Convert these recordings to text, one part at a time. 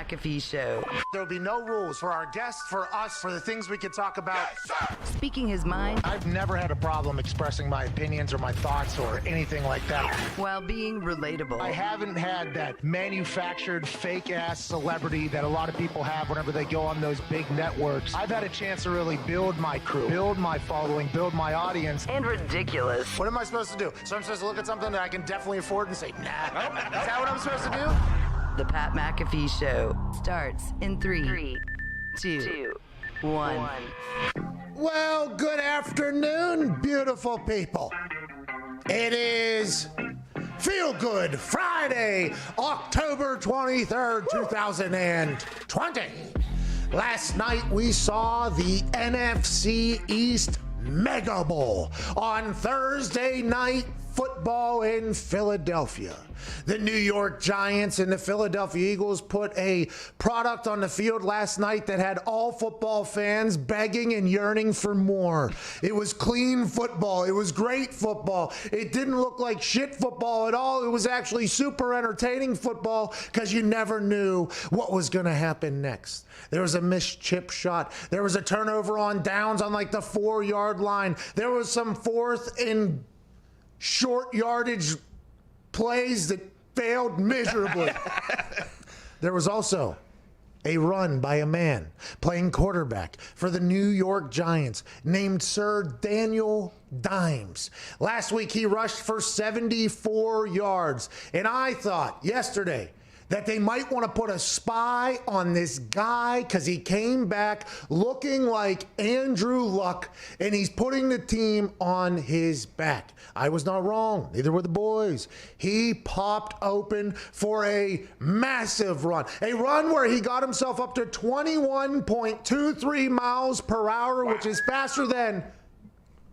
McAfee Show. There'll be no rules for our guests, for us, for the things we can talk about. Yes, speaking his mind. I've never had a problem expressing my opinions or my thoughts or anything like that. While being relatable. I haven't had that manufactured fake-ass celebrity that a lot of people have whenever they go on those big networks. I've had a chance to really build my crew, build my following, build my audience. And ridiculous. What am I supposed to do? So I'm supposed to look at something that I can definitely afford and say, nah. Is that what I'm supposed to do? The Pat McAfee Show starts in 3, 2, 1. Well, good afternoon, beautiful people. It is Feel Good Friday, October 23rd, 2020. Last night we saw the NFC East Mega Bowl on Thursday night football in Philadelphia. The New York Giants and the Philadelphia Eagles put a product on the field last night that had all football fans begging and yearning for more. It was clean football. It was great football. It didn't look like shit football at all. It was actually super entertaining football because you never knew what was going to happen next. There was a missed chip shot. There was a turnover on downs on like the 4-yard line. There was some fourth and short yardage plays that failed miserably. There was also a run by a man playing quarterback for the New York Giants named Sir Daniel Dimes. Last week he rushed for 74 yards, and I thought yesterday that they might want to put a spy on this guy because he came back looking like Andrew Luck, and he's putting the team on his back. I was not wrong. Neither were the boys. He popped open for a massive run. A run where he got himself up to 21.23 miles per hour, which is faster than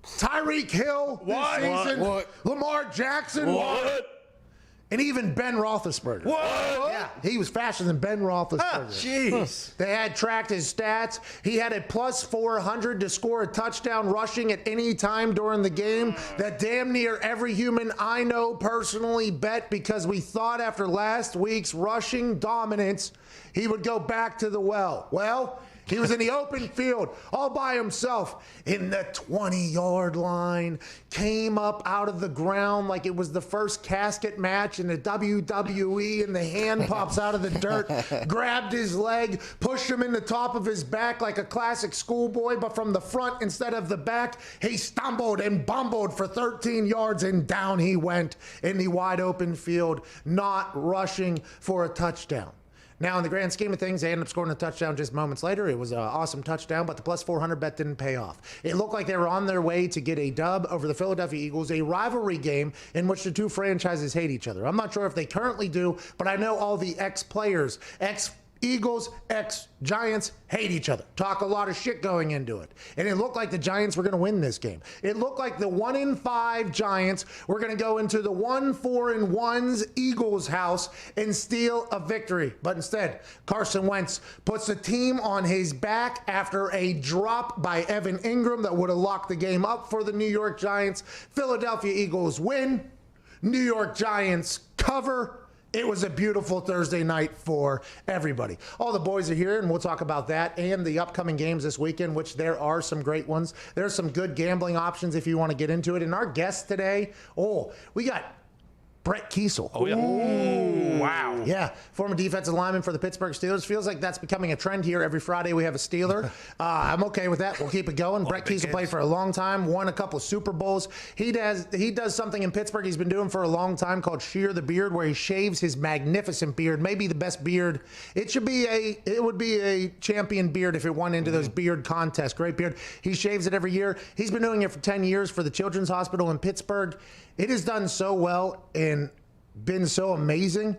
Tyreek Hill this season, Lamar Jackson, and even Ben Roethlisberger. What? Yeah, he was faster than Ben Roethlisberger. Jeez. They had tracked his stats. He had a plus 400 to score a touchdown rushing at any time during the game that damn near every human I know personally bet because we thought after last week's rushing dominance, he would go back to the well. Well, he was in the open field all by himself in the 20-yard line, came up out of the ground like it was the first casket match in the WWE, and the hand pops out of the dirt, grabbed his leg, pushed him in the top of his back like a classic schoolboy, but from the front instead of the back, he stumbled and bumbled for 13 yards, and down he went in the wide open field, not rushing for a touchdown. Now, in the grand scheme of things, they ended up scoring a touchdown just moments later. It was an awesome touchdown, but the plus 400 bet didn't pay off. It looked like they were on their way to get a dub over the Philadelphia Eagles, a rivalry game in which the two franchises hate each other. I'm not sure if they currently do, but I know all the ex-players, ex-Eagles, ex-Giants hate each other. Talk a lot of shit going into it. And it looked like the Giants were going to win this game. It looked like the 1-5 Giants were going to go into the 1-4-1's Eagles house and steal a victory. But instead, Carson Wentz puts the team on his back after a drop by Evan Ingram that would have locked the game up for the New York Giants. Philadelphia Eagles win. New York Giants cover. It was a beautiful Thursday night for everybody. All the boys are here, and we'll talk about that and the upcoming games this weekend, which there are some great ones. There's some good gambling options if you want to get into it. And our guest today, we got Brett Kiesel. Oh, yeah. Ooh, wow. Yeah, former defensive lineman for the Pittsburgh Steelers. Feels like that's becoming a trend here. Every Friday we have a Steeler. I'm okay with that. We'll keep it going. Brett Kiesel played for a long time, won a couple of Super Bowls. He does something in Pittsburgh he's been doing for a long time called Shear the Beard, where he shaves his magnificent beard, maybe the best beard. It would be a champion beard if it won into those beard contests. Great beard. He shaves it every year. He's been doing it for 10 years for the Children's Hospital in Pittsburgh. It has done so well and been so amazing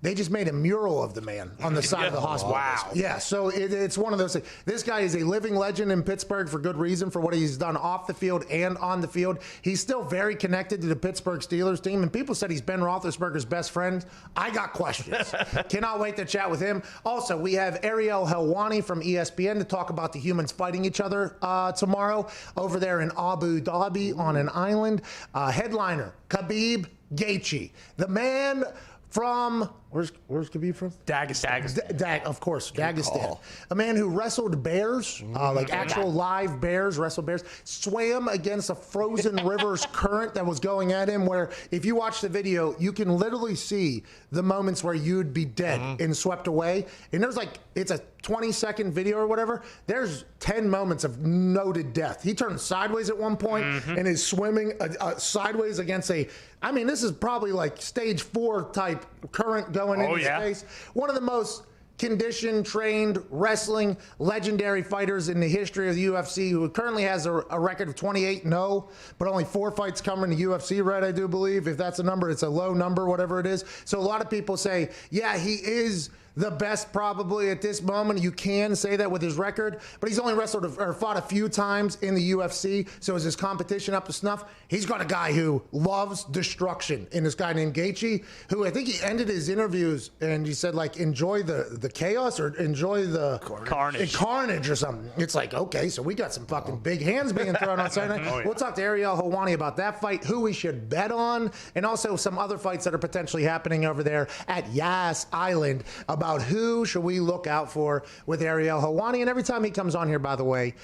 They just made a mural of the man on the side of the hospital. Wow. Yeah, so it's one of those things. This guy is a living legend in Pittsburgh for good reason, for what he's done off the field and on the field. He's still very connected to the Pittsburgh Steelers team, and people said he's Ben Roethlisberger's best friend. I got questions. Cannot wait to chat with him. Also, we have Ariel Helwani from ESPN to talk about the humans fighting each other tomorrow over there in Abu Dhabi on an island. Headliner, Khabib Gaethje, the man from, where's Khabib from? Dagestan. Of course, Dagestan. A man who wrestled bears, like actual live bears, wrestled bears, swam against a frozen river's current that was going at him, where if you watch the video, you can literally see the moments where you'd be dead and swept away. And there's like, it's a 20-second video or whatever. There's 10 moments of noted death. He turned sideways at one point and is swimming sideways against this is probably like stage 4 type current going into space. One of the most conditioned, trained, wrestling, legendary fighters in the history of the UFC, who currently has a record of 28-0, but only 4 fights coming to UFC, right, I do believe. If that's a number, it's a low number, whatever it is. So a lot of people say, yeah, he is the best probably at this moment. You can say that with his record, but he's only wrestled or fought a few times in the UFC. So is his competition up to snuff? He's got a guy who loves destruction in this guy named Gaethje, who I think he ended his interviews and he said, like, enjoy the chaos or enjoy the carnage or something. It's like, okay, so we got some fucking big hands being thrown on Saturday night. We'll talk to Ariel Helwani about that fight, who we should bet on, and also some other fights that are potentially happening over there at Yas Island, about who should we look out for with Ariel Helwani. And every time he comes on here, by the way,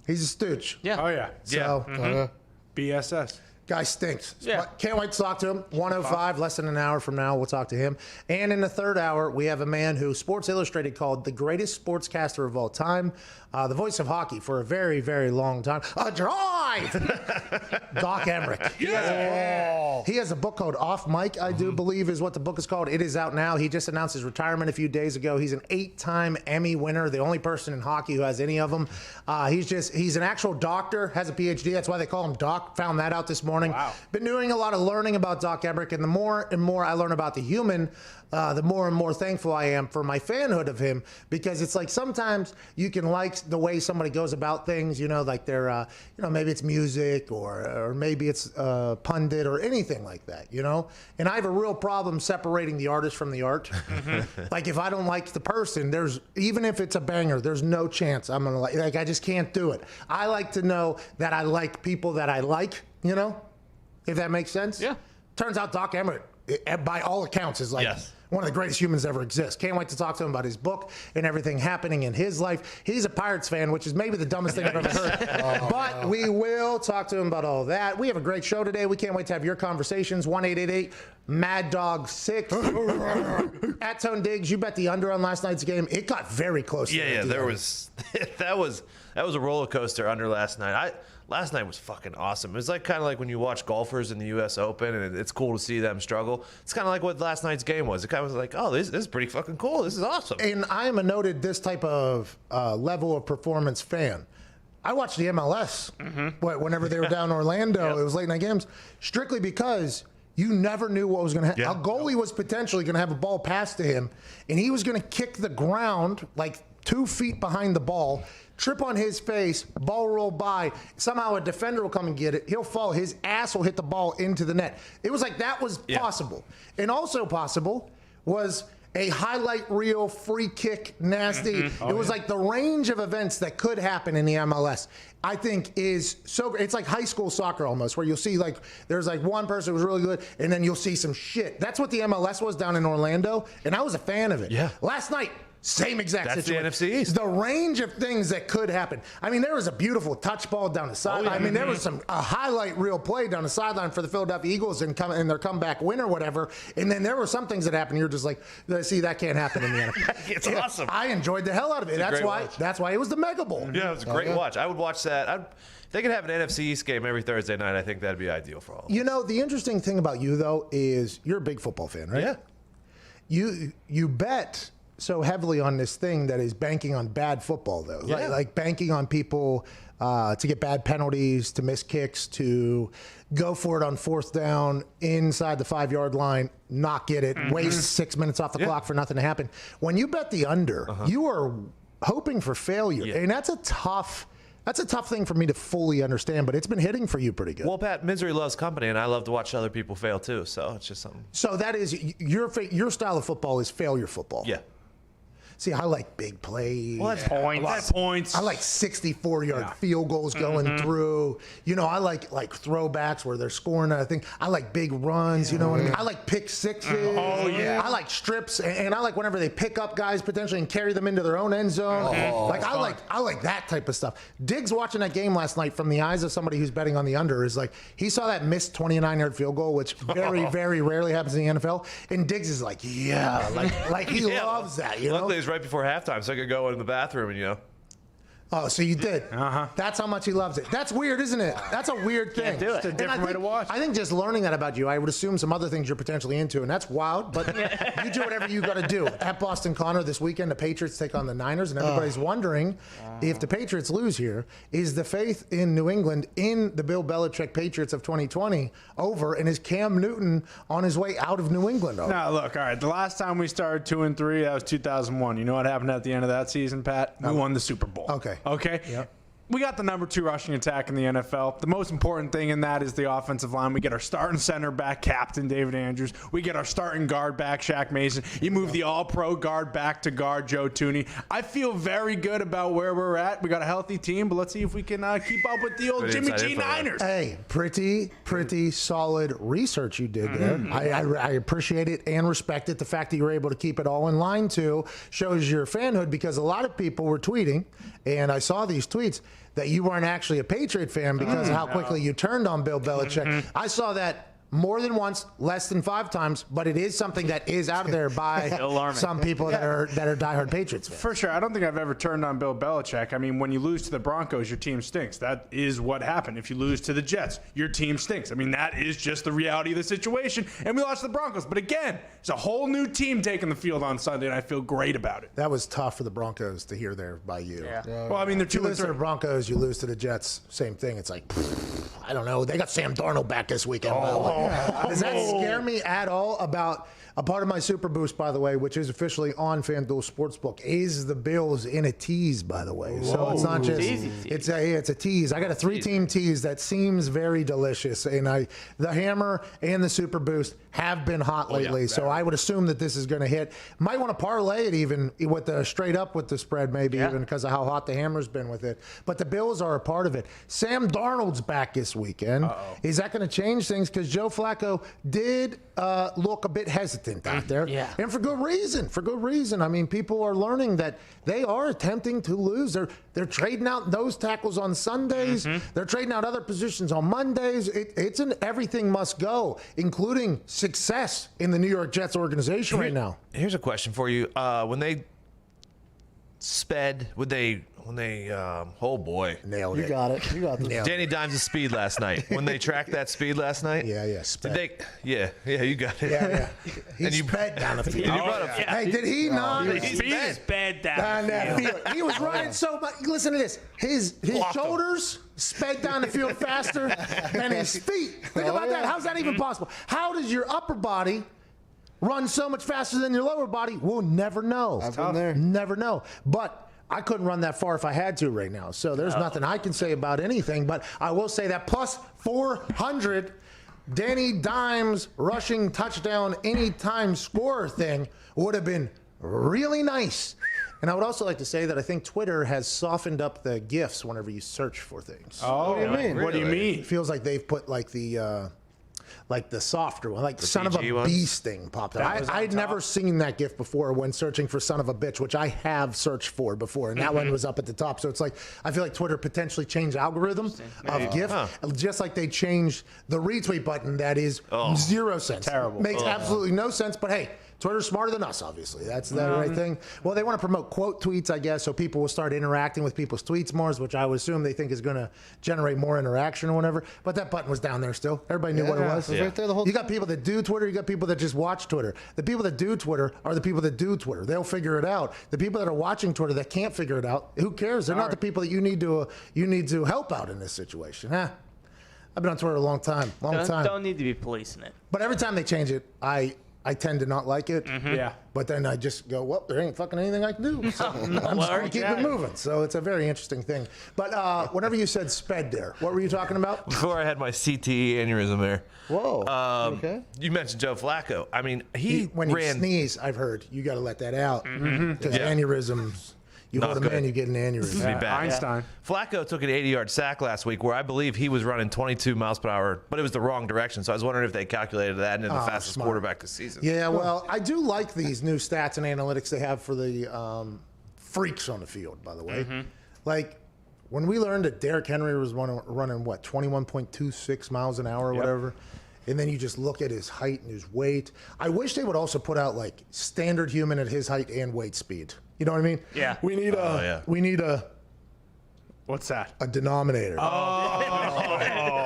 he's a stooge. Yeah. Oh, yeah. So, BSS. Guy stinks. Yeah. Can't wait to talk to him. 105, less than an hour from now, we'll talk to him. And in the third hour, we have a man who Sports Illustrated called the greatest sportscaster of all time, the voice of hockey for a very, very long time. A drive! Doc Emmerich. He has a book called Off Mic, I do believe is what the book is called. It is out now. He just announced his retirement a few days ago. He's an 8-time Emmy winner, the only person in hockey who has any of them. He's an actual doctor, has a PhD. That's why they call him Doc. Found that out this morning. Wow. Been doing a lot of learning about Doc Emmerich, and the more and more I learn about the human, the more and more thankful I am for my fanhood of him, because it's like sometimes you can like the way somebody goes about things, like they're, maybe it's music or maybe it's pundit or anything like that, And I have a real problem separating the artist from the art. Like if I don't like the person, even if it's a banger, there's no chance I'm gonna like I just can't do it. I like to know that I like people that I like, if that makes sense. Yeah. Turns out Doc Emmerich, by all accounts, is like one of the greatest humans ever exist. Can't wait to talk to him about his book and everything happening in his life. He's a Pirates fan, which is maybe the dumbest thing I've ever heard. But we will talk to him about all that. We have a great show today. We can't wait to have your conversations. 1-888-MAD-DOG-6. At Tone Diggs, you bet the under on last night's game. It got very close. Yeah, there was that was a roller coaster under last night. Last night was fucking awesome. It was kind of like when you watch golfers in the U.S. Open, and it's cool to see them struggle. It's kind of like what last night's game was. It kind of was like, oh, this is pretty fucking cool. This is awesome. And I am a noted this type of level of performance fan. I watched the MLS whenever they were down in Orlando. It was late night games, strictly because you never knew what was going to happen. A goalie was potentially going to have a ball passed to him, and he was going to kick the ground like 2 feet behind the ball, trip on his face, ball roll by. Somehow a defender will come and get it. He'll fall. His ass will hit the ball into the net. It was like that was possible. And also possible was a highlight reel free kick nasty. It was like the range of events that could happen in the MLS, I think, is so great. It's like high school soccer almost, where you'll see there's one person who was really good, and then you'll see some shit. That's what the MLS was down in Orlando, and I was a fan of it. Yeah. Last night, same exact situation. That's the NFC East. The range of things that could happen. I mean, there was a beautiful touch ball down the sideline. I mean, there was a highlight reel play down the sideline for the Philadelphia Eagles and their comeback win or whatever. And then there were some things that happened. You're just like, see, that can't happen in the NFL. It's awesome. I enjoyed the hell out of it. That's why it was the Mega Bowl. Yeah, it was a great watch. I would watch that. If they could have an NFC East game every Thursday night, I think that'd be ideal for all of us. The interesting thing about you, though, is you're a big football fan, right? Yeah. You bet so heavily on this thing that is banking on bad football, though. Like banking on people to get bad penalties, to miss kicks, to go for it on 4th down inside the 5-yard line, not get it, waste 6 minutes off the clock for nothing to happen. When you bet the under, you are hoping for failure, and that's a tough thing for me to fully understand, but it's been hitting for you pretty good. Well, Pat, misery loves company, and I love to watch other people fail too, so it's just something. So that is your style of football is failure football. Yeah. See, I like big plays. Well, that's Points. I like 64-yard field goals going through. You know, I like throwbacks where they're scoring. I think I like big runs. You know what I mean? I like pick sixes. Oh, yeah. I like strips, and I like whenever they pick up guys potentially and carry them into their own end zone. I like that type of stuff. Diggs watching that game last night from the eyes of somebody who's betting on the under is like he saw that missed 29-yard field goal, which very very rarely happens in the NFL, and Diggs is like, yeah, like he loves that. You know. Luckily, it's right before halftime, so I could go in the bathroom and, you know. Oh, so you did. That's how much he loves it. That's weird, isn't it? That's a weird thing. do it. It's a different way to watch. I think just learning that about you, I would assume some other things you're potentially into, and that's wild, but you do whatever you got to do. At Boston Connor this weekend, the Patriots take on the Niners, and everybody's wondering if the Patriots lose here, is the faith in New England in the Bill Belichick Patriots of 2020 over, and is Cam Newton on his way out of New England over? Now, look, all right, the last time we started 2-3, that was 2001. You know what happened at the end of that season, Pat? We won the Super Bowl. Okay? Yep. We got the number 2 rushing attack in the NFL. The most important thing in that is the offensive line. We get our starting center back, Captain David Andrews. We get our starting guard back, Shaq Mason. You move the all-pro guard back to guard, Joe Tooney. I feel very good about where we're at. We got a healthy team, but let's see if we can keep up with the old Jimmy G Niners. Hey, pretty solid research you did there. I appreciate it and respect it. The fact that you were able to keep it all in line, too, shows your fanhood, because a lot of people were tweeting, and I saw these tweets, that you weren't actually a Patriot fan because of how quickly you turned on Bill Belichick. I saw that more than once, less than 5 times, but it is something that is out there by some people that are diehard Patriots fans. For sure. I don't think I've ever turned on Bill Belichick. I mean, when you lose to the Broncos, your team stinks. That is what happened. If you lose to the Jets, your team stinks. I mean, that is just the reality of the situation. And we lost to the Broncos. But again, it's a whole new team taking the field on Sunday, and I feel great about it. That was tough for the Broncos to hear there by you. Yeah. Well, I mean, they're 2-3. You lose to the Broncos, you lose to the Jets, same thing. It's like, I don't know. They got Sam Darnold back this weekend. Does that scare me at all? About a part of my Super Boost, by the way, which is officially on FanDuel Sportsbook, is the Bills in a tease, by the way. So it's not just it's a tease. I got a 3-team tease that seems very delicious, and the Hammer and the Super Boost have been hot lately. So I would assume that this is going to hit. Might want to parlay it even with the straight up with the spread, maybe even because of how hot the Hammer's been with it. But the Bills are a part of it. Sam Darnold's back this weekend. Is that going to change things? Because Joe Flacco did look a bit hesitant out there. And for good reason. For good reason. I mean, people are learning that they are attempting to lose. They're trading out those tackles on Sundays. They're trading out other positions on Mondays. It's an everything must go, including success in the New York Jets organization right now. Here's a question for you. When they oh boy. Nailed it. You got it. You got this. Danny Dimes' speed last night. When they tracked that speed last night. Sped. You got it. He sped down the field. Hey, did he not? He sped down the field. He was running so much. Listen to this. His shoulders sped down the field faster than his feet. Think about that. How's that even possible? How does your upper body run so much faster than your lower body? We'll never know. I've been there. Never know. But I couldn't run that far if I had to right now. So there's nothing I can say about anything. But I will say that plus 400 Danny Dimes rushing touchdown anytime scorer thing would have been really nice. And I would also like to say that I think Twitter has softened up the GIFs whenever you search for things. Oh, what do you mean? Really? What do you mean? It feels like they've put like the softer one, like the son of a PG ones? beast thing popped up. I'd never seen that GIF before when searching for son of a bitch, which I have searched for before, and that one was up at the top. So it's like, I feel like Twitter potentially changed algorithm of GIF, just like they changed the retweet button that is 0 cents. Terrible. Makes absolutely no sense, but hey, Twitter's smarter than us, obviously. That's the right thing. Well, they want to promote quote tweets, I guess, so people will start interacting with people's tweets more, which I would assume they think is going to generate more interaction or whatever. But that button was down there still. Everybody knew what it was. It was right there the whole You got people that do Twitter. You got people that just watch Twitter. The people that do Twitter are the people that do Twitter. They'll figure it out. The people that are watching Twitter that can't figure it out, who cares? They're not the people that you need to help out in this situation. I've been on Twitter a long time. Don't need to be policing it. But every time they change it, I tend to not like it. Yeah. But then I just go, well, there ain't fucking anything I can do. So I'm just going to keep it moving. So it's a very interesting thing. But whenever you said sped there, what were you talking about? Before I had my CTE aneurysm there. Whoa. Okay. You mentioned Joe Flacco. I mean, When you ran. sneeze, I've heard, you got to let that out. Because aneurysms, you Not hold a good. man, you get an aneurysm. Be bad. Einstein. Flacco took an 80-yard sack last week where I believe he was running 22 miles per hour, but it was the wrong direction. So I was wondering if they calculated that into the fastest smart. quarterback this season. Yeah, well, I do like these new stats and analytics they have for the freaks on the field, by the way. Like, when we learned that Derrick Henry was running what, 21.26 miles an hour or whatever, and then you just look at his height and his weight. I wish they would also put out, like, standard human at his height and weight speed. You know what I mean? Yeah. We need What's that? a denominator.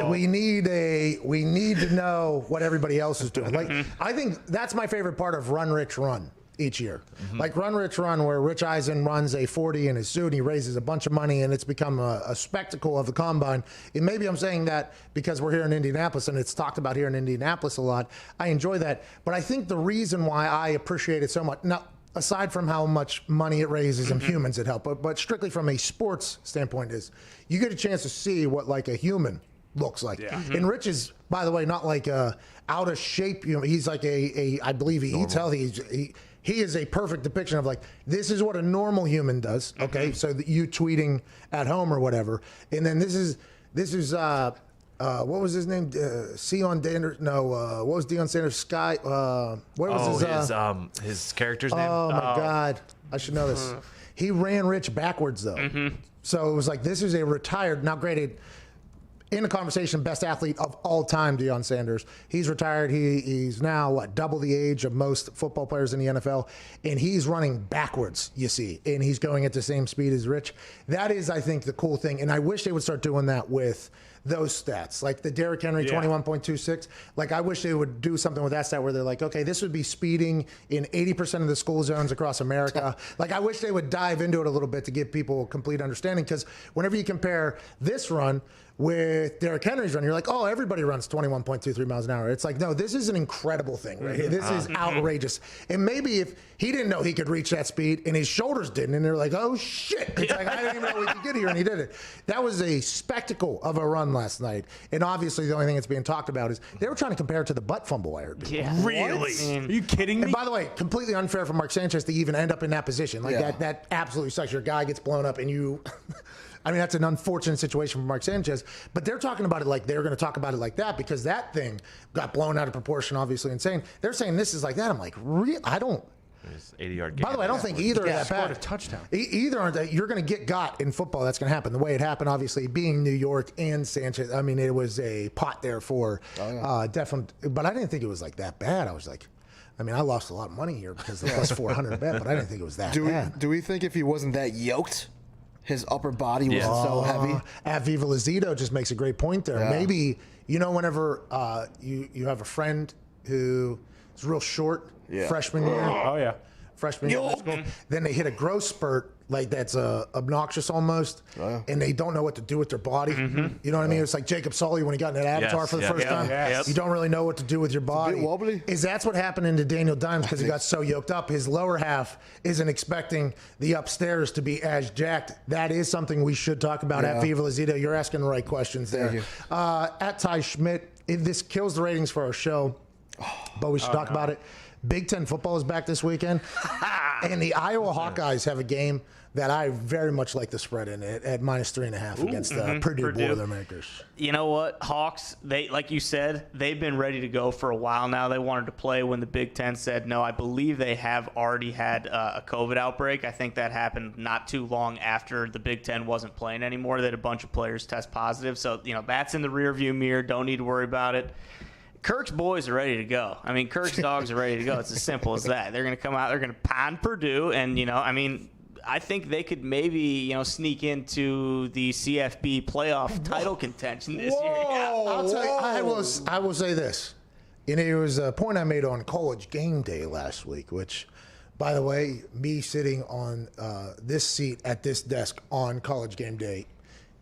We need to know what everybody else is doing. Like, I think that's my favorite part of Run Rich Run each year. Like Run Rich Run, where Rich Eisen runs a 40 in his suit and he raises a bunch of money and it's become a spectacle of the combine. And maybe I'm saying that because we're here in Indianapolis and it's talked about here in Indianapolis a lot. I enjoy that. But I think the reason why I appreciate it so much, now, aside from how much money it raises and humans it help, but strictly from a sports standpoint, is you get a chance to see what like a human looks like. And Rich is, by the way, not like a out of shape. He's like I believe he eats healthy. He is a perfect depiction of like, this is what a normal human does. Okay, so that you tweeting at home or whatever, and then this is what was his name? Dion Sanders? No, what was Dion Sanders? Sky? What was his character's name? Oh my God, I should know this. He ran Rich backwards though, so it was like, this is a retired, now graded in the conversation, best athlete of all time, Dion Sanders. He's retired. He's now double the age of most football players in the NFL, and he's running backwards. You see, and he's going at the same speed as Rich. That is, I think, the cool thing, and I wish they would start doing that with those stats, like the Derrick Henry 21.26. Like, I wish they would do something with that stat where they're like, okay, this would be speeding in 80% of the school zones across America. Like, I wish they would dive into it a little bit to give people a complete understanding, because whenever you compare this run with Derrick Henry's run, you're like, oh, everybody runs 21.23 miles an hour. It's like, no, this is an incredible thing right here. This is outrageous. And maybe if he didn't know he could reach that speed and his shoulders didn't, and they're like, oh shit, it's like, I didn't even know we could get here, and he did it. That was a spectacle of a run last night. And obviously the only thing that's being talked about is they were trying to compare it to the butt fumble, I heard. Yeah. Really? Are you kidding me? And by the way, completely unfair for Mark Sanchez to even end up in that position. Like, that absolutely sucks. Your guy gets blown up and you I mean, that's an unfortunate situation for Mark Sanchez, but they're talking about it like they're going to talk about it like that, because that thing got blown out of proportion, obviously insane. They're saying this is like that. I'm like, really? I don't. 80-yard game. By the way, I don't think either are that bad. A touchdown. Either aren't that. You're going to get got in football. That's going to happen. The way it happened, obviously, being New York and Sanchez. I mean, it was a pot there for definitely. But I didn't think it was like that bad. I was like, I mean, I lost a lot of money here because of the plus 400 bet, but I didn't think it was that bad. Do we think if he wasn't that yoked, his upper body wasn't so heavy? Viva Lazito just makes a great point there. Yeah. Maybe, whenever you have a friend who is real short, freshman year. Oh, yeah. Freshman year in high school, then they hit a growth spurt like that's obnoxious almost, and they don't know what to do with their body. You know what I mean? It's like Jacob Sully when he got in that Avatar for the first time. You don't really know what to do with your body. It's a bit wobbly. That's what happened to Daniel Dimes, because he got so yoked up. His lower half isn't expecting the upstairs to be as jacked. That is something we should talk about at Viva Lazito. You're asking the right questions there. At Ty Schmidt, this kills the ratings for our show, but we should talk about it. Big Ten football is back this weekend, and the Iowa Hawkeyes have a game that I very much like the spread in at -3.5 against the Purdue Boilermakers. You know what? Hawks, they, like you said, they've been ready to go for a while now. They wanted to play when the Big Ten said no. I believe they have already had a COVID outbreak. I think that happened not too long after the Big Ten wasn't playing anymore. That a bunch of players test positive. So, that's in the rearview mirror. Don't need to worry about it. Kirk's boys are ready to go. I mean, Kirk's dogs are ready to go. It's as simple as that. They're going to come out. They're going to pound Purdue. And, I think they could maybe, sneak into the CFB playoff title contention this year. Yeah. I'll tell you, I will say this. It was a point I made on College Game Day last week, which, by the way, me sitting on this seat at this desk on College Game Day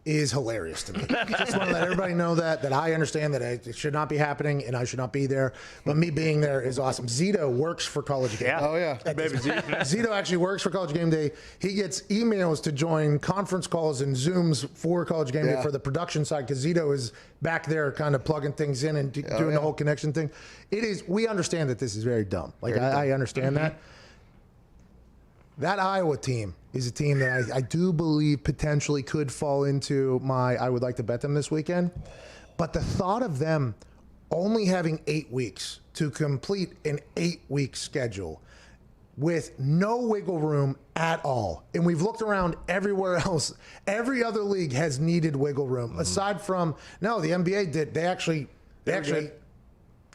is hilarious to me. Just want to let everybody know that I understand that it should not be happening and I should not be there. But me being there is awesome. Zito works for College Game Day. Oh, yeah. Baby Z. Zito actually works for College Game Day. He gets emails to join conference calls and Zooms for College Game Day for the production side because Zito is back there kind of plugging things in and doing the whole connection thing. We understand that this is very dumb. I understand that. That Iowa team is a team that I do believe potentially could fall into I would like to bet them this weekend. But the thought of them only having 8 weeks to complete an 8-week schedule with no wiggle room at all. And we've looked around everywhere else. Every other league has needed wiggle room. Aside from, the NBA did. They actually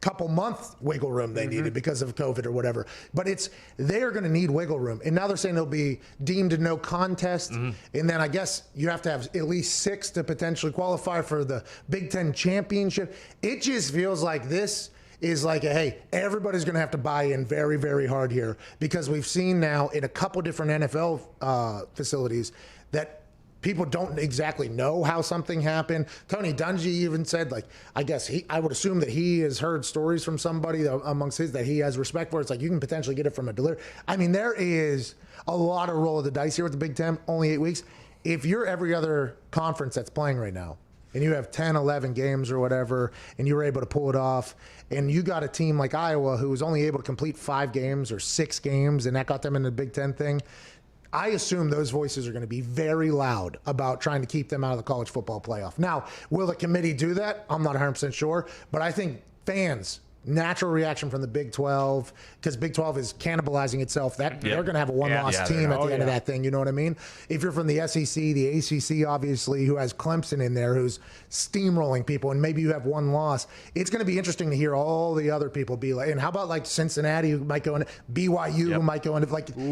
couple month wiggle room they needed because of COVID or whatever. But they're going to need wiggle room. And now they're saying they'll be deemed a no contest. And then I guess you have to have at least 6 to potentially qualify for the Big Ten championship. It just feels like this is like hey, everybody's going to have to buy in very, very hard here because we've seen now in a couple different NFL facilities that people don't exactly know how something happened. Tony Dungy even said, I would assume that he has heard stories from somebody amongst his that he has respect for. It's like you can potentially get it from a delivery. I mean, there is a lot of roll of the dice here with the Big Ten, only 8 weeks. If you're every other conference that's playing right now, and you have 10, 11 games or whatever, and you were able to pull it off, and you got a team like Iowa who was only able to complete 5 games or 6 games, and that got them in the Big Ten thing, I assume those voices are going to be very loud about trying to keep them out of the college football playoff. Now, will the committee do that? I'm not 100% sure, but I think fans, natural reaction from the Big 12, because Big 12 is cannibalizing itself. They're going to have a one-loss team at the end of that thing. You know what I mean? If you're from the SEC, the ACC, obviously, who has Clemson in there, who's steamrolling people, and maybe you have one loss, it's going to be interesting to hear all the other people be like, and how about Cincinnati, who might go in, BYU, who might go into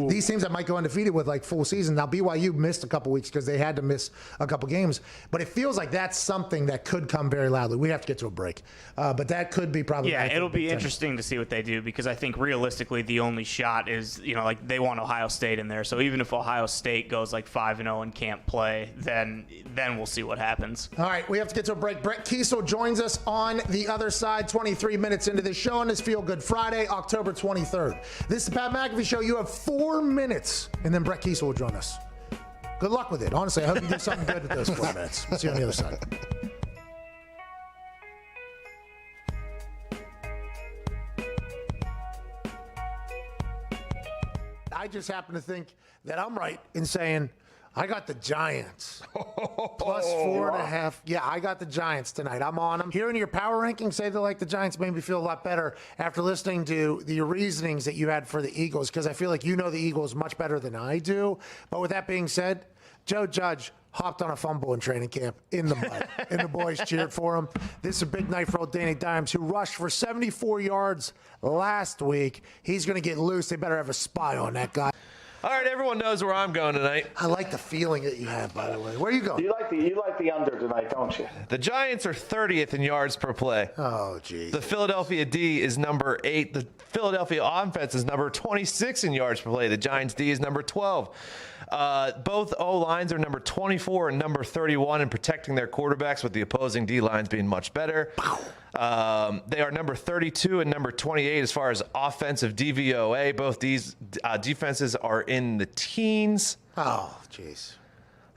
these teams that might go undefeated with full season. Now, BYU missed a couple weeks because they had to miss a couple games, but it feels like that's something that could come very loudly. We have to get to a break, but that could be probably. Yeah, it'll be interesting to see what they do because I think realistically the only shot is they want Ohio State in there. So even if Ohio State goes 5-0 and can't play, then we'll see what happens. All right, we have to get to a break. Brett Kiesel joins us on the other side 23 minutes into this show on this Feel Good Friday, October 23rd. This is the Pat McAfee Show. You have 4 minutes, and then Brett Kiesel will join us. Good luck with it. Honestly, I hope you do something good with those 4 minutes. We'll see you on the other side. I just happen to think that I'm right in saying I got the Giants. Plus 4.5. Yeah, I got the Giants tonight. I'm on them. Hearing your power rankings say they like the Giants made me feel a lot better after listening to the reasonings that you had for the Eagles, because I feel like you know the Eagles much better than I do. But with that being said, Joe Judge hopped on a fumble in training camp in the mud, and the boys cheered for him. This is a big night for old Danny Dimes, who rushed for 74 yards last week. He's going to get loose. They better have a spy on that guy. All right, everyone knows where I'm going tonight. I like the feeling that you have, by the way. Where are you going? You like the under tonight, don't you? The Giants are 30th in yards per play. Oh, geez. The Philadelphia D is number 8. The Philadelphia offense is number 26 in yards per play. The Giants D is number 12. Both O-lines are number 24 and number 31 in protecting their quarterbacks, with the opposing D-lines being much better. They are number 32 and number 28 as far as offensive DVOA. Both these defenses are in the teens. Oh, jeez.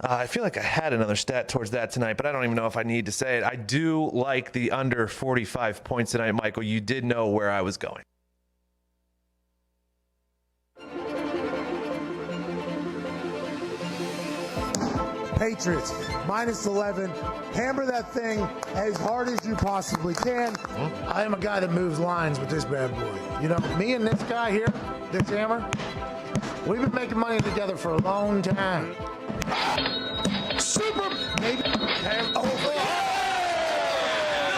I feel like I had another stat towards that tonight, but I don't even know if I need to say it. I do like the under 45 points tonight, Michael. You did know where I was going. Patriots, minus 11. Hammer that thing as hard as you possibly can. I am a guy that moves lines with this bad boy. You know, me and this guy here, this hammer, we've been making money together for a long time. Super, maybe.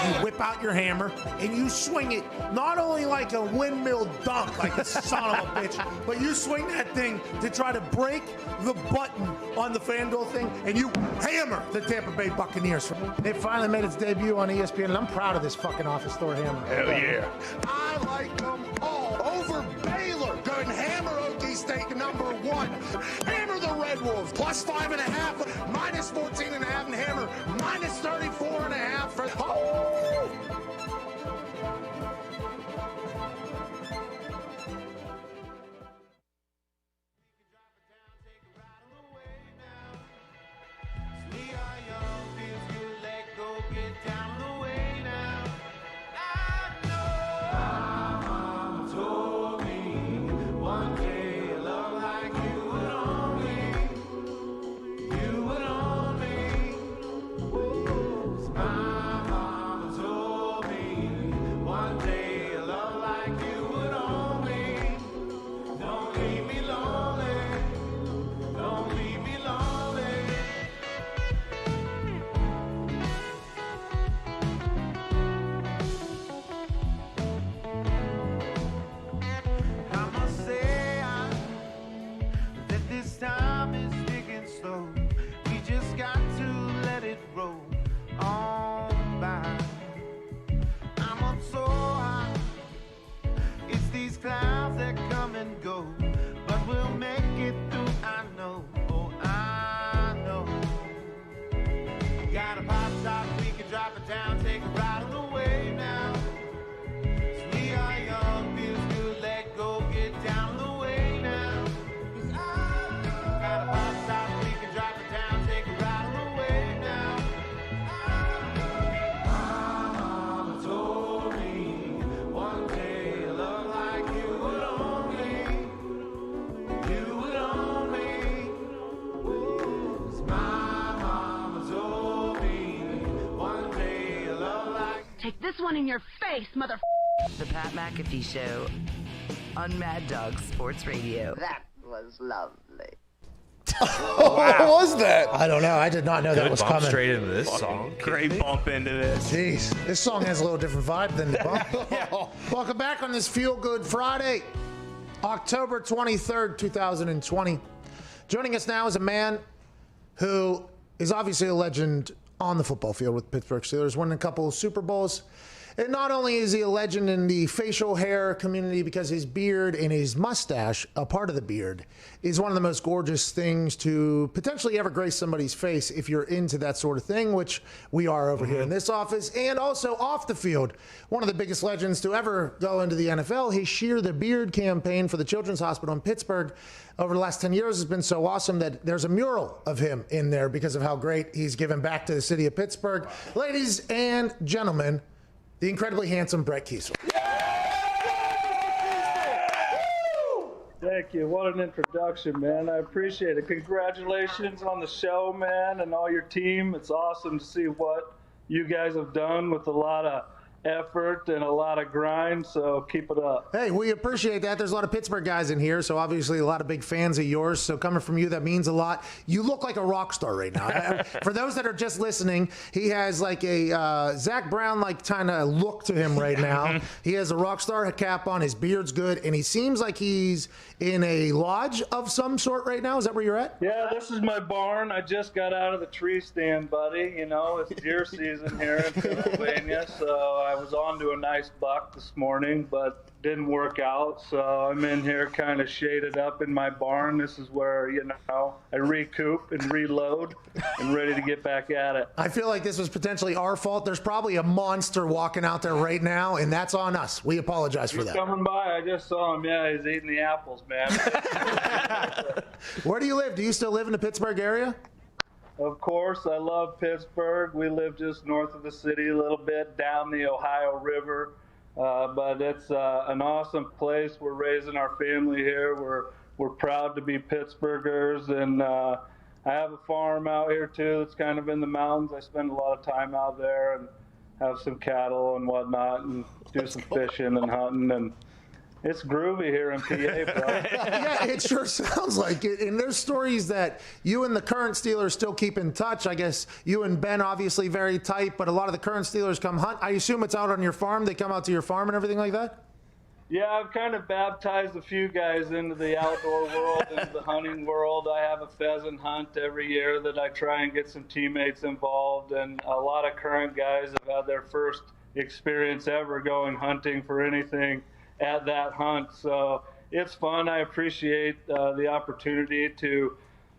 You whip out your hammer and you swing it not only like a windmill dunk, like a son of a bitch, but you swing that thing to try to break the button on the FanDuel thing, and you hammer the Tampa Bay Buccaneers. It finally made its debut on ESPN, and I'm proud of this fucking office store hammer. Hell yeah. I like them all over Baylor. Good hammer OT State #1. Hammer the Red Wolves plus 5.5, minus 14.5, and hammer minus 34.5 for. Oh! This one in your face, mother. The Pat McAfee Show on Mad Dog Sports Radio. That was lovely. What was that? I don't know. I did not know that was bump coming. straight into this song. Great bump into this. Jeez, this song has a little different vibe than the bump. Welcome back on this Feel Good Friday, October 23rd, 2020. Joining us now is a man who is obviously a legend on the football field with Pittsburgh Steelers, winning a couple of Super Bowls. And not only is he a legend in the facial hair community because his beard and his mustache, a part of the beard, is one of the most gorgeous things to potentially ever grace somebody's face if you're into that sort of thing, which we are over here in this office. And also off the field, one of the biggest legends to ever go into the NFL. His Shear the Beard campaign for the Children's Hospital in Pittsburgh over the last 10 years has been so awesome that there's a mural of him in there because of how great he's given back to the city of Pittsburgh. Ladies and gentlemen, the incredibly handsome Brett Kiesel. Thank you. What an introduction, man. I appreciate it. Congratulations on the show, man, and all your team. It's awesome to see what you guys have done with a lot of effort and a lot of grind, so keep it up. Hey, we appreciate that. There's a lot of Pittsburgh guys in here, so obviously a lot of big fans of yours. So coming from you, that means a lot. You look like a rock star right now. For those that are just listening, he has like a Zach Brown-like kind of look to him right now. He has a rock star cap on. His beard's good, and he seems like he's in a lodge of some sort right now. Is that where you're at? Yeah, this is my barn. I just got out of the tree stand, buddy. You know, it's deer season here in Pennsylvania, so I was on to a nice buck this morning, but didn't work out. So I'm in here kind of shaded up in my barn. This is where, you know, I recoup and reload and ready to get back at it. I feel like this was potentially our fault. There's probably a monster walking out there right now, and that's on us. We apologize for that. Coming by, I just saw him. Yeah, he's eating the apples, man. Where do you live? Do you still live in the Pittsburgh area? Of course, I love Pittsburgh. We live just north of the city a little bit, down the Ohio River. But it's an awesome place. We're raising our family here. We're proud to be Pittsburghers, and I have a farm out here too. It's kind of in the mountains. I spend a lot of time out there and have some cattle and whatnot, and do some fishing and hunting. And It's groovy here in PA, bro. Yeah, it sure sounds like it. And there's stories that you and the current Steelers still keep in touch. I guess you and Ben obviously very tight, but a lot of the current Steelers come hunt. I assume it's out on your farm. They come out to your farm and everything like that? Yeah, I've kind of baptized a few guys into the outdoor world, into the hunting world. I have a pheasant hunt every year that I try and get some teammates involved, and a lot of current guys have had their first experience ever going hunting for anything at that hunt. So it's fun. I appreciate the opportunity to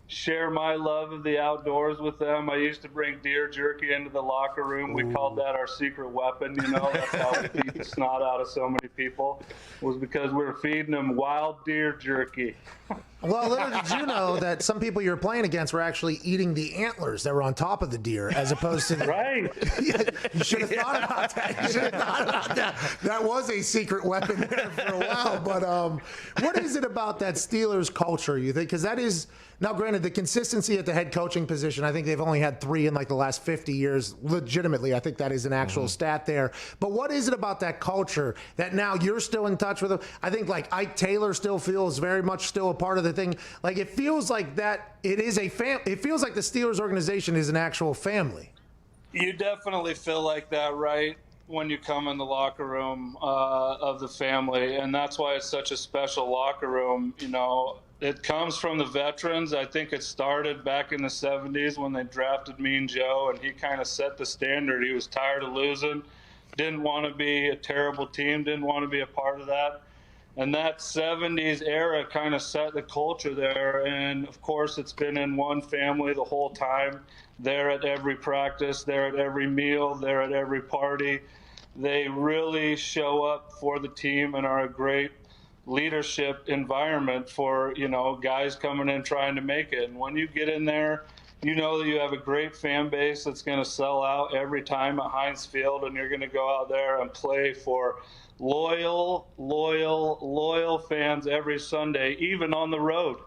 share my love of the outdoors with them. I used to bring deer jerky into the locker room. We called that our secret weapon, you know. That's how we beat the snot out of so many people, was because we were feeding them wild deer jerky. Well, little did you know that some people you're playing against were actually eating the antlers that were on top of the deer, as opposed to Right. Yeah, you should have thought about that. You should have thought about that. That was a secret weapon there for a while. But what is it about that Steelers culture, you think? Because that is, now granted, the consistency at the head coaching position, I think they've only had 3 in like the last 50 years. Legitimately, I think that is an actual stat there. But what is it about that culture that now you're still in touch with them? I think like Ike Taylor still feels very much still a part of the thing. Like it feels like that it is a it feels like the Steelers organization is an actual family. You definitely feel like that, right, when you come in the locker room of the family, and that's why it's such a special locker room. You know, it comes from the veterans. I think it started back in the 70s when they drafted Mean Joe, and he kind of set the standard. He was tired of losing, didn't want to be a terrible team, didn't want to be a part of that. And that 70s era kind of set the culture there. And, of course, it's been in one family the whole time. They're at every practice. They're at every meal. They're at every party. They really show up for the team and are a great leadership environment for, you know, guys coming in trying to make it. And when you get in there, you know that you have a great fan base that's going to sell out every time at Heinz Field, and you're going to go out there and play for loyal fans every Sunday, even on the road.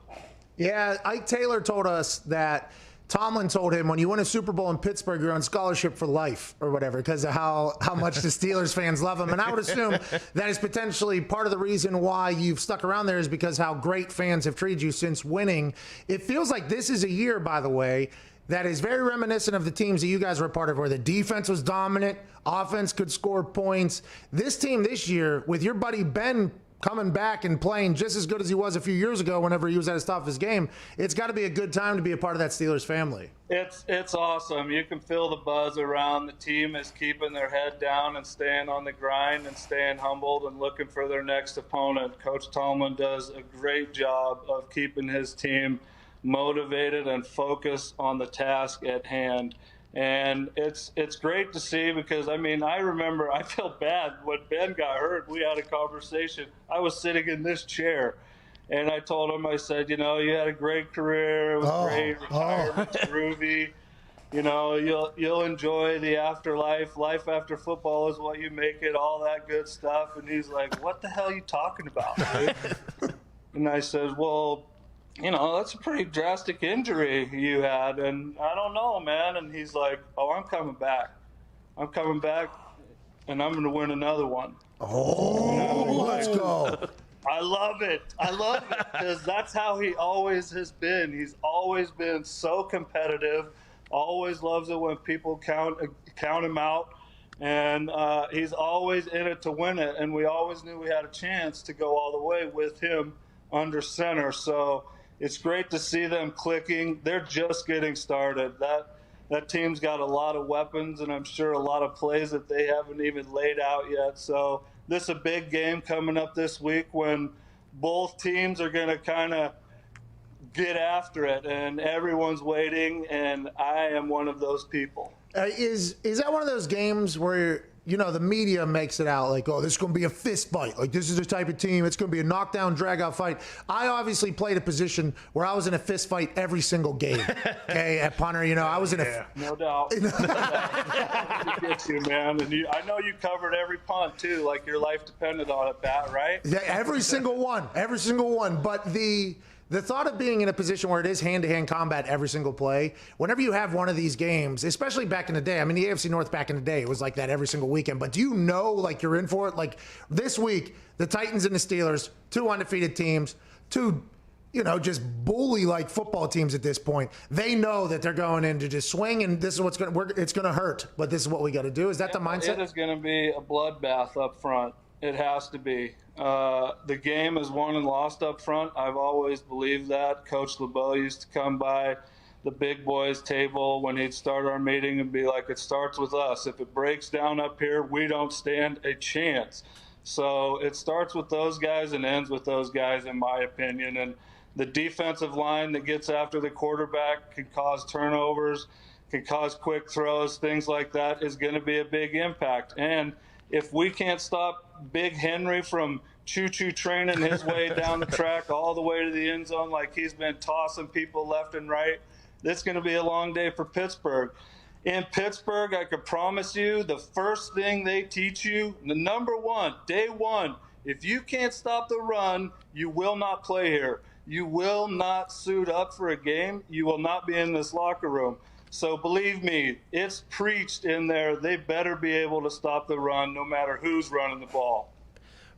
Yeah, Ike Taylor told us that Tomlin told him, when you win a Super Bowl in Pittsburgh, you're on scholarship for life or whatever, because of how much the Steelers fans love him. And I would assume that is potentially part of the reason why you've stuck around there, is because how great fans have treated you since winning. It feels like this is a year, by the way, that is very reminiscent of the teams that you guys were a part of, where the defense was dominant, offense could score points. This team this year, with your buddy Ben coming back and playing just as good as he was a few years ago whenever he was at his toughest game, it's got to be a good time to be a part of that Steelers family. It's awesome. You can feel the buzz around. The team is keeping their head down and staying on the grind and staying humbled and looking for their next opponent. Coach Tomlin does a great job of keeping his team motivated and focused on the task at hand. And it's great to see, because, I mean, I remember, I feel bad when Ben got hurt. We had a conversation. I was sitting in this chair, and I told him, I said, you know, you had a great career. It was great. Retirement's groovy. You know, you'll enjoy the afterlife. Life after football is what you make it, all that good stuff. And he's like, what the hell are you talking about, dude? And I said, well, you know, that's a pretty drastic injury you had, and I don't know, man. And he's like, oh, I'm coming back. I'm coming back, and I'm going to win another one. Oh, let's go. I love it. I love it, because that's how he always has been. He's always been so competitive, always loves it when people count him out, and he's always in it to win it, and we always knew we had a chance to go all the way with him under center. So it's great to see them clicking. They're just getting started. That team's got a lot of weapons, and I'm sure a lot of plays that they haven't even laid out yet. So this is a big game coming up this week when both teams are going to kind of get after it, and everyone's waiting, and I am one of those people. Is that one of those games where, you know, the media makes it out like, oh, this is going to be a fist fight. Like, this is the type of team. It's going to be a knockdown, drag-out fight. I obviously played a position where I was in a fist fight every single game. Okay, at punter, you know, I was in a... No doubt. I get you, man. And I know you covered every punt, too, like your life depended on it, Bat, right? Yeah, every single one. Every single one. But the the thought of being in a position where it is hand-to-hand combat every single play, whenever you have one of these games, especially back in the day, I mean, the AFC North back in the day, it was like that every single weekend, but do you know, like, you're in for it? Like, this week, the Titans and the Steelers, two undefeated teams, two, just bully-like football teams at this point. They know that they're going in to just swing, and this is what's going to, it's going to hurt, but this is what we got to do. Is that the mindset? It is going to be a bloodbath up front. It has to be. The game is won and lost up front. I've always believed that. Coach LeBeau used to come by the big boys table when he'd start our meeting and be like, it starts with us. If it breaks down up here, we don't stand a chance. So it starts with those guys and ends with those guys, in my opinion. And the defensive line that gets after the quarterback can cause turnovers, can cause quick throws, things like that is going to be a big impact. And if we can't stop Big Henry from choo-choo training his way down the track all the way to the end zone like he's been tossing people left and right, it's going to be a long day for Pittsburgh. In Pittsburgh, I could promise you the first thing they teach you, the number one, day one, if you can't stop the run, you will not play here. You will not suit up for a game. You will not be in this locker room. So believe me, it's preached in there. They better be able to stop the run no matter who's running the ball.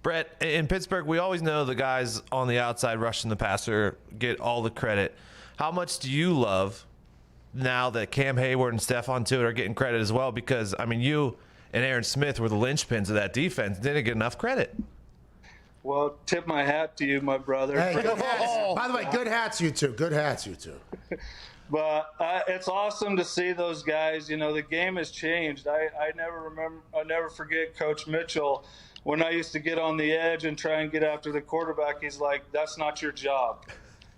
Brett, in Pittsburgh, we always know the guys on the outside rushing the passer get all the credit. How much do you love now that Cam Hayward and Stephon Tuitt are getting credit as well? Because, I mean, you and Aaron Smith were the linchpins of that defense. Didn't get enough credit. Well, tip my hat to you, my brother. Hey, good hats. By the way, good hats, you two. Good hats, you two. But it's awesome to see those guys. The game has changed. I never forget Coach Mitchell. When I used to get on the edge and try and get after the quarterback, he's like, that's not your job.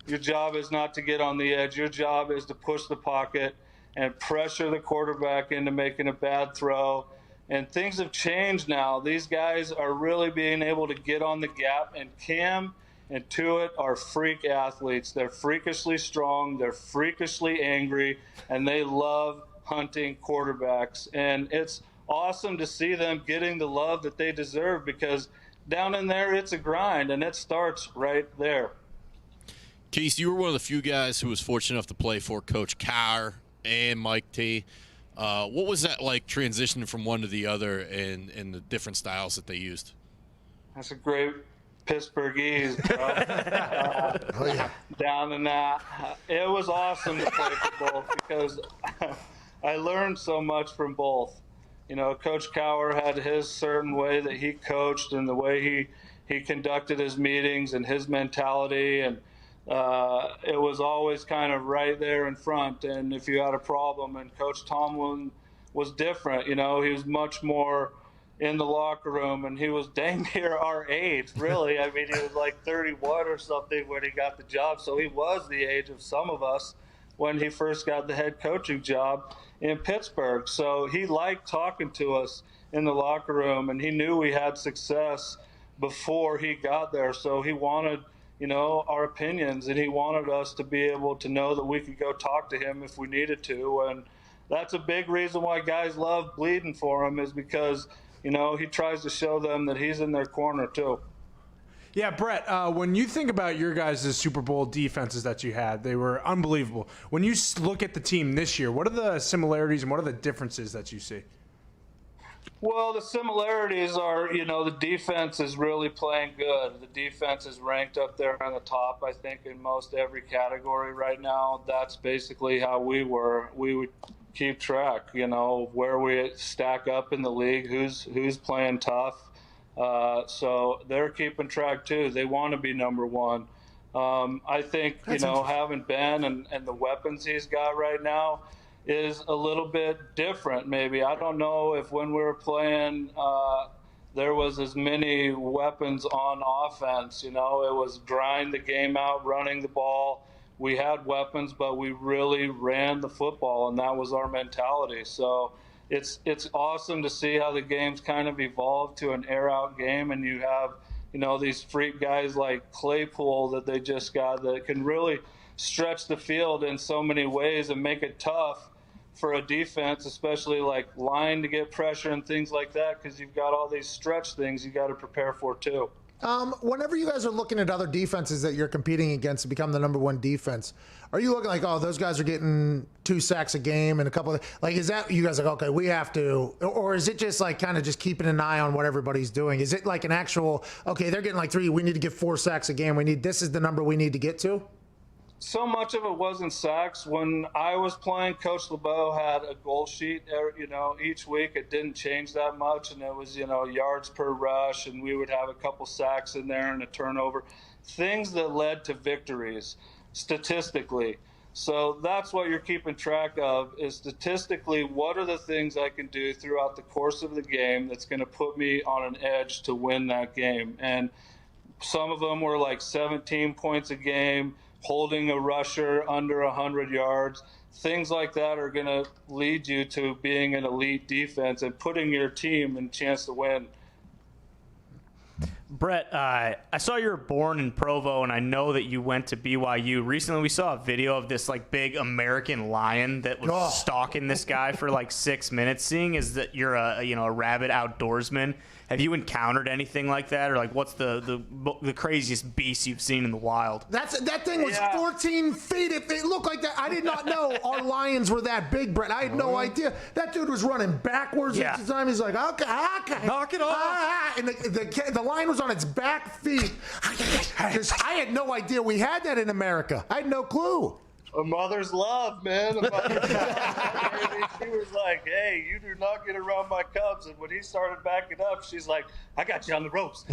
Your job is not to get on the edge. Your job is to push the pocket and pressure the quarterback into making a bad throw. And things have changed now. These guys are really being able to get on the gap, and Cam and Tuitt are freak athletes. They're freakishly strong, they're freakishly angry, and they love hunting quarterbacks. And it's awesome to see them getting the love that they deserve, because down in there, it's a grind, and it starts right there. Keith, you were one of the few guys who was fortunate enough to play for Coach Carr and Mike T. What was that like, transitioning from one to the other and the different styles that they used? That's a great Pittsburghese, bro. Down in that. It was awesome to play for both because I learned so much from both. Coach Cowher had his certain way that he coached and the way he conducted his meetings and his mentality, and it was always kind of right there in front. And if you had a problem, and Coach Tomlin was different, he was much more in the locker room, and he was dang near our age, really. I mean, he was like 31 or something when he got the job, so he was the age of some of us when he first got the head coaching job in Pittsburgh. So he liked talking to us in the locker room, and he knew we had success before he got there, so he wanted our opinions, and he wanted us to be able to know that we could go talk to him if we needed to. And that's a big reason why guys love bleeding for him, is because he tries to show them that he's in their corner too. Yeah, Brett, when you think about your guys' Super Bowl defenses that you had, they were unbelievable. When you look at the team this year, what are the similarities and what are the differences that you see? Well, the similarities are, the defense is really playing good. The defense is ranked up there on the top, I think, in most every category right now. That's basically how we were. We would keep track, where we stack up in the league, who's playing tough. So they're keeping track too. They want to be number one. I think, having Ben and the weapons he's got right now is a little bit different maybe. I don't know if when we were playing there was as many weapons on offense. It was grind the game out, running the ball. We had weapons, but we really ran the football, and that was our mentality. So it's awesome to see how the game's kind of evolved to an air-out game, and you have, these freak guys like Claypool that they just got that can really stretch the field in so many ways and make it tough for a defense, especially like line to get pressure and things like that, because you've got all these stretch things you got to prepare for too. Whenever you guys are looking at other defenses that you're competing against to become the number one defense, are you looking like, oh, those guys are getting 2 sacks a game and a couple of, like, is that you guys like, okay, we have to, or is it just like kind of just keeping an eye on what everybody's doing? Is it like an actual, okay, they're getting like 3, we need to get 4 sacks a game. This is the number we need to get to? So much of it wasn't sacks. When I was playing, Coach LeBeau had a goal sheet, each week. It didn't change that much, and it was, yards per rush, and we would have a couple sacks in there and a turnover. Things that led to victories, statistically. So that's what you're keeping track of, is statistically, what are the things I can do throughout the course of the game that's going to put me on an edge to win that game. And some of them were like 17 points a game, holding a rusher under 100 yards. Things like that are going to lead you to being an elite defense and putting your team in a chance to win. Brett, I saw you were born in Provo, and I know that you went to BYU. Recently, we saw a video of this like big American lion that was stalking this guy for like 6 minutes. Seeing as that you're a rabid outdoorsman, have you encountered anything like that, or like what's the craziest beast you've seen in the wild? That thing was 14 feet. It looked like that. I did not know our lions were that big, Brett. I had no idea. That dude was running backwards at the time. He's like, okay, knock it off. And the lion was on its back feet. I had no idea we had that in America. I had no clue. A mother's love, man. A mother's love. She was like, hey, you do not get around my cubs. And when he started backing up, she's like, I got you on the ropes.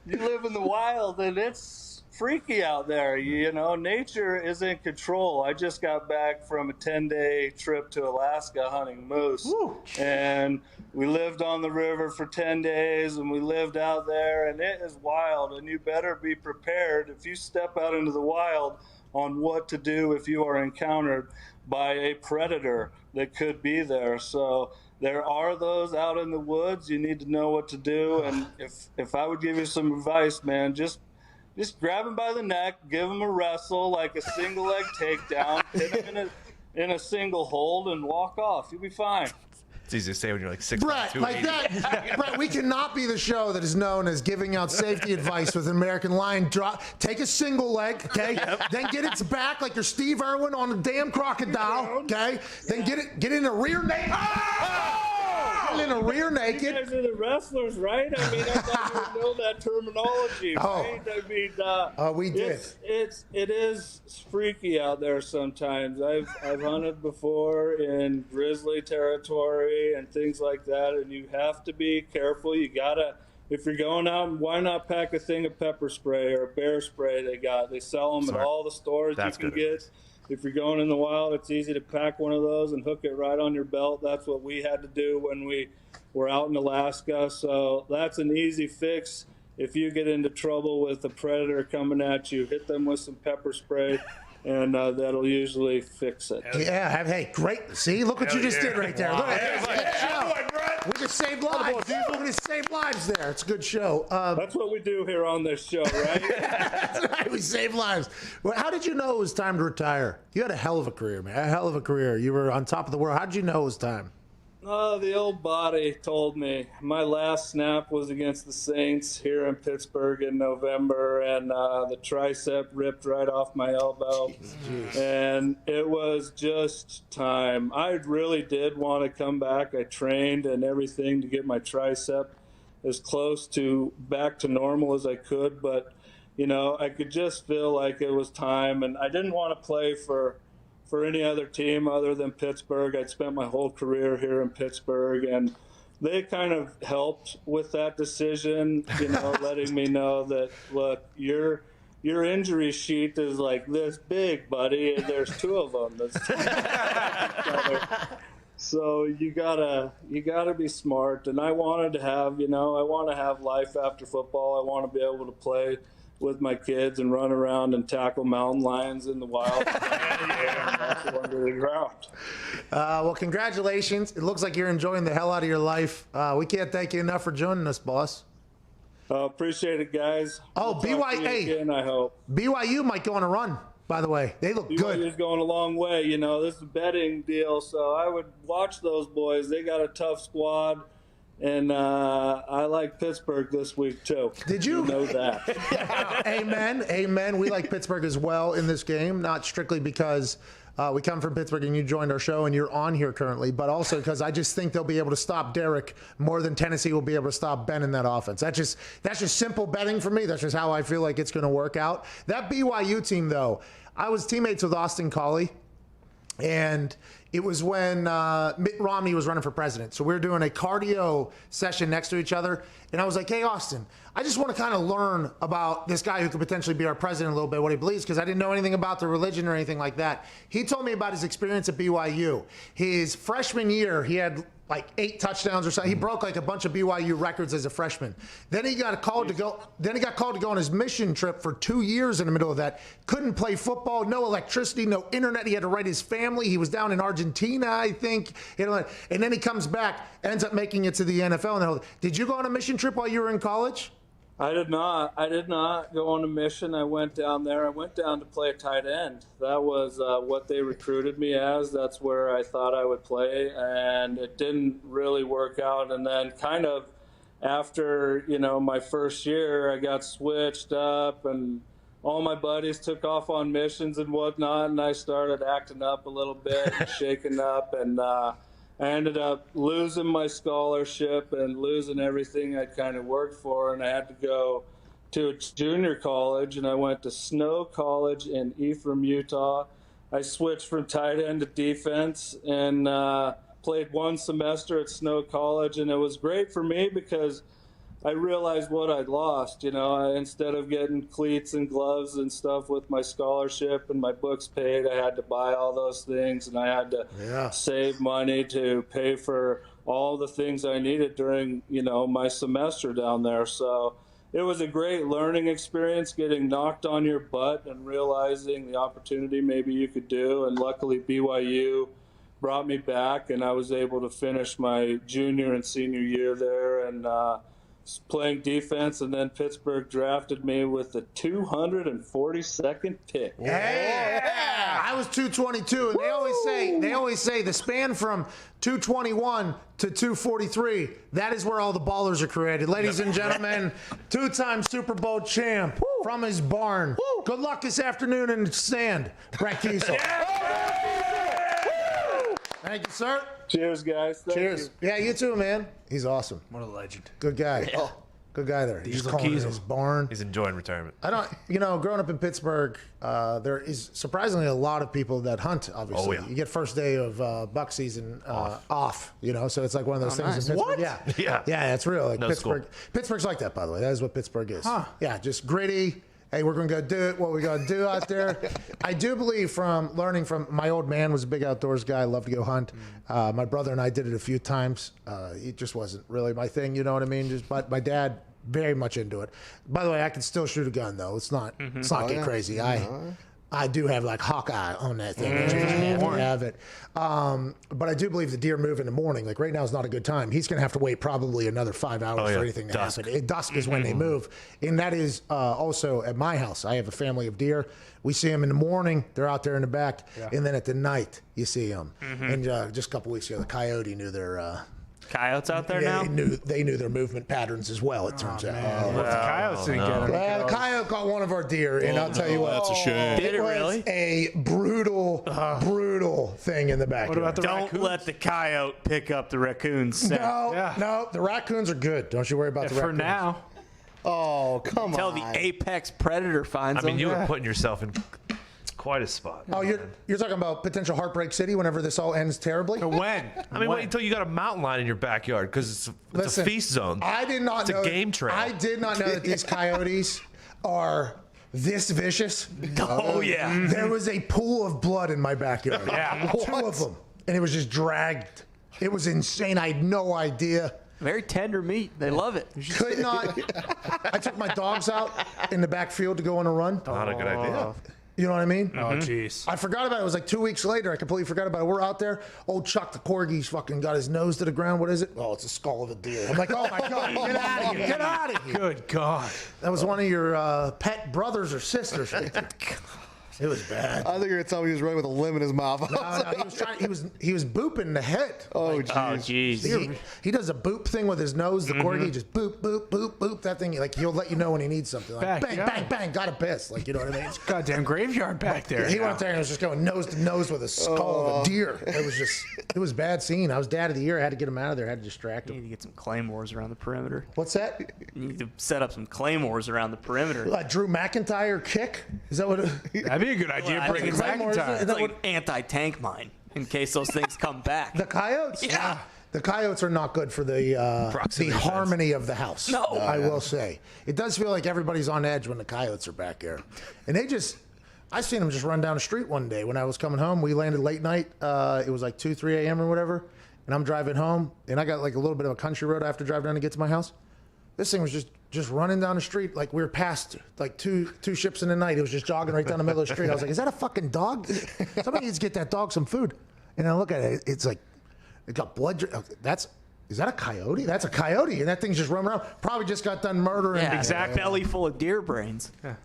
You live in the wild, and it's freaky out there. Nature is in control. I just got back from a 10-day trip to Alaska hunting moose. Woo. And we lived on the river for 10 days, and we lived out there, and it is wild, and you better be prepared if you step out into the wild on what to do if you are encountered by a predator that could be there. So there are those out in the woods. You need to know what to do, and if I would give you some advice, man, just grab him by the neck, give him a wrestle, like a single leg takedown, hit him in a single hold, and walk off. You'll be fine. It's easy to say when you're like 6'2", Brett, like that. Brett, we cannot be the show that is known as giving out safety advice with an American lion. Take a single leg, okay? Then get its back like you're Steve Irwin on a damn crocodile, okay? Then get in a rear naked. In a rear naked. You guys are the wrestlers, right? I mean, I thought you would know that terminology, right? I mean, we did. It is freaky out there sometimes. I've hunted before in grizzly territory and things like that, and you have to be careful. You gotta, if you're going out, why not pack a thing of pepper spray or bear spray? They sell them at all the stores you can get. If you're going in the wild, it's easy to pack one of those and hook it right on your belt. That's what we had to do when we were out in Alaska. So that's an easy fix. If you get into trouble with a predator coming at you, hit them with some pepper spray, and that'll usually fix it. Yeah, hey, great. See, look what you just did right there. Look at that. We just saved lives. We just saved lives there. It's a good show. That's what we do here on this show, right? That's right. We save lives. Well, how did you know it was time to retire? You had a hell of a career, man. A hell of a career. You were on top of the world. How did you know it was time? Oh, the old body told me. My last snap was against the Saints here in Pittsburgh in November, and the tricep ripped right off my elbow. Jeez. And it was just time. I really did want to come back. I trained and everything to get my tricep as close to back to normal as I could, but, I could just feel like it was time, and I didn't want to play for any other team other than Pittsburgh. I'd spent my whole career here in Pittsburgh, and they kind of helped with that decision, letting me know that, look, your injury sheet is like this big, buddy, and there's 2 of them. So you gotta be smart, and I wanted to have, I want to have life after football. I want to be able to play with my kids and run around and tackle mountain lions in the wild under the ground. Well, congratulations. It looks like you're enjoying the hell out of your life. We can't thank you enough for joining us, boss. Appreciate it, guys. Oh, BYU. Again, I hope. BYU might go on a run, by the way. They look good. BYU's going a long way. This is a betting deal, so I would watch those boys. They got a tough squad. And I like Pittsburgh this week, too. Did you? Know that. Amen. We like Pittsburgh as well in this game, not strictly because we come from Pittsburgh and you joined our show and you're on here currently, but also because I just think they'll be able to stop Derek more than Tennessee will be able to stop Ben in that offense. That's just simple betting for me. That's just how I feel like it's going to work out. That BYU team, though, I was teammates with Austin Collie, and it was when Mitt Romney was running for president. So we were doing a cardio session next to each other. And I was like, hey, Austin, I just want to kind of learn about this guy who could potentially be our president a little bit, what he believes, because I didn't know anything about the religion or anything like that. He told me about his experience at BYU. His freshman year, he had like 8 touchdowns or something. He broke like a bunch of BYU records as a freshman. Then he got called to go. Then he got called to go on his mission trip for 2 years in the middle of that. Couldn't play football, no electricity, no internet. He had to write his family. He was down in Argentina, I think. And then he comes back, ends up making it to the NFL. And did you go on a mission trip while you were in college? I did not go on a mission. I went down there. I went down to play tight end. That was what they recruited me as. That's where I thought I would play, and it didn't really work out. And then kind of after, my first year, I got switched up, and all my buddies took off on missions and whatnot, and I started acting up a little bit and shaking up, and I ended up losing my scholarship and losing everything I'd kind of worked for, and I had to go to a junior college, and I went to Snow College in Ephraim, Utah. I switched from tight end to defense and played 1 semester at Snow College, and it was great for me because I realized what I'd lost. Instead of getting cleats and gloves and stuff with my scholarship and my books paid, I had to buy all those things, and I had to save money to pay for all the things I needed during, my semester down there. So it was a great learning experience, getting knocked on your butt and realizing the opportunity maybe you could do. And luckily BYU brought me back, and I was able to finish my junior and senior year there, and playing defense, and then Pittsburgh drafted me with the 242nd pick. Yeah. I was 222, and they always say the span from 221 to 243, that is where all the ballers are created. Ladies and gentlemen, 2-time Super Bowl champ from his barn. Good luck this afternoon in the stand, Brett Kiesel. Thank you, sir. Cheers, guys. Thank Cheers. you. Yeah, you too, man. He's awesome. What a legend. Good guy. Yeah. Good guy there. He's calling it his barn. He's enjoying retirement. Growing up in Pittsburgh, there is surprisingly a lot of people that hunt, obviously. Oh, yeah. You get first day of buck season off, so it's like one of those things in Pittsburgh. What? Yeah, it's real. Like No Pittsburgh. school. Pittsburgh's like that, by the way. That is what Pittsburgh is. Huh. Yeah, just gritty. Hey, we're going to go do it, what we got to do out there. I do believe from learning from my old man was a big outdoors guy, loved to go hunt. My brother and I did it a few times. It just wasn't really my thing, you know what I mean? But my dad, very much into it. By the way, I can still shoot a gun, though. It's not get crazy. I do have like Hawkeye on that thing. I have to have it. But I do believe the deer move in the morning. Like right now is not a good time. He's going to have to wait probably another 5 hours for anything to happen. Dusk is when they move. And that is also at my house. I have a family of deer. We see them in the morning. They're out there in the back. Yeah. And then at the night, you see them. And just a couple weeks ago, the coyote knew their... Coyotes out there now? They knew their movement patterns as well, it turns out. The coyotes didn't get him. Well, the coyote caught one of our deer, and I'll tell you what. That's a shame. Did it really? Was a brutal thing in the backyard. What about the Don't raccoons? let the coyote pick up the raccoons. No, the raccoons are good. Don't you worry about the raccoons. For now. Oh, come Until on. the apex predator finds them. You were putting yourself in quite a spot. Oh, you're talking about potential Heartbreak City whenever this all ends terribly? When? Wait until you got a mountain lion in your backyard because it's a feast zone. I did not know. It's a game trail. I did not know that these coyotes are this vicious. Oh, yeah. There was a pool of blood in my backyard. Yeah. 2 of them. And it was just dragged. It was insane. I had no idea. Very tender meat. They love it. Could not. I took my dogs out in the backfield to go on a run. Not a good idea. You know what I mean? Oh, jeez. I forgot about it. It was like 2 weeks later. I completely forgot about it. We're out there. Old Chuck the Corgi's fucking got his nose to the ground. What is it? Oh, it's a skull of a deer. I'm like, oh my God, get out of here. Get out of here. Good God. That was one of your pet brothers or sisters. It was bad. I think you're gonna tell me he was running with a limb in his mouth. No, he was booping the head. Oh, like, jeez. He does a boop thing with his nose. The corgi just boop, boop, boop, boop. That thing, like he'll let you know when he needs something. Like bang, bang, bang. Got to piss. Like you know what I mean? It's goddamn graveyard back there. He went there and was just going nose to nose with a skull of a deer. It was a bad scene. I was dad of the year. I had to get him out of there. I had to distract him. You need to get some claymores around the perimeter. What's that? You need to set up some claymores around the perimeter. Like Drew McIntyre kick? Is that what? That'd be a good idea. Well, Bringing McIntyre. It's like anti-tank mine in case those things come back. The coyotes? Yeah. The coyotes are not good for the harmony of the house. No. I will say. It does feel like everybody's on edge when the coyotes are back there. And I seen them just run down the street one day when I was coming home. We landed late night. It was like 2, 3 a.m. or whatever. And I'm driving home. And I got like a little bit of a country road I have to drive down to get to my house. This thing was just running down the street like we were past like two ships in the night. It was just jogging right down the middle of the street. I was like, is that a fucking dog? Somebody needs to get that dog some food. And I look at it. It's like, it got blood. Is that a coyote? That's a coyote. And that thing's just running around. Probably just got done murdering. Yeah, exact belly full of deer brains. Yeah.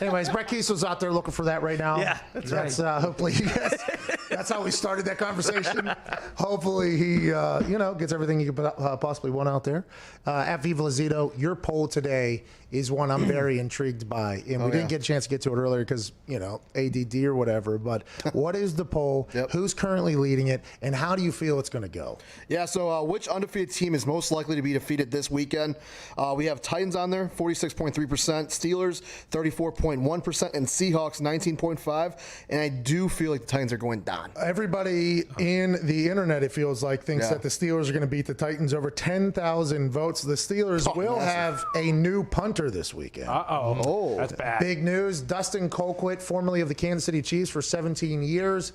Anyways, Brett Kiesel's out there looking for that right now. Yeah, that's right. Hopefully, that's how we started that conversation. Hopefully, he gets everything he could possibly want out there. At Viva Lazito, your poll today is one I'm very intrigued by, and we didn't get a chance to get to it earlier because ADD or whatever. But what is the poll? Yep. Who's currently leading it, and how do you feel it's going to go? Yeah. So, which undefeated team is most likely to be defeated this weekend? We have Titans on there, 46.3%, Steelers, 34.1%, and Seahawks, 19.5%. And I do feel like the Titans are going down. Everybody in the internet, it feels like, thinks that the Steelers are going to beat the Titans over 10,000 votes. The Steelers will have a new punter this weekend. Oh, that's bad. Big news. Dustin Colquitt, formerly of the Kansas City Chiefs for 17 years,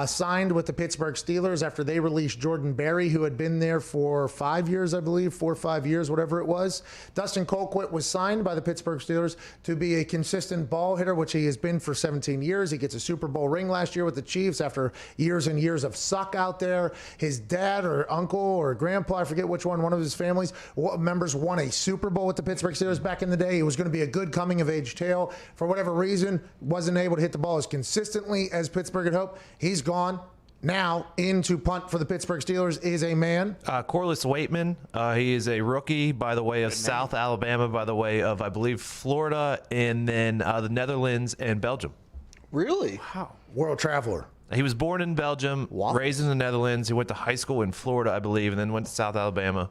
signed with the Pittsburgh Steelers after they released Jordan Berry, who had been there for 5 years, I believe, 4 or 5 years, whatever it was. Dustin Colquitt was signed by the Pittsburgh Steelers to be a consistent ball hitter, which he has been for 17 years. He gets a Super Bowl ring last year with the Chiefs after years and years of suck out there. His dad or uncle or grandpa, I forget which one of his families members won a Super Bowl with the Pittsburgh Steelers back in the day. It was going to be a good coming-of-age tale. For whatever reason, wasn't able to hit the ball as consistently as Pittsburgh had hoped. He's gone. Now, in to punt for the Pittsburgh Steelers is a man. Corliss Waitman. He is a rookie by the way of South Alabama, by the way of, I believe, Florida, and then the Netherlands and Belgium. Really? Wow. World traveler. He was born in Belgium, raised in the Netherlands. He went to high school in Florida, I believe, and then went to South Alabama.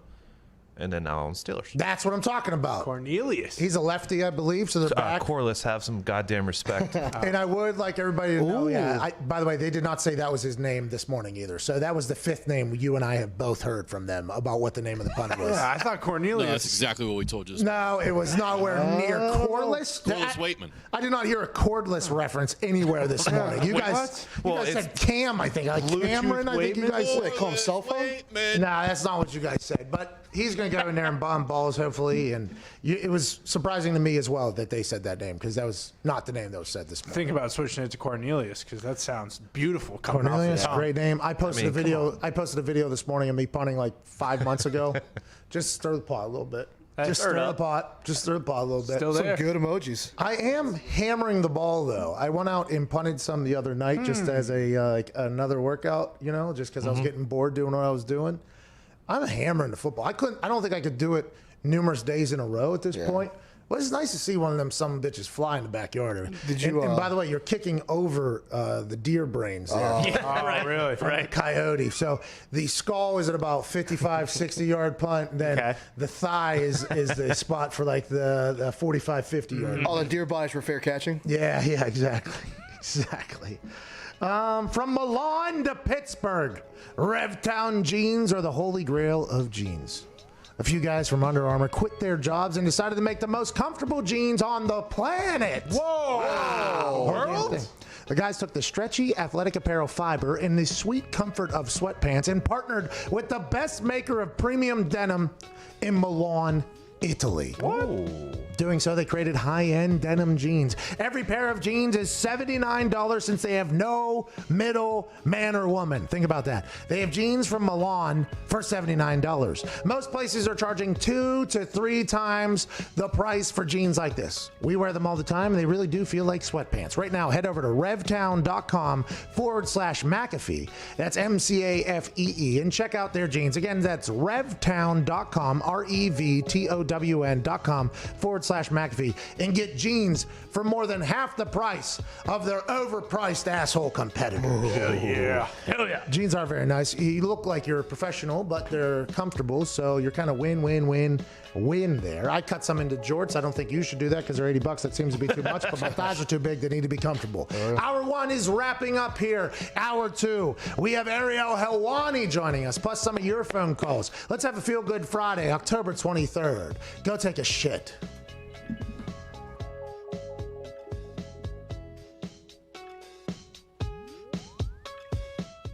And then now on Steelers. That's what I'm talking about. Cornelius. He's a lefty, I believe, so they're back. Corliss, have some goddamn respect. And I would like everybody to know, by the way, they did not say that was his name this morning either. So that was the 5th name you and I have both heard from them about what the name of the punter was. Yeah, I thought Cornelius. No, that's exactly what we told you. No, it was nowhere near Corliss. Corliss Waitman. I did not hear a cordless reference anywhere this morning. You guys, said Cam, I think. Like Cameron, I think you guys said. They call him cell phone? Nah, that's not what you guys said. But he's going to go in there and bomb balls, hopefully. And it was surprising to me as well that they said that name because that was not the name that was said this morning. Think about switching it to Cornelius because that sounds beautiful. Cornelius, great name. I posted a video. I posted a video this morning of me punting like 5 months ago. Just stir the pot a little bit. Just stir the pot. Just stir the pot a little bit. Still there. Some good emojis. I am hammering the ball though. I went out and punted some the other night just as a another workout, just because I was getting bored doing what I was doing. I'm hammering the football. I don't think I could do it numerous days in a row at this point. Well, it's nice to see one of them some bitches fly in the backyard. Did you? And by the way, you're kicking over the deer brains there. Right, really? From the coyote. So the skull is at about 55, 60-yard punt. And then the thigh is the spot for like the 45, 50-yard. All the deer bodies for fair catching? Yeah, exactly. Exactly. From Milan to Pittsburgh, Revtown jeans are the holy grail of jeans. A few guys from Under Armour quit their jobs and decided to make the most comfortable jeans on the planet. Whoa! Wow. World? The guys took the stretchy athletic apparel fiber and the sweet comfort of sweatpants and partnered with the best maker of premium denim in Milan, Italy. Doing so, they created high-end denim jeans. Every pair of jeans is $79 since they have no middle man or woman. Think about that. They have jeans from Milan for $79. Most places are charging 2 to 3 times the price for jeans like this. We wear them all the time, and they really do feel like sweatpants. Right now, head over to revtown.com/McAfee. That's MCAFEE, and check out their jeans. Again, that's revtown.com, REVTOWN.com/McAfee, and get jeans for more than half the price of their overpriced asshole competitors. Hell yeah. Hell yeah. Jeans are very nice. You look like you're a professional, but they're comfortable, so you're kind of win there. I cut some into jorts. I don't think you should do that because they're $80. That seems to be too much, but my thighs are too big. They need to be comfortable. Hour 1 is wrapping up here. Hour 2, we have Ariel Helwani joining us, plus some of your phone calls. Let's have a Feel Good Friday, October 23rd. Go take a shit.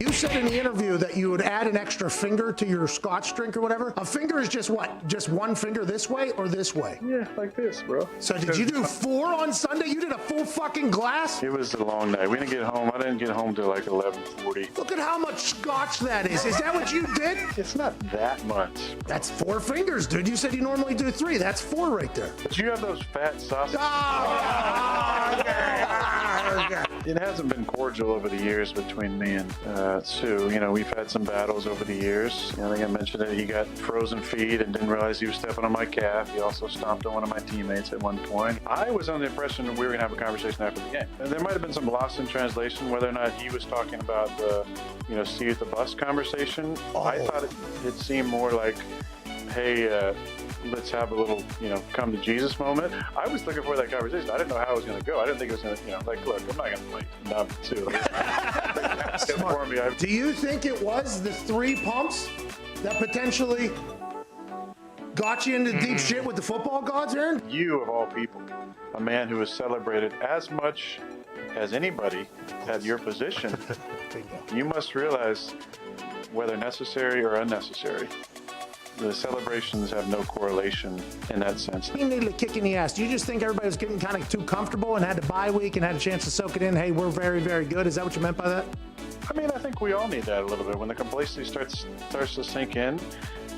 You said in the interview that you would add an extra finger to your scotch drink or whatever. A finger is just what? Just one finger this way or this way? Yeah, like this, bro. So did you do 4 on Sunday? You did a full fucking glass? It was a long night. We didn't get home. I didn't get home till like 11:40. Look at how much scotch that is. Is that what you did? It's not that much. That's 4 fingers, dude. You said you normally do 3. That's 4 right there. But you have those fat sausages. Okay. It hasn't been cordial over the years between me and Sue. You know, we've had some battles over the years. I think I mentioned that he got frozen feet and didn't realize he was stepping on my calf. He also stomped on one of my teammates at one point. I was under the impression that we were going to have a conversation after the game. And there might have been some loss in translation, whether or not he was talking about the, see you at the bus conversation. I thought it seemed more like, hey, let's have a little, come to Jesus moment. I was looking for that conversation. I didn't know how it was going to go. I didn't think it was going to, look, I'm not going to play number 2. Do you think it was the 3 pumps that potentially got you into deep shit with the football gods, Aaron? You, of all people, a man who is celebrated as much as anybody at your position, you must realize whether necessary or unnecessary. The celebrations have no correlation in that sense. You needed a kick in the ass. Do you just think everybody was getting kind of too comfortable and had a bye week and had a chance to soak it in? Hey, we're very, very good. Is that what you meant by that? I mean, I think we all need that a little bit. When the complacency starts to sink in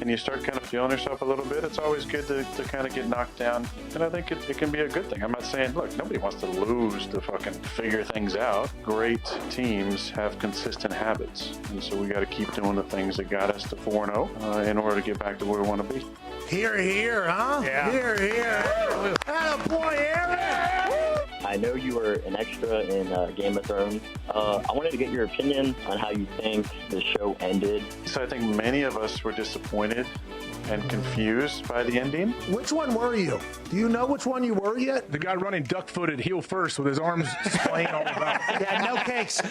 and you start kind of feeling yourself a little bit, it's always good to kind of get knocked down. And I think it can be a good thing. I'm not saying, look, nobody wants to lose to fucking figure things out. Great teams have consistent habits. And so we got to keep doing the things that got us to 4-0 in order to get back to where we want to be. Here, huh? Yeah. Here. Attaboy, Aaron! I know you were an extra in Game of Thrones. I wanted to get your opinion on how you think the show ended. So I think many of us were disappointed and confused by the ending. Which one were you? Do you know which one you were yet? The guy running duck-footed heel first with his arms splaying all about. Yeah, no cakes.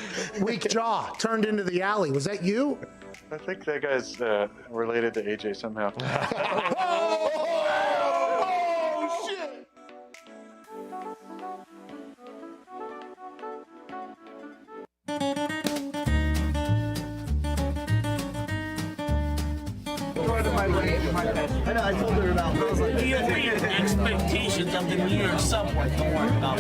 Weak jaw turned into the alley. Was that you? I think that guy's related to AJ somehow. Oh, shit! I know, I told her about it. I was like, we have expectations of the New York subway. Don't worry about it.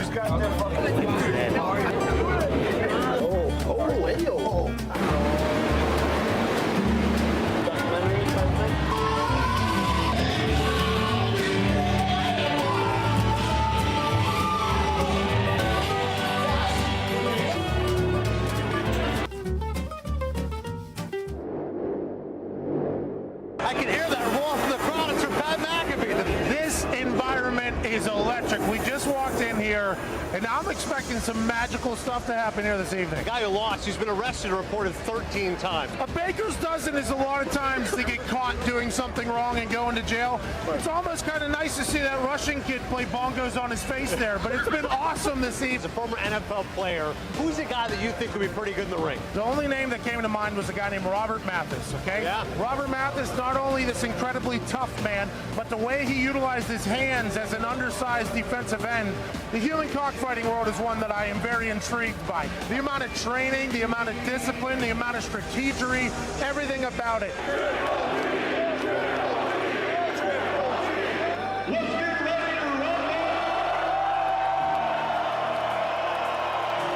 I can hear that roar from the crowd. It's from Pat McAfee. This environment is electric. We just walked in here, and I'm expecting some magical stuff to happen here this evening. The guy who lost, he's been arrested and reported 13 times. A baker's dozen is a lot of times to get caught doing something wrong and go into jail. It's almost kind of nice to see that Russian kid play bongos on his face there, but it's been awesome this evening. As a former NFL player, who's a guy that you think could be pretty good in the ring? The only name that came to mind was a guy named Robert Mathis, okay? Yeah. Robert Mathis, not only this incredibly tough man, but the way he utilized his hands as an undersized defensive end. The human cockfighting world is one that I am very intrigued by. The amount of training, the amount of discipline, the amount of strategery, everything about it.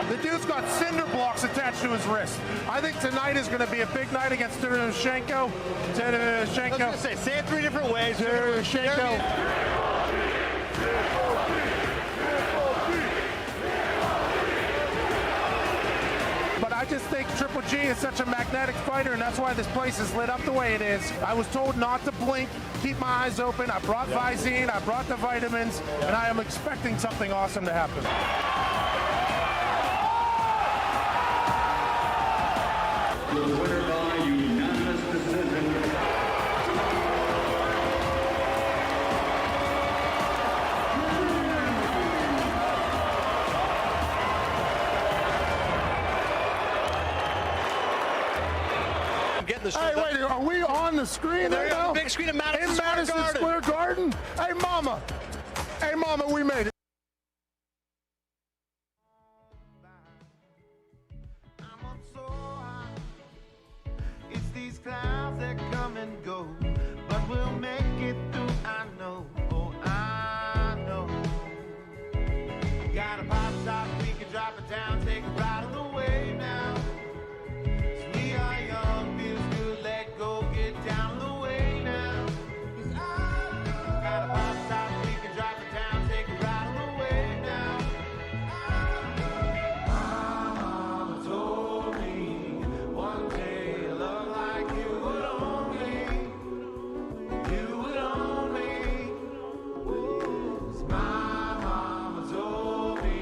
The dude's got cinder blocks attached to his wrist. I think tonight is going to be a big night against Tarasenko. I was going to say it 3 different ways. Tarasenko. But I just think Triple G is such a magnetic fighter, and that's why this place is lit up the way it is. I was told not to blink, keep my eyes open. I brought Visine, I brought the vitamins, and I am expecting something awesome to happen. The winner by unanimous decision. Hey, wait, are we on the screen right now? The big screen in Madison Square Garden? Hey, Mama, we made it. It's these clouds that come and go, but we'll make it through, I know, oh, I know. Got a pop top, we can drop it down, take a ride on the way now. We are young, feels good, let go, get down the way now. Got a pop top, we can drop it down, take a ride on the way now. Mama told me one day a love like you would own me. 'Cause my mama told me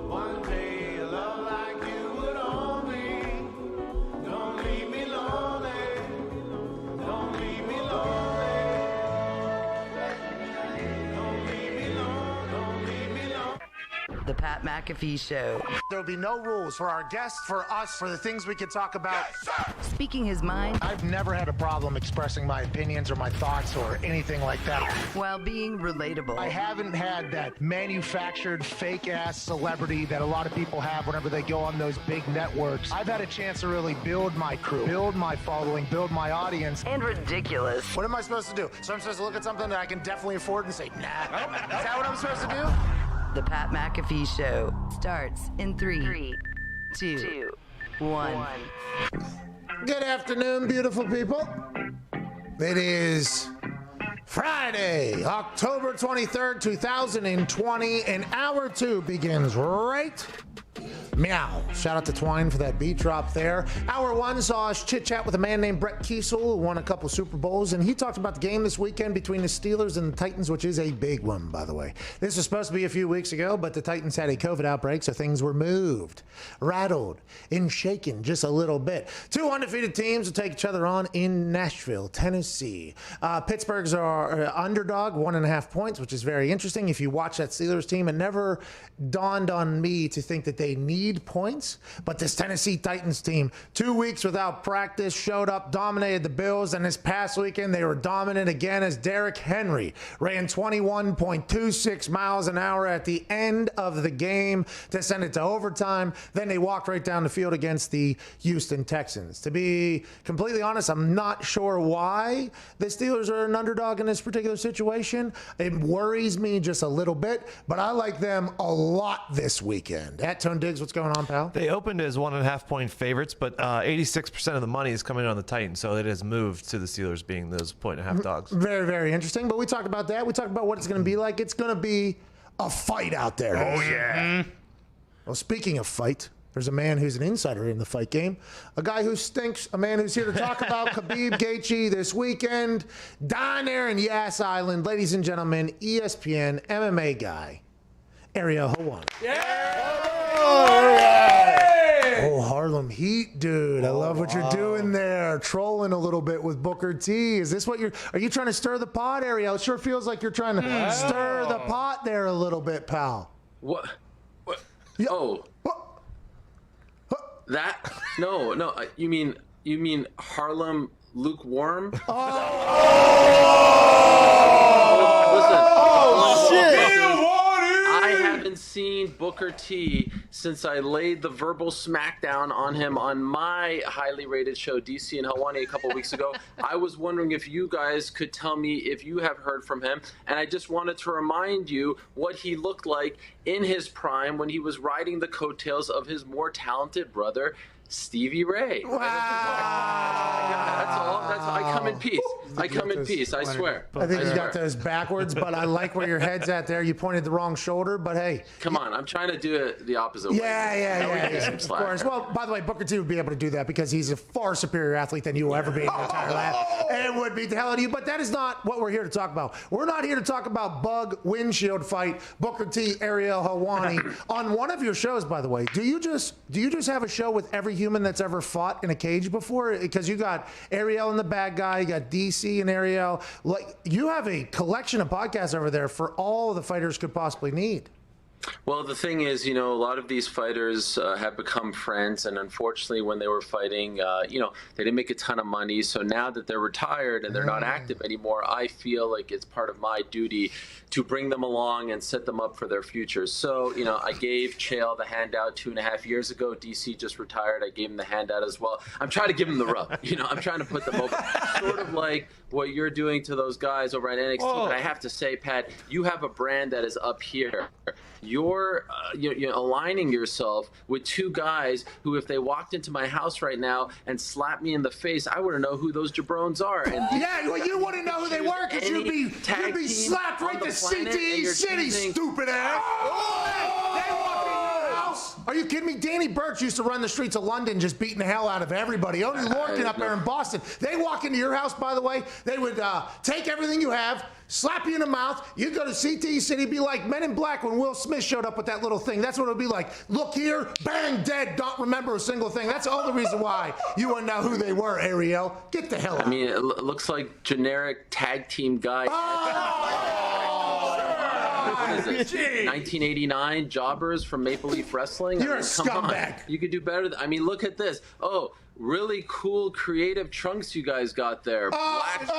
one day a love like you would own me. Don't leave me lonely. Don't leave me lonely. Don't leave me lonely. Don't leave me lonely. The Pat McAfee Show. There'll be no rules for our guests, for us, for the things we can talk about. Speaking his mind I've never had a problem expressing my opinions or my thoughts or anything like that. while being relatable. I haven't had that manufactured fake-ass celebrity that a lot of people have whenever they go on those big networks. I've had a chance to really build my crew, build my following, build my audience. And ridiculous. What am I supposed to do? So I'm supposed to look at something that I can definitely afford and say, nah. Is that what I'm supposed to do? The Pat McAfee Show starts in 3, 2, 1. Good afternoon, beautiful people. It is Friday, October 23rd, 2020, and hour 2 begins right meow. Shout out to Twine for that beat drop there. Hour 1 saw us chit chat with a man named Brett Kiesel, who won a couple Super Bowls, and he talked about the game this weekend between the Steelers and the Titans, which is a big one, by the way. This was supposed to be a few weeks ago, but the Titans had a COVID outbreak, so things were moved, rattled, and shaken just a little bit. 2 undefeated teams will take each other on in Nashville, Tennessee. Pittsburgh's are underdog, 1.5 points, which is very interesting. If you watch that Steelers team, it never dawned on me to think that they need points, but this Tennessee Titans team, 2 weeks without practice, showed up, dominated the Bills, and this past weekend they were dominant again as Derrick Henry ran 21.26 miles an hour at the end of the game to send it to overtime. Then they walked right down the field against the Houston Texans. To be completely honest, I'm not sure why the Steelers are an underdog in this particular situation. It worries me just a little bit, but I like them a lot this weekend. At Tone Diggs, what's going on, pal? They opened as 1.5 point favorites, but 86% of the money is coming on the Titans, so it has moved to the Steelers being those 1.5 dogs. Very, very interesting. But we talked about that. We talked about what it's going to be like. It's going to be a fight out there. Oh, yeah. Well, speaking of fight, there's a man who's an insider in the fight game, a guy who stinks, a man who's here to talk about Khabib Gaethje this weekend, down there in Yas Island. Ladies and gentlemen, ESPN MMA guy, Ariel Helwani. Oh, Harlem Heat, dude. I love what you're doing there. Trolling a little bit with Booker T. Is this what are you trying to stir the pot, Ariel? It sure feels like you're trying to stir the pot there a little bit, pal. What? Yeah. Oh. That? No. You mean Harlem lukewarm? Listen. I haven't haven't seen Booker T since I laid the verbal smackdown on him on my highly rated show, DC and Helwani, a couple weeks ago. I was wondering if you guys could tell me if you have heard from him. And I just wanted to remind you what he looked like in his prime when he was riding the coattails of his more talented brother, Stevie Ray. Wow. That's all. I come in peace. I come in peace. I swear. I think you got those backwards, but I like where your head's at there. You pointed the wrong shoulder, but hey. Come on. I'm trying to do it the opposite way. Yeah. Of course. Well, by the way, Booker T would be able to do that because he's a far superior athlete than you will ever be in your entire life. And would beat the hell out of you. But that is not what we're here to talk about. We're not here to talk about bug windshield fight, Booker T, Ariel Helwani. On one of your shows, by the way, do you just have a show with every human that's ever fought in a cage before? Because you got Ariel and the bad guy, you got DC and Ariel. Like, you have a collection of podcasts over there for all the fighters could possibly need. Well, the thing is, a lot of these fighters have become friends, and unfortunately, when they were fighting, they didn't make a ton of money. So now that they're retired and they're not active anymore, I feel like it's part of my duty to bring them along and set them up for their future. So, I gave Chael the handout 2.5 years ago. DC just retired. I gave him the handout as well. I'm trying to give him the rub. I'm trying to put them over. Sort of like what you're doing to those guys over at NXT. But I have to say, Pat, you have a brand that is up here. You're aligning yourself with two guys who, if they walked into my house right now and slapped me in the face, I wouldn't know who those jabrones are. And you wouldn't know who they were because you'd be slapped right to CTE City, stupid ass. They walk in your house. Are you kidding me? Danny Burch used to run the streets of London just beating the hell out of everybody. Only Lorcan up there in Boston. They walk into your house, by the way, they would take everything you have, slap you in the mouth. You go to CTE City, be like Men in Black when Will Smith showed up with that little thing. That's what it would be like. Look here, bang, dead, don't remember a single thing. That's all the reason why you wouldn't know who they were, Ariel. Get the hell out. I mean, it looks like generic tag team guy. What is it? 1989 jobbers from Maple Leaf Wrestling. You're a scumbag. You could do better. Look at this. Oh, really cool creative trunks you guys got there. Black trunks.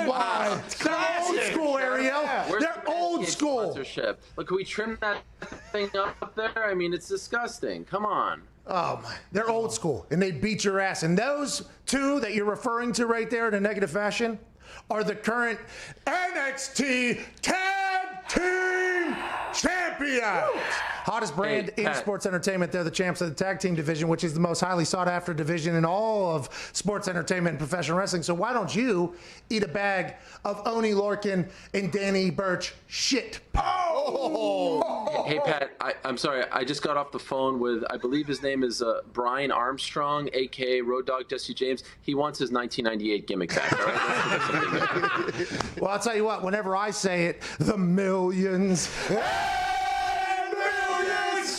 Wow. They're old school, Ariel. They're old school. Sponsorship. Look, can we trim that thing up there? It's disgusting. Come on. Oh my, they're old school, and they beat your ass. And those two that you're referring to right there in a negative fashion are the current NXT Tag Team Champions. Hottest brand in sports entertainment. They're the champs of the tag team division, which is the most highly sought after division in all of sports entertainment and professional wrestling. So why don't you eat a bag of Oni Lorcan and Danny Burch shit? Hey, Pat, I'm sorry. I just got off the phone with, I believe his name is Brian Armstrong, a.k.a. Road Dogg Jesse James. He wants his 1998 gimmick back, all right? Well, I'll tell you what, whenever I say it, the millions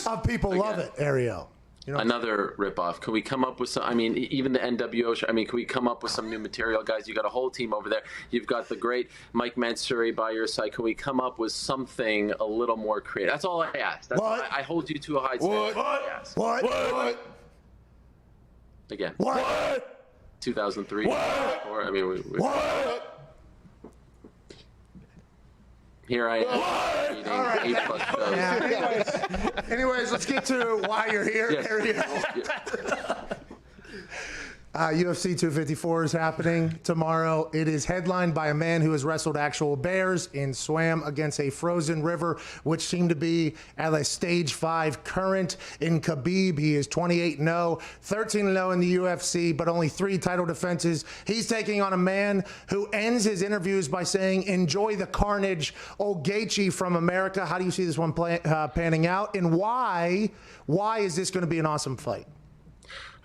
of people love it, Ariel. Another ripoff. Can we come up with some? Even the NWO show. Can we come up with some new material, guys? You got a whole team over there. You've got the great Mike Mansouri by your side. Can we come up with something a little more creative? That's all I ask. I hold you to a high standard. What? Again. What? 2003. What? What? Here I am eating All right. 8+ shows. Yeah. Anyways, let's get to why you're here, Ariel. UFC 254 is happening tomorrow. It is headlined by a man who has wrestled actual bears and swam against a frozen river, which seemed to be at a stage 5 current in Khabib. He is 28-0, 13-0 in the UFC, but only 3 title defenses. He's taking on a man who ends his interviews by saying, "Enjoy the carnage." Old Gaethje from America. How do you see this one panning out? And why is this going to be an awesome fight?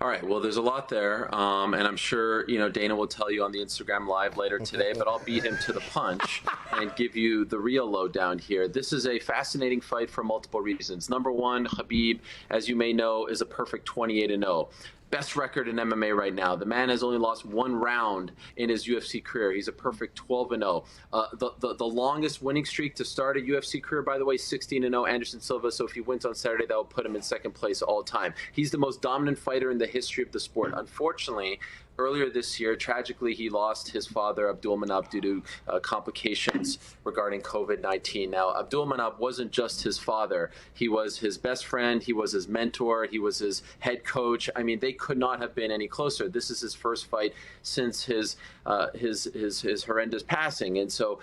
All right. Well, there's a lot there, and I'm sure Dana will tell you on the Instagram Live later today. But I'll beat him to the punch and give you the real lowdown here. This is a fascinating fight for multiple reasons. Number one, Khabib, as you may know, is a perfect 28-0. Best record in MMA right now. The man has only lost 1 round in his UFC career. He's a perfect 12-0. The longest winning streak to start a UFC career, by the way, 16-0, Anderson Silva. So if he wins on Saturday, that will put him in 2nd place all time. He's the most dominant fighter in the history of the sport. Unfortunately, earlier this year, tragically, he lost his father, Abdulmanap, due to complications regarding COVID-19. Now, Abdulmanap wasn't just his father. He was his best friend. He was his mentor. He was his head coach. I mean, they could not have been any closer. This is his first fight since his horrendous passing. And so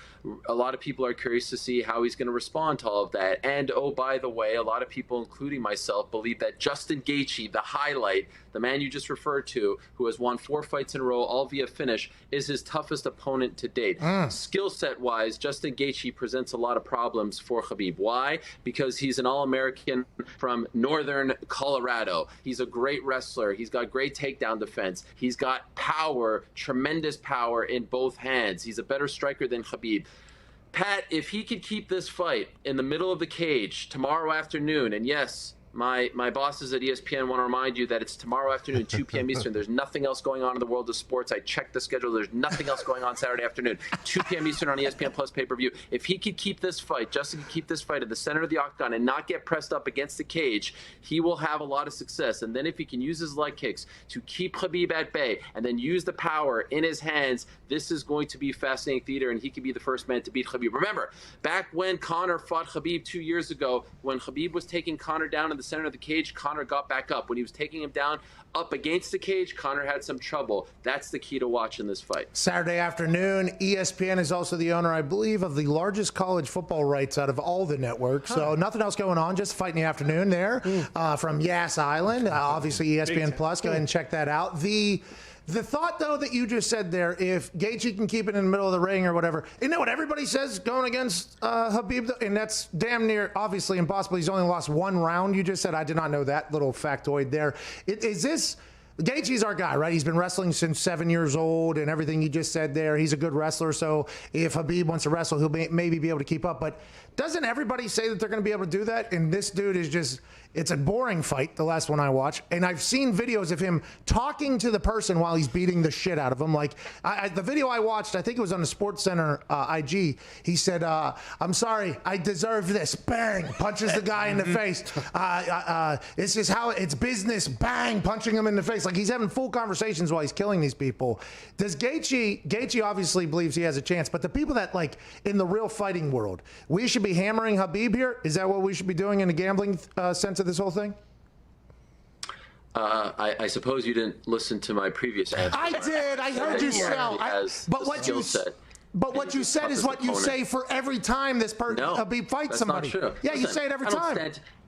a lot of people are curious to see how he's going to respond to all of that. And, oh, by the way, a lot of people, including myself, believe that Justin Gaethje, the highlight, the man you just referred to, who has won 4 fights in a row, all via finish, is his toughest opponent to date. Skill set wise, Justin Gaethje presents a lot of problems for Khabib. Why? Because he's an All-American from northern Colorado. He's a great wrestler. He's got great takedown defense. He's got power, tremendous power in both hands. He's a better striker than Khabib. Pat, if he could keep this fight in the middle of the cage tomorrow afternoon, and yes, my bosses at ESPN want to remind you that it's tomorrow afternoon, 2 p.m. Eastern. There's nothing else going on in the world of sports. I checked the schedule. There's nothing else going on Saturday afternoon, 2 p.m. Eastern on ESPN Plus pay-per-view. If he could keep this fight, Justin could keep this fight at the center of the octagon and not get pressed up against the cage, he will have a lot of success. And then if he can use his leg kicks to keep Khabib at bay and then use the power in his hands, this is going to be fascinating theater, and he could be the first man to beat Khabib. Remember, back when Conor fought Khabib 2 years ago, when Khabib was taking Conor down in the center of the cage, Conor got back up. When he was taking him down up against the cage, Conor had some trouble. That's the key to watching this fight. Saturday afternoon, ESPN is also the owner, I believe, of the largest college football rights out of all the networks. So nothing else going on, just fight in the afternoon there from Yas Island. Obviously, ESPN Plus. Go ahead and check that out. The thought, though, that you just said there, if Gaethje can keep it in the middle of the ring or whatever, you know what everybody says going against Khabib? And that's damn near, obviously, impossible. He's only lost 1 round. You just said, I did not know that little factoid there. Is this... Gaethje's our guy, right? He's been wrestling since 7 years old, and everything you just said there. He's a good wrestler, so if Khabib wants to wrestle, he'll maybe be able to keep up. But doesn't everybody say that they're going to be able to do that? And this dude is just, it's a boring fight, the last one I watched. And I've seen videos of him talking to the person while he's beating the shit out of him. Like, the video I watched, I think it was on the SportsCenter IG, he said, I'm sorry, I deserve this. Bang, punches the guy in the face. This is how it's business. Bang, punching him in the face. Like, he's having full conversations while he's killing these people. Does Gaethje obviously believes he has a chance, but the people that, like, in the real fighting world, we should be hammering Khabib here? Is that what we should be doing in the gambling sense of this whole thing? I suppose you didn't listen to my previous answer. I did. I heard you sell. But what you said is what you say for every time this person Khabib fights somebody. Not true. Yeah, you say it every time.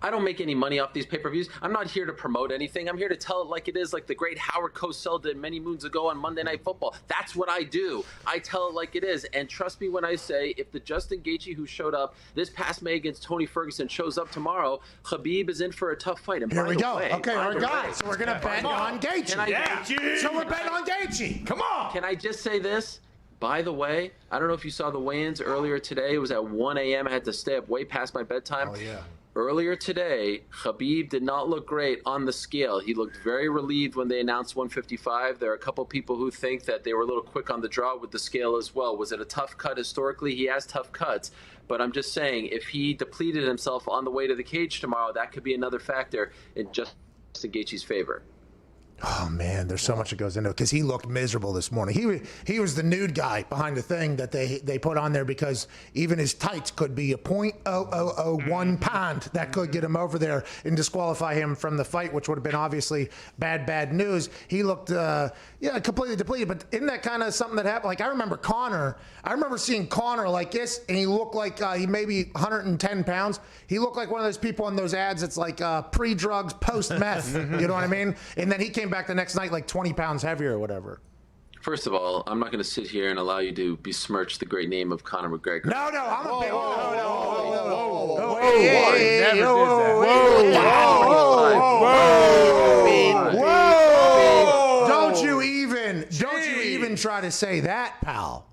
I don't make any money off these pay-per-views. I'm not here to promote anything. I'm here to tell it like it is, like the great Howard Cosell did many moons ago on Monday Night Football. That's what I do. I tell it like it is. And trust me when I say, if the Justin Gaethje who showed up this past May against Tony Ferguson shows up tomorrow, Khabib is in for a tough fight. And here we go. Way, okay, our guy. So we're going to bet on Gaethje. So we're betting on Gaethje. Come on. Can I just say this? By the way, I don't know if you saw the weigh-ins earlier today. It was at 1 a.m. I had to stay up way past my bedtime. Oh, yeah. Earlier today, Khabib did not look great on the scale. He looked very relieved when they announced 155. There are a couple people who think that they were a little quick on the draw with the scale as well. Was it a tough cut historically? He has tough cuts. But I'm just saying, if he depleted himself on the way to the cage tomorrow, that could be another factor in Justin Gaethje's favor. Oh, man, there's so much that goes into it because he looked miserable this morning. He was the nude guy behind the thing that they put on there because even his tights could be a .0001 pound that could get him over there and disqualify him from the fight, which would have been obviously bad news. He looked, completely depleted. But isn't that kind of something that happened? Like, I remember seeing Conor like this, and he looked like he maybe 110 pounds. He looked like one of those people on those ads that's like pre-drugs, post-meth. You know what I mean? And then he came back the next night like 20 pounds heavier or whatever. First of all, I'm not going to sit here and allow you to besmirch the great name of Conor McGregor. No, I'm a big... Whoa! Don't you even try to say that, pal.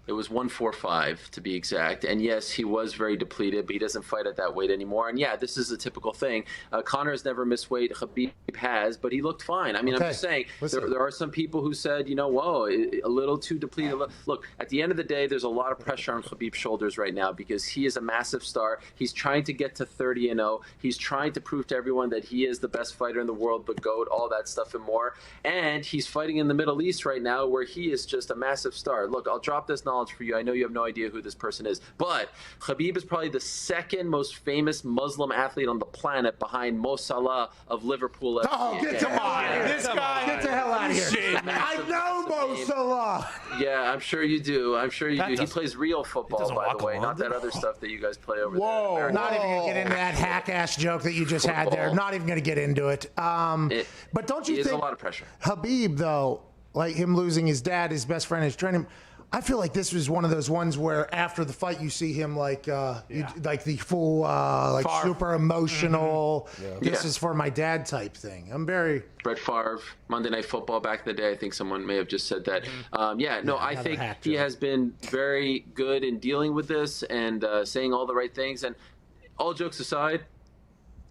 It was 145 to be exact. And yes, he was very depleted, but he doesn't fight at that weight anymore. And yeah, this is a typical thing. Connor's never missed weight. Khabib has, but he looked fine. I mean, I'm just saying, there are some people who said, whoa, a little too depleted. Look, at the end of the day, there's a lot of pressure on Khabib's shoulders right now because he is a massive star. He's trying to get to 30-0. He's trying to prove to everyone that he is the best fighter in the world, the GOAT, all that stuff and more. And he's fighting in the Middle East right now where he is just a massive star. Look, I'll drop this knowledge for you. I know you have no idea who this person is, but Khabib is probably the second most famous Muslim athlete on the planet behind Mo Salah of Liverpool. Oh, get the hell out of here. This guy, get the hell out of here. I know Mo Salah. Yeah, I'm sure you do. I'm sure you do. He plays real football, by the way, not that other stuff that you guys play over there. Whoa, not even going to get into that hack-ass joke that you just had there. Not even going to get into it. But don't you think... a lot of pressure. Habib, though, like him losing his dad, his best friend, his trainer, I feel like this was one of those ones where after the fight you see him like like the full like super emotional. This is for my dad type thing. I'm very Brett Favre, Monday Night Football back in the day. I think someone may have just said that. I think he has been very good in dealing with this and saying all the right things. And all jokes aside,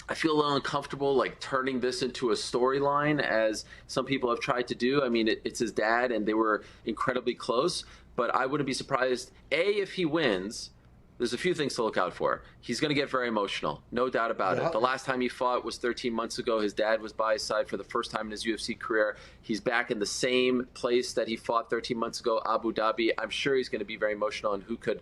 I feel a little uncomfortable like turning this into a storyline as some people have tried to do. I mean, it's his dad and they were incredibly close, but I wouldn't be surprised, if he wins, there's a few things to look out for. He's going to get very emotional, no doubt about it. The last time he fought was 13 months ago. His dad was by his side for the first time in his UFC career. He's back in the same place that he fought 13 months ago, Abu Dhabi. I'm sure he's going to be very emotional, and who could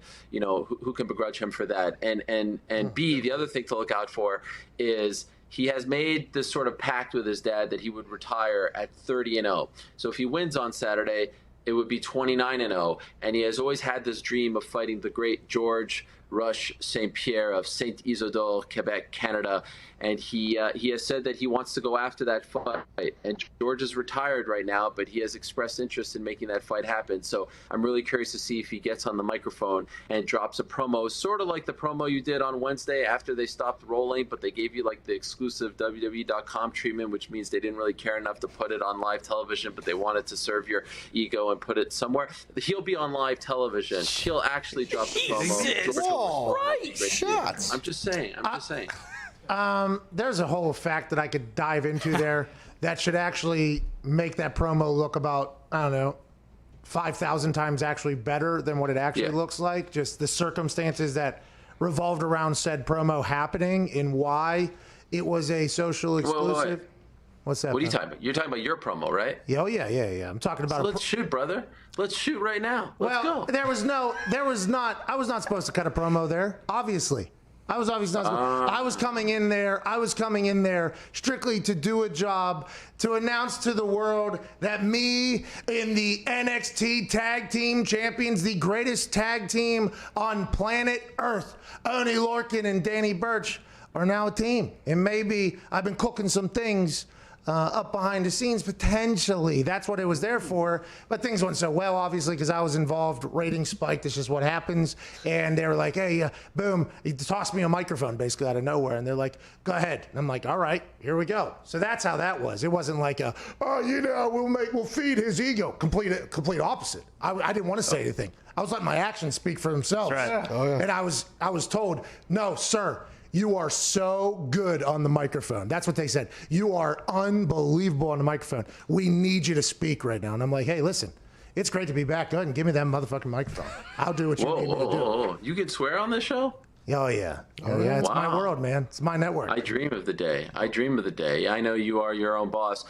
begrudge him for that? And B, the other thing to look out for is he has made this sort of pact with his dad that he would retire at 30-0. So if he wins on Saturday, it would be 29-0, and he has always had this dream of fighting the great George Rush St. Pierre of St. Isidore, Quebec, Canada, and he has said that he wants to go after that fight. And George is retired right now, but he has expressed interest in making that fight happen. So I'm really curious to see if he gets on the microphone and drops a promo, sort of like the promo you did on Wednesday after they stopped rolling, but they gave you like the exclusive WWE.com treatment, which means they didn't really care enough to put it on live television, but they wanted to serve your ego and put it somewhere. He'll be on live television. He'll actually drop the promo. Right, shots. I'm just saying. There's a whole fact that I could dive into there that should actually make that promo look about, I don't know, 5,000 times actually better than what it actually looks like. Just the circumstances that revolved around said promo happening and why it was a social exclusive. Wait. What's that? What are you talking about? You're talking about your promo, right? Yeah, I'm talking about. So let's shoot, brother. Let's shoot right now. Let's go. I was not supposed to cut a promo there. Obviously, I was obviously not. I was coming in there strictly to do a job, to announce to the world that me and the NXT Tag Team Champions, the greatest tag team on planet Earth, Oney Lorcan and Danny Burch, are now a team. And maybe I've been cooking some things up behind the scenes, potentially. That's what it was there for. But things went so well, obviously, because I was involved. Ratings spiked. It's just what happens. And they were like, hey, boom. He tossed me a microphone basically out of nowhere. And they're like, go ahead. And I'm like, all right, here we go. So that's how that was. It wasn't like we'll feed his ego. Complete opposite. I didn't want to say anything. I was letting my actions speak for themselves. Right. Oh, yeah. And I was told, no, sir, you are so good on the microphone. That's what they said. You are unbelievable on the microphone. We need you to speak right now. And I'm like, hey, listen, it's great to be back. Go ahead and give me that motherfucking microphone. I'll do what you need me to do. Whoa. You can swear on this show? Oh, yeah. It's my world, man. It's my network. I dream of the day. I know you are your own boss.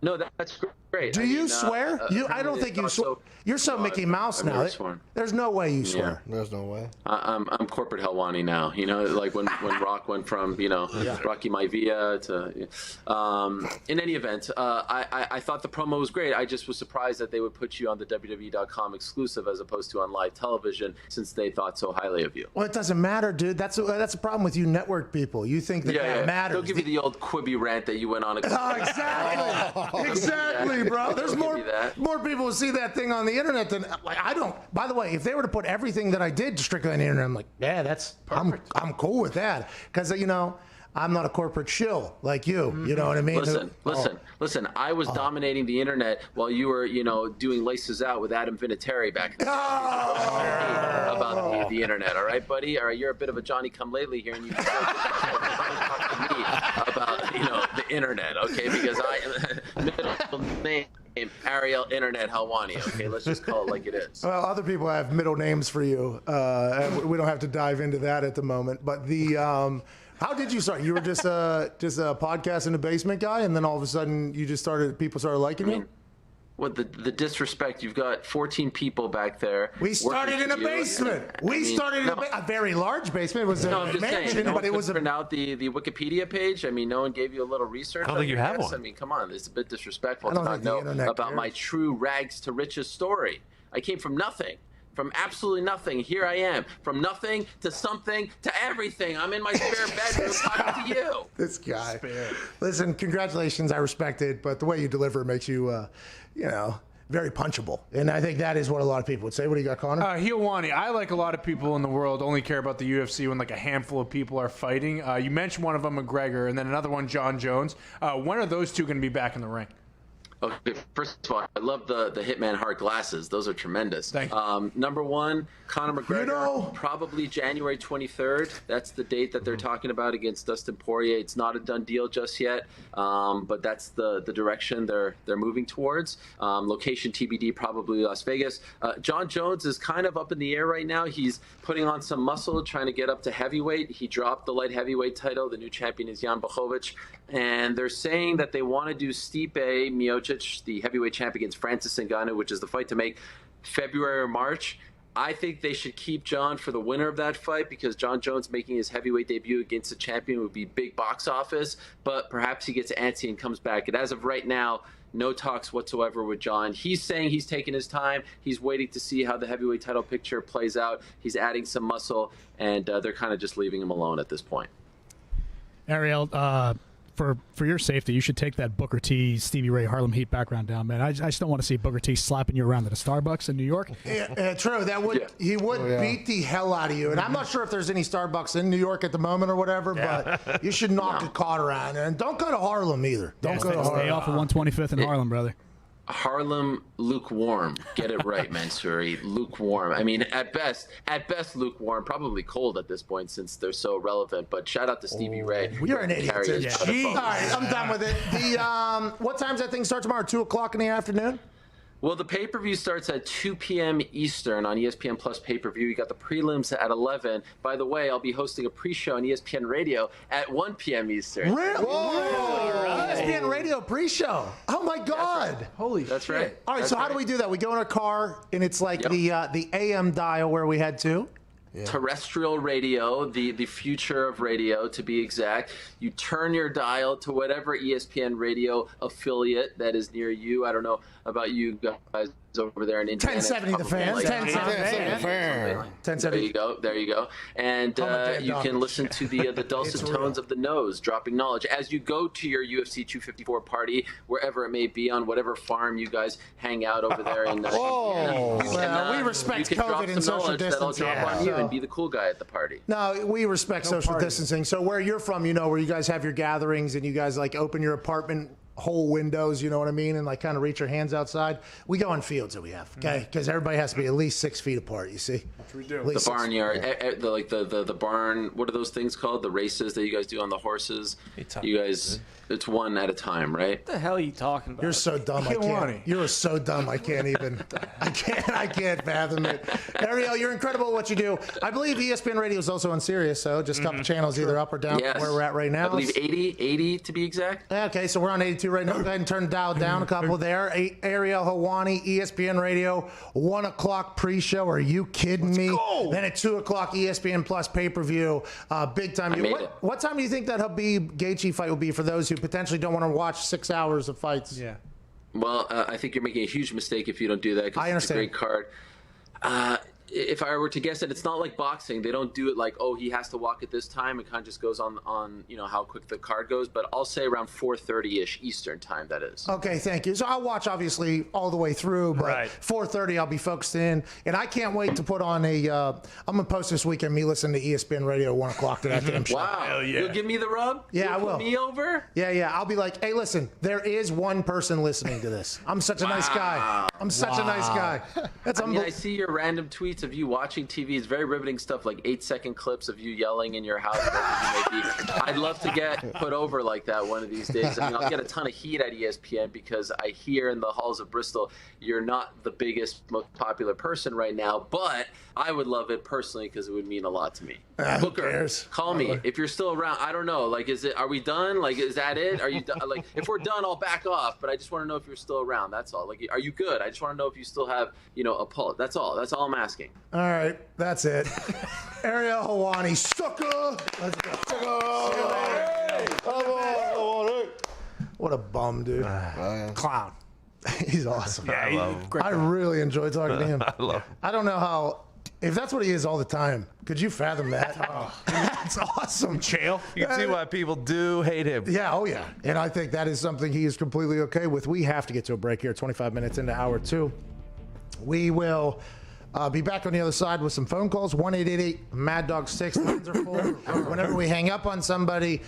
No, that's great. Do you swear? I don't think you swear. You're so Mickey Mouse now. There's no way you swear. Yeah. There's no way. I'm corporate Helwani now. You know, like when Rock went from Rocky Maivia to. In any event, I thought the promo was great. I just was surprised that they would put you on the WWE.com exclusive as opposed to on live television, since they thought so highly of you. Well, it doesn't matter, dude. That's a problem with you network people. You think that matters. Don't give me the old Quibi rant that you went on. Exactly. Exactly, bro. There's more people who see that thing on the internet than I don't. By the way, if they were to put everything that I did strictly on the internet, I'm like, yeah, that's perfect. I'm cool with that because I'm not a corporate shill like you. You know what I mean? Listen. I was dominating the internet while you were, doing Laces Out with Adam Vinatieri back then. About the internet, all right, buddy? All right, you're a bit of a Johnny-come-lately here, and you can talk to me about, the internet, okay? Because middle name Ariel Internet Helwani, okay? Let's just call it like it is. Well, other people have middle names for you. And we don't have to dive into that at the moment. But how did you start? You were just a podcast in the basement guy, and then all of a sudden people started liking you? What the disrespect? You've got 14 people back there. We started in a basement. Started in a very large basement. It was a mansion, but it was print out the Wikipedia page. I mean, no one gave you a little research. I don't think you have one. I mean, come on, it's a bit disrespectful to not know about my true rags to riches story. I came from nothing. From absolutely nothing, here I am. From nothing to something to everything. I'm in my spare bedroom talking to you. This guy. Listen, congratulations. I respect it, but the way you deliver makes you, very punchable. And I think that is what a lot of people would say. What do you got, Connor? Helwani, I, like a lot of people in the world, only care about the UFC when like a handful of people are fighting. You mentioned one of them, McGregor, and then another one, John Jones. When are those two going to be back in the ring? Okay, first of all, I love the Hitman Heart glasses. Those are tremendous. Thank you. Number one, Conor McGregor, probably January 23rd. That's the date that they're talking about against Dustin Poirier. It's not a done deal just yet, but that's the direction they're moving towards. Location TBD, probably Las Vegas. John Jones is kind of up in the air right now. He's putting on some muscle, trying to get up to heavyweight. He dropped the light heavyweight title. The new champion is Jan Blachowicz. And they're saying that they want to do Stipe Miocic, the heavyweight champ, against Francis Ngannou, which is the fight to make February or March. I think they should keep John for the winner of that fight because John Jones making his heavyweight debut against a champion would be big box office, but perhaps he gets antsy and comes back. And as of right now, no talks whatsoever with John. He's saying he's taking his time. He's waiting to see how the heavyweight title picture plays out. He's adding some muscle, and they're kind of just leaving him alone at this point. Ariel, for your safety, you should take that Booker T, Stevie Ray, Harlem Heat background down, man. I just don't want to see Booker T slapping you around at a Starbucks in New York. Yeah, true. He would beat the hell out of you. And I'm not sure if there's any Starbucks in New York at the moment or whatever, but you should knock a cart around. And don't go to Harlem either. Don't go to Harlem. Stay off of 125th in Harlem, brother. Harlem lukewarm. Get it right, Mansouri. Lukewarm. I mean, at best lukewarm. Probably cold at this point since they're so relevant. But shout out to Stevie Ray. You're an idiot. All right, I'm done with it. What time's that thing start tomorrow? 2 o'clock in the afternoon? Well, the pay-per-view starts at 2 p.m. Eastern on ESPN Plus pay-per-view. You got the prelims at 11. By the way, I'll be hosting a pre-show on ESPN Radio at 1 p.m. Eastern. Really? Whoa! ESPN Radio pre-show. Oh, my God. Right. Holy That's shit. Right. All right, so how do we do that? We go in a car, and it's like the AM dial where we had to. Yeah. Terrestrial radio, the future of radio to be exact. You turn your dial to whatever ESPN radio affiliate that is near you. I don't know about you guys over there in Indiana. 1070 the Fan. 1070 the Fan. 1070. There you go. And you can listen to the dulcet tones of the nose, dropping knowledge as you go to your UFC 254 party, wherever it may be, on whatever farm you guys hang out over there in we respect COVID and social distancing. That'll drop on you and be the cool guy at the party. No, we respect social distancing. So where you're from, where you guys have your gatherings and you guys like open your apartment whole windows, you know what I mean, and like kind of reach your hands outside. We go on fields that we have, okay? Because everybody has to be at least 6 feet apart. You see? Which we do. The barnyard, the barn. What are those things called? The races that you guys do on the horses. You guys, it's one at a time, right? What the hell are you talking about? You're so dumb. I can't. You're so dumb. I can't even. I can't fathom it. Ariel, you're incredible at what you do. I believe ESPN Radio is also on Sirius, so just a couple channels either up or down from where we're at right now. I believe 80 to be exact. Okay, so we're on 82 right now. Go ahead and turn the dial down a couple there. Ariel Helwani, ESPN Radio, 1 o'clock pre-show. Are you kidding me? Then at 2 o'clock, ESPN Plus pay-per-view. Big time. What time do you think that Habib Gaethje fight will be for those who potentially don't want to watch 6 hours of fights? Well, I think you're making a huge mistake if you don't do that. I understand. It's a great card. if I were to guess it, it's not like boxing. They don't do it like, oh, he has to walk at this time. It kind of just goes on how quick the card goes. But I'll say around 4:30-ish Eastern time, that is. Okay, thank you. So I'll watch, obviously, all the way through, but 4:30 I'll be focused in. And I can't wait to put on I'm going to post this weekend me listening to ESPN Radio at 1 o'clock to that damn show. Wow. You'll give me the rub? Yeah, I will. Put me over? Yeah. I'll be like, hey, listen, there is one person listening to this. I'm such a nice guy. I'm such a nice guy. That's I see your random tweets of you watching TV. It's very riveting stuff, like 8-second clips of you yelling in your house. I'd love to get put over like that one of these days. I mean, I'll get a ton of heat at ESPN because I hear in the halls of Bristol you're not the biggest, most popular person right now, but I would love it personally because it would mean a lot to me. Booker, call me if you're still around. I don't know. Like, are we done? Like, is that it? Are you done? Like, if we're done, I'll back off. But I just want to know if you're still around. That's all. Like, are you good? I just want to know if you still have, a pulse. That's all. That's all I'm asking. All right, that's it. Ariel Helwani, sucker. Let's go. What a bum, dude. Clown. He's awesome. Yeah, I really enjoy talking to him. I love him. I don't know how. If that's what he is all the time, could you fathom that? That's awesome. Chael. You can see why people do hate him. Yeah, oh yeah. And I think that is something he is completely okay with. We have to get to a break here, 25 minutes into hour 2. We will be back on the other side with some phone calls. 1-888-MAD-DOG-6. Lines are full. Whenever we hang up on somebody,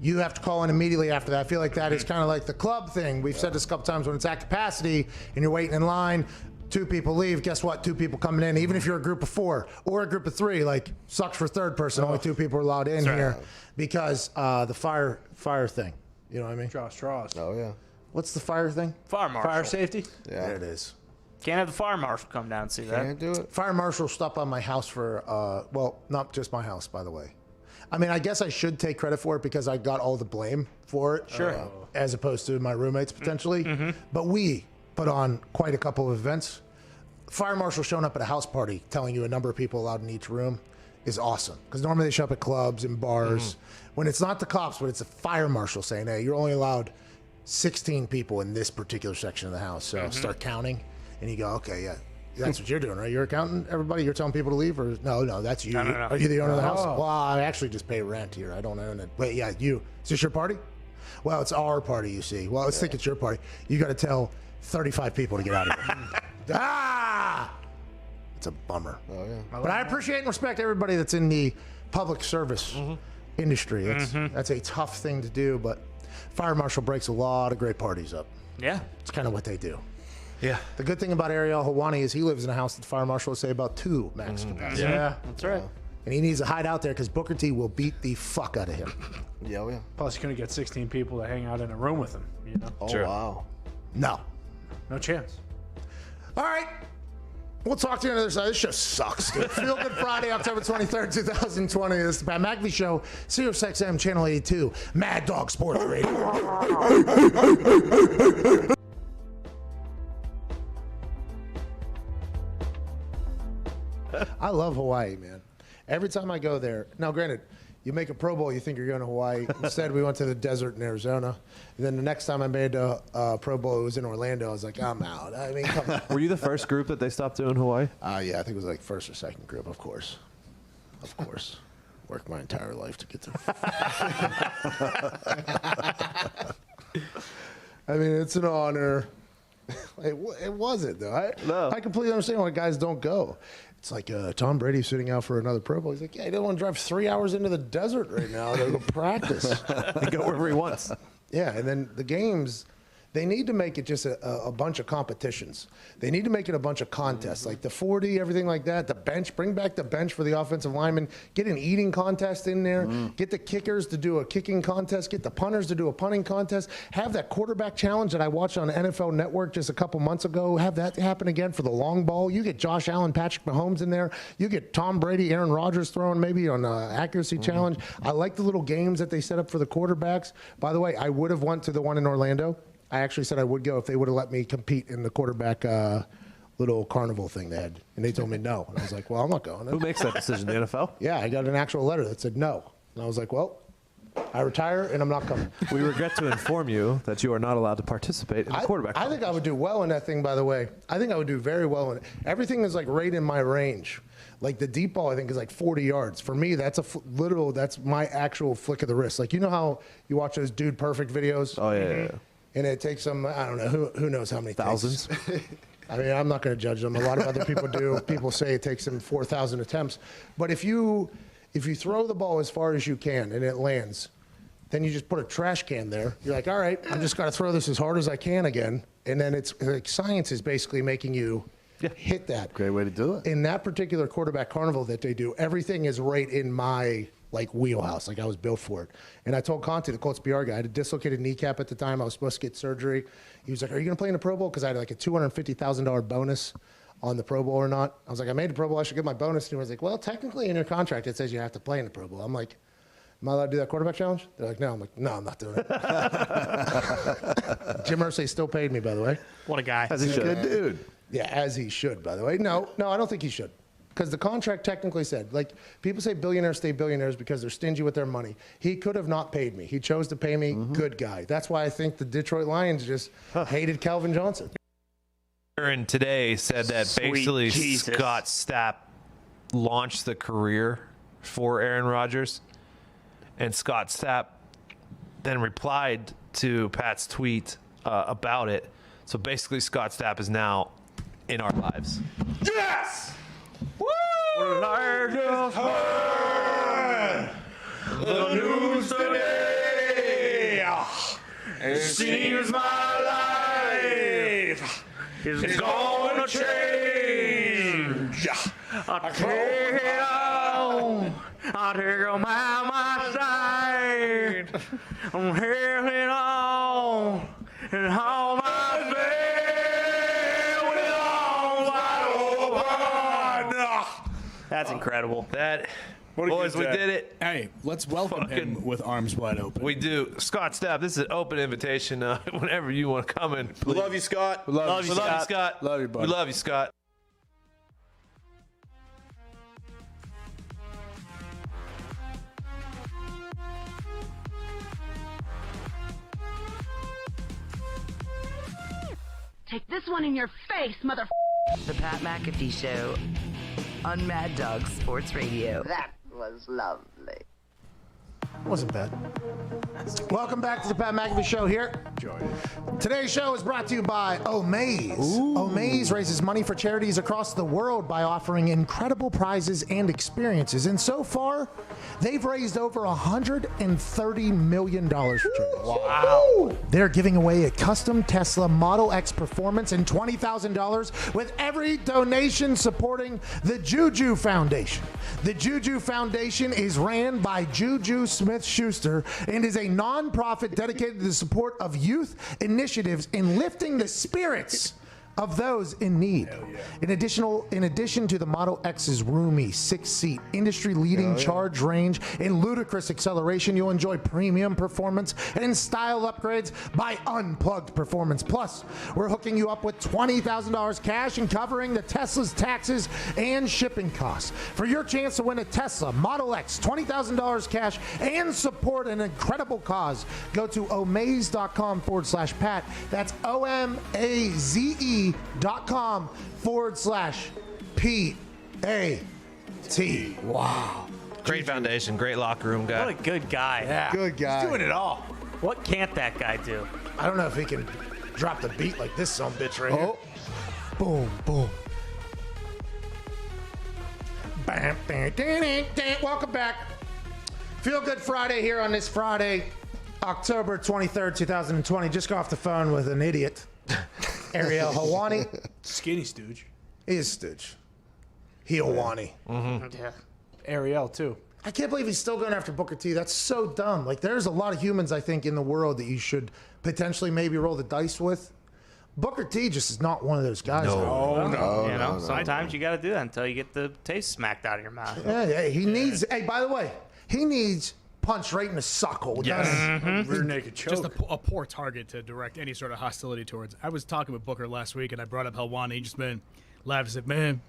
you have to call in immediately after that. I feel like that is kind of like the club thing. We've said this a couple times when it's at capacity and you're waiting in line. 2 people leave. Guess what? 2 people coming in. Even if you're a group of 4 or a group of 3, like sucks for third person. Only 2 people are allowed in here because the fire thing. You know what I mean? Draw straws. Oh yeah. What's the fire thing? Fire marshal. Fire safety. Yeah. There it is. Can't have the fire marshal come down and see that. Can't do it. Fire marshal stopped by my house for not just my house, by the way. I mean, I guess I should take credit for it because I got all the blame for it. Sure. As opposed to my roommates potentially. Mm-hmm. But we put on quite a couple of events. Fire marshal showing up at a house party telling you a number of people allowed in each room is awesome. Because normally they show up at clubs and bars. When it's not the cops, but it's a fire marshal saying, hey, you're only allowed 16 people in this particular section of the house. So start counting. And you go, okay, yeah. That's what you're doing, right? You're counting everybody? You're telling people to leave? Or no, that's you. No. Are you the owner of the house? Well, I actually just pay rent here. I don't own it. Wait, yeah, you. Is this your party? Well, it's our party, you see. Well, let's think it's your party. You got to tell 35 people to get out of here. It's a bummer. Oh yeah. But I appreciate and respect everybody that's in the public service industry. That's a tough thing to do, but fire marshal breaks a lot of great parties up. Yeah. It's kind of what they do. Yeah. The good thing about Ariel Helwani is he lives in a house that the fire marshal would say about 2 max capacity. Yeah. That's right. And he needs to hide out there because Booker T will beat the fuck out of him. Yeah, yeah. Plus, you couldn't get 16 people to hang out in a room with him. You know? Oh Sure. wow. No. No chance. All right. We'll talk to you on the other side. This show sucks, dude. Feel Good Friday, October 23rd, 2020. This is the Pat McAfee Show, Sirius XM, Channel 82, Mad Dog Sports Radio. I love Hawaii, man. Every time I go there, now granted, you make a Pro Bowl, you think you're going to Hawaii. Instead, we went to the desert in Arizona. And then the next time I made a Pro Bowl, it was in Orlando. I was like, I'm out. I mean, come on. Were you the first group that they stopped doing Hawaii? Yeah, I think it was like first or second group, of course. Of course. Worked my entire life to get there. I mean, it's an honor. It wasn't, though. I completely understand why guys don't go. It's like Tom Brady sitting out for another Pro Bowl. He's like, yeah, he doesn't want to drive 3 hours into the desert right now to go practice. They go wherever he wants. Yeah, and then the games, they need to make it just a bunch of competitions. They need to make it a bunch of contests, like the 40, everything like that. The bench, bring back the bench for the offensive linemen. Get an eating contest in there. Get the kickers to do a kicking contest. Get the punters to do a punting contest. Have that quarterback challenge that I watched on NFL Network just a couple months ago. Have that happen again for the long ball. You get Josh Allen, Patrick Mahomes in there. You get Tom Brady, Aaron Rodgers throwing maybe on an accuracy challenge. I like the little games that they set up for the quarterbacks. By the way, I would have went to the one in Orlando. I actually said I would go if they would have let me compete in the quarterback little carnival thing they had. And they told me no. And I was like, well, I'm not going. Who makes that decision, the NFL? Yeah, I got an actual letter that said no. And I was like, well, I retire, and I'm not coming. We regret to inform you that you are not allowed to participate in the quarterback. I think I would do well in that thing, by the way. I think I would do very well in it. Everything is like right in my range. Like the deep ball, I think, is like 40 yards. For me, that's that's my actual flick of the wrist. Like, you know how you watch those Dude Perfect videos? Oh, yeah. And it takes them, I don't know, who knows how many thousands? I mean, I'm not going to judge them. A lot of other people do. People say it takes them 4,000 attempts. But if you throw the ball as far as you can and it lands, then you just put a trash can there. You're like, all right, I'm just got to throw this as hard as I can again. And then it's like science is basically making you hit that. Great way to do it. In that particular quarterback carnival that they do, everything is right in my wheelhouse. Like, I was built for it. And I told Conte, the Colts PR guy, I had a dislocated kneecap at the time. I was supposed to get surgery. He was like, are you going to play in the Pro Bowl? Because I had like a $250,000 bonus on the Pro Bowl or not. I was like, I made the Pro Bowl. I should get my bonus. And he was like, well, technically in your contract, it says you have to play in the Pro Bowl. I'm like, am I allowed to do that quarterback challenge? They're like, no. I'm like, no, I'm not doing it. Jim Irsay still paid me, by the way. What a guy. As he should. Good dude. Yeah, as he should, by the way. No, I don't think he should. Because the contract technically said, like, people say billionaires stay billionaires because they're stingy with their money. He could have not paid me. He chose to pay me. Good guy. That's why I think the Detroit Lions just hated Calvin Johnson. Aaron today said that basically Scott Stapp launched the career for Aaron Rodgers. And Scott Stapp then replied to Pat's tweet about it. So basically, Scott Stapp is now in our lives. Yes! Woo! Well, I just heard the news today. It seems my life is going to change. I take it on. I take it on my side. I'm hearing on and all my faith with arms wide open. That's incredible. Boys, we did it. Hey, let's welcome him with arms wide open. We do. Scott Stapp, this is an open invitation. Whenever you want to come in. We love you, Scott. We love you, Scott. Love you, buddy. We love you, Scott. Take this one in your face, mother. The Pat McAfee Show on Mad Dog Sports Radio. That was lovely. Wasn't bad. Welcome back to the Pat McAfee Show here. Today's show is brought to you by Omaze. Omaze raises money for charities across the world by offering incredible prizes and experiences. And so far, they've raised over $130 million for charities. Wow. They're giving away a custom Tesla Model X Performance and $20,000 with every donation supporting the Juju Foundation. The Juju Foundation is ran by Juju Smith-Schuster and is a nonprofit dedicated to the support of youth initiatives in lifting the spirits of those in need. In addition to the Model X's roomy 6-seat, industry-leading charge range and ludicrous acceleration, you'll enjoy premium performance and style upgrades by Unplugged Performance. Plus, we're hooking you up with $20,000 cash and covering the Tesla's taxes and shipping costs. For your chance to win a Tesla Model X, $20,000 cash, and support an incredible cause, go to omaze.com/Pat. That's OMAZE.com/PAT. Wow. Great foundation, great locker room guy. What a good guy. Yeah. Good guy. He's doing it all. What can't that guy do? I don't know if he can drop the beat like this son bitch right here. Boom, boom. Bam, bam, ding, ding, ding. Welcome back. Feel Good Friday here on this Friday, October 23rd, 2020. Just got off the phone with an idiot, Ariel Helwani. Skinny stooge. He is stooge. Helwani. Yeah. Ariel, too. I can't believe he's still going after Booker T. That's so dumb. Like, there's a lot of humans, I think, in the world that you should potentially maybe roll the dice with. Booker T just is not one of those guys. No. Sometimes you got to do that until you get the taste smacked out of your mouth. Yeah, he needs. Hey, by the way, he needs punch right in the suckhole. Yes. Rear naked choke. Just a poor target to direct any sort of hostility towards. I was talking with Booker last week, and I brought up Helwani. He just laughed and said, man,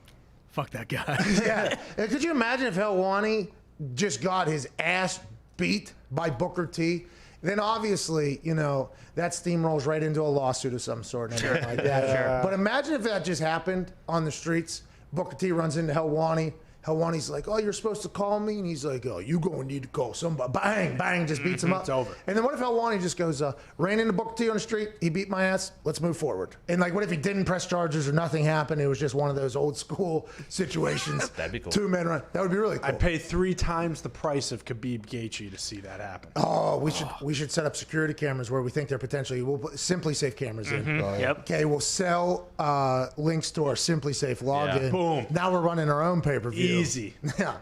fuck that guy. Yeah. Could you imagine if Helwani just got his ass beat by Booker T, then obviously, that steamrolls right into a lawsuit of some sort and everything like that. Sure. But imagine if that just happened on the streets. Booker T runs into Helwani. Helwani's like, oh, you're supposed to call me? And he's like, oh, you going to need to call somebody. Bang, bang, just beats him up. It's over. And then what if Helwani just goes, ran into Booker T on the street, he beat my ass, let's move forward. And what if he didn't press charges or nothing happened? It was just one of those old school situations. That'd be cool. 2 men run. That would be really cool. I'd pay 3 times the price of Khabib Gaethje to see that happen. Oh, we should set up security cameras where we think they're potentially. We'll put Simply Safe cameras in. Yep. Okay, we'll sell links to our Simply Safe login. Yeah. Boom. Now we're running our own pay-per-view. Easy. Yeah.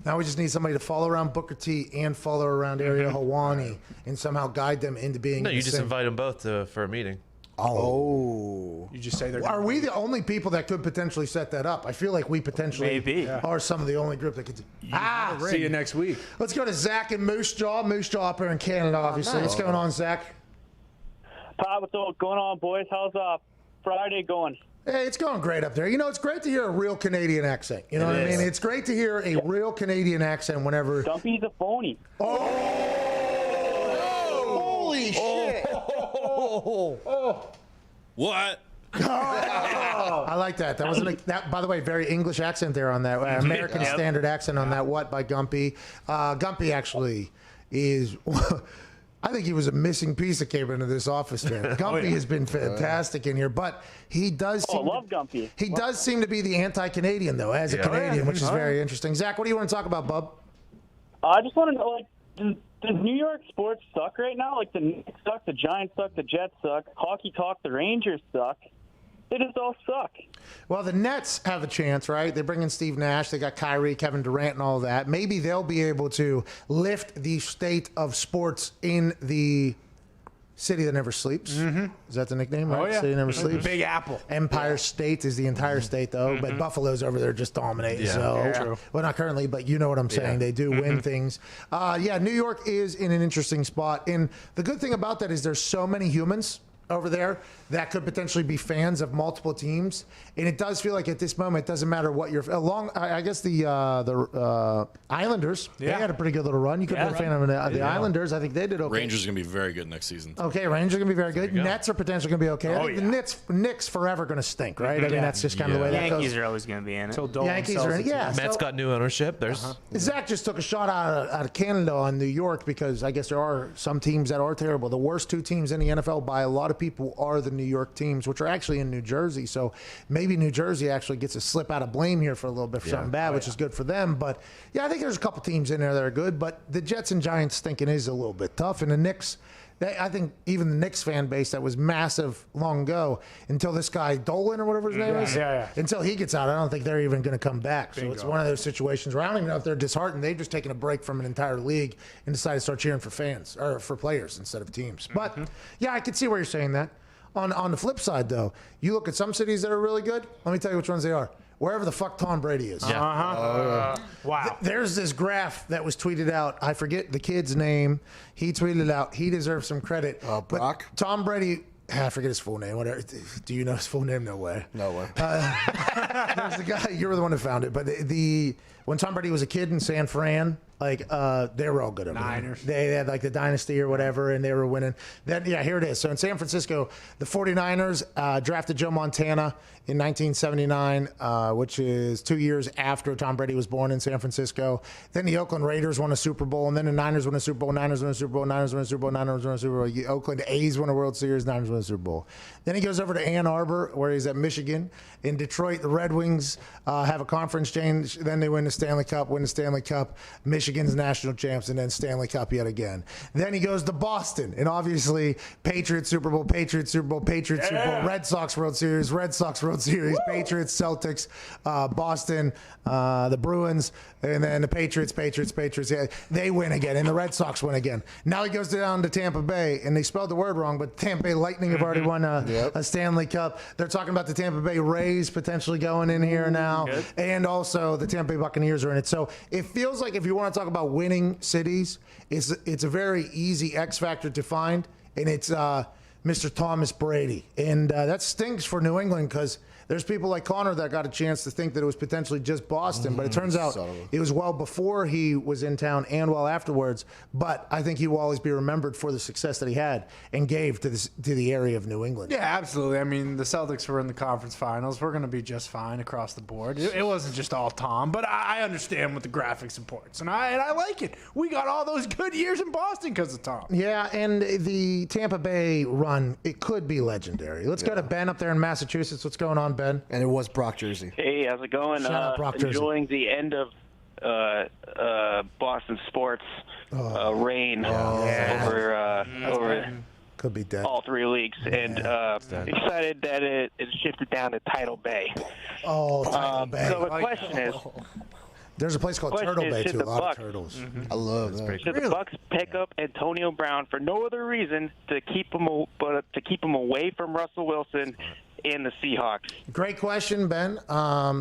Now we just need somebody to follow around Booker T and follow around Ariel Helwani and somehow guide them into being. No, in you the just same- invite them both for a meeting. Oh. You just say they're. Are we the only people that could potentially set that up? I feel like we potentially Maybe. are some of the only group that could. See you next week. Let's go to Zach and Moose Jaw. Moose Jaw up here in Canada, obviously. What's going on, Zach? Pat, what's going on, boys? How's Friday going? Hey, it's going great up there. It's great to hear a real Canadian accent. You know what I mean? It's great to hear a real Canadian accent whenever. Dumpy's a phony. Holy shit! What? I like that. That wasn't that. By the way, very English accent there on that American Yep. standard accent on that. What by Gumpy? Gumpy actually is. I think he was a missing piece that came into this office, man. Gumpy has been fantastic in here, but he does. I love Gumpy. He does seem to be the anti-Canadian though, as a Canadian, which is very interesting. Zach, what do you want to talk about, bub? I just want to know, does New York sports suck right now? The Knicks suck, the Giants suck, the Jets suck, hockey talk, the Rangers suck. They just all suck. Well, the Nets have a chance, right? They bring in Steve Nash. They got Kyrie, Kevin Durant, and all that. Maybe they'll be able to lift the state of sports in the city that never sleeps. Mm-hmm. Is that the nickname, right? Oh, yeah. City never sleeps. Big Apple. Empire State is the entire state, though. But Buffalo's over there just dominating. Yeah. So, True. well, not currently, but you know what I'm saying. Yeah. They do win things. New York is in an interesting spot. And the good thing about that is there's so many humans over there that could potentially be fans of multiple teams, and it does feel like at this moment it doesn't matter what you're along. I guess the Islanders, they had a pretty good little run. You could be a fan of the Islanders. I think they did okay. Rangers are going to be very good next season. Okay, Rangers are going to be very good. Nets are potentially going to be okay. I think yeah. the Knicks forever going to stink, right? I mean, that's just kind of the way that goes. Yankees are always going to be in it. Yankees are in it. Yeah, Mets got new ownership. There's Zach just took a shot out of Canada on New York because I guess there are some teams that are terrible. The worst 2 teams in the NFL by a lot of people are the New York teams, which are actually in New Jersey. So maybe New Jersey actually gets a slip out of blame here for a little bit for something bad, which is good for them. But yeah, I think there's a couple teams in there that are good. But the Jets and Giants thinking is a little bit tough. And the Knicks, I think even the Knicks fan base that was massive long ago until this guy Dolan or whatever his name is, until he gets out, I don't think they're even going to come back. So it's one of those situations where I don't even know if they're disheartened. They've just taken a break from an entire league and decided to start cheering for fans or for players instead of teams. But yeah, I could see where you're saying that. On the flip side, though, you look at some cities that are really good. Let me tell you which ones they are. Wherever the fuck Tom Brady is. Wow. There's this graph that was tweeted out. I forget the kid's name. He tweeted it out. He deserves some credit. Brock? But Tom Brady, I forget his full name. Whatever. Do you know his full name? No way. No way. There's the guy. You were the one who found it. But when Tom Brady was a kid in San Fran, they were all good over Niners. there. They had the dynasty or whatever, and they were winning. Then here it is. So in San Francisco, the 49ers drafted Joe Montana in 1979, which is 2 years after Tom Brady was born in San Francisco. Then the Oakland Raiders won a Super Bowl, and then the Niners won a Super Bowl. Niners won a Super Bowl. Niners won a Super Bowl. Niners won a Super Bowl. The Oakland A's won a World Series. Niners won a Super Bowl. Then he goes over to Ann Arbor, where he's at Michigan. In Detroit, the Red Wings have a conference change. Then they win the Stanley Cup. Michigan's national champs, and then Stanley Cup yet again. Then he goes to Boston, and obviously Patriots Super Bowl, Patriots Super Bowl, Patriots Super Bowl, Red Sox World Series, Patriots, Celtics, Boston, the Bruins, and then the Patriots. Yeah, they win again, and the Red Sox win again. Now he goes down to Tampa Bay, and they spelled the word wrong, but Tampa Bay Lightning have already won a Stanley Cup. They're talking about the Tampa Bay Rays potentially going in here now, and also the Tampa Bay Buccaneers are in it. So it feels like if you want to talk about winning cities, it's a very easy X factor to find, and it's Mr. Thomas Brady. And that stinks for New England because there's people like Connor that got a chance to think that it was potentially just Boston, but it turns out it was well before he was in town and well afterwards. But I think he will always be remembered for the success that he had and gave to the area of New England. Yeah, absolutely. I mean, the Celtics were in the conference finals. We're going to be just fine across the board. It wasn't just all Tom, but I understand what the graphic supports, and I like it. We got all those good years in Boston because of Tom. Yeah, and the Tampa Bay run, it could be legendary. Let's go to Ben up there in Massachusetts. What's going on, Ben? And it was Brock Jersey. Hey, how's it going? Shout out Brock Jersey. Enjoying the end of Boston sports reign over could be dead. all three leagues, and excited that it shifted down to Tidal Bay. Oh, Tidal Bay. So the question is, there's a place called Turtle Bay too. A lot of turtles. I love that. Should the Bucks pick up Antonio Brown for no other reason to keep him away from Russell Wilson and the Seahawks? Great question, Ben.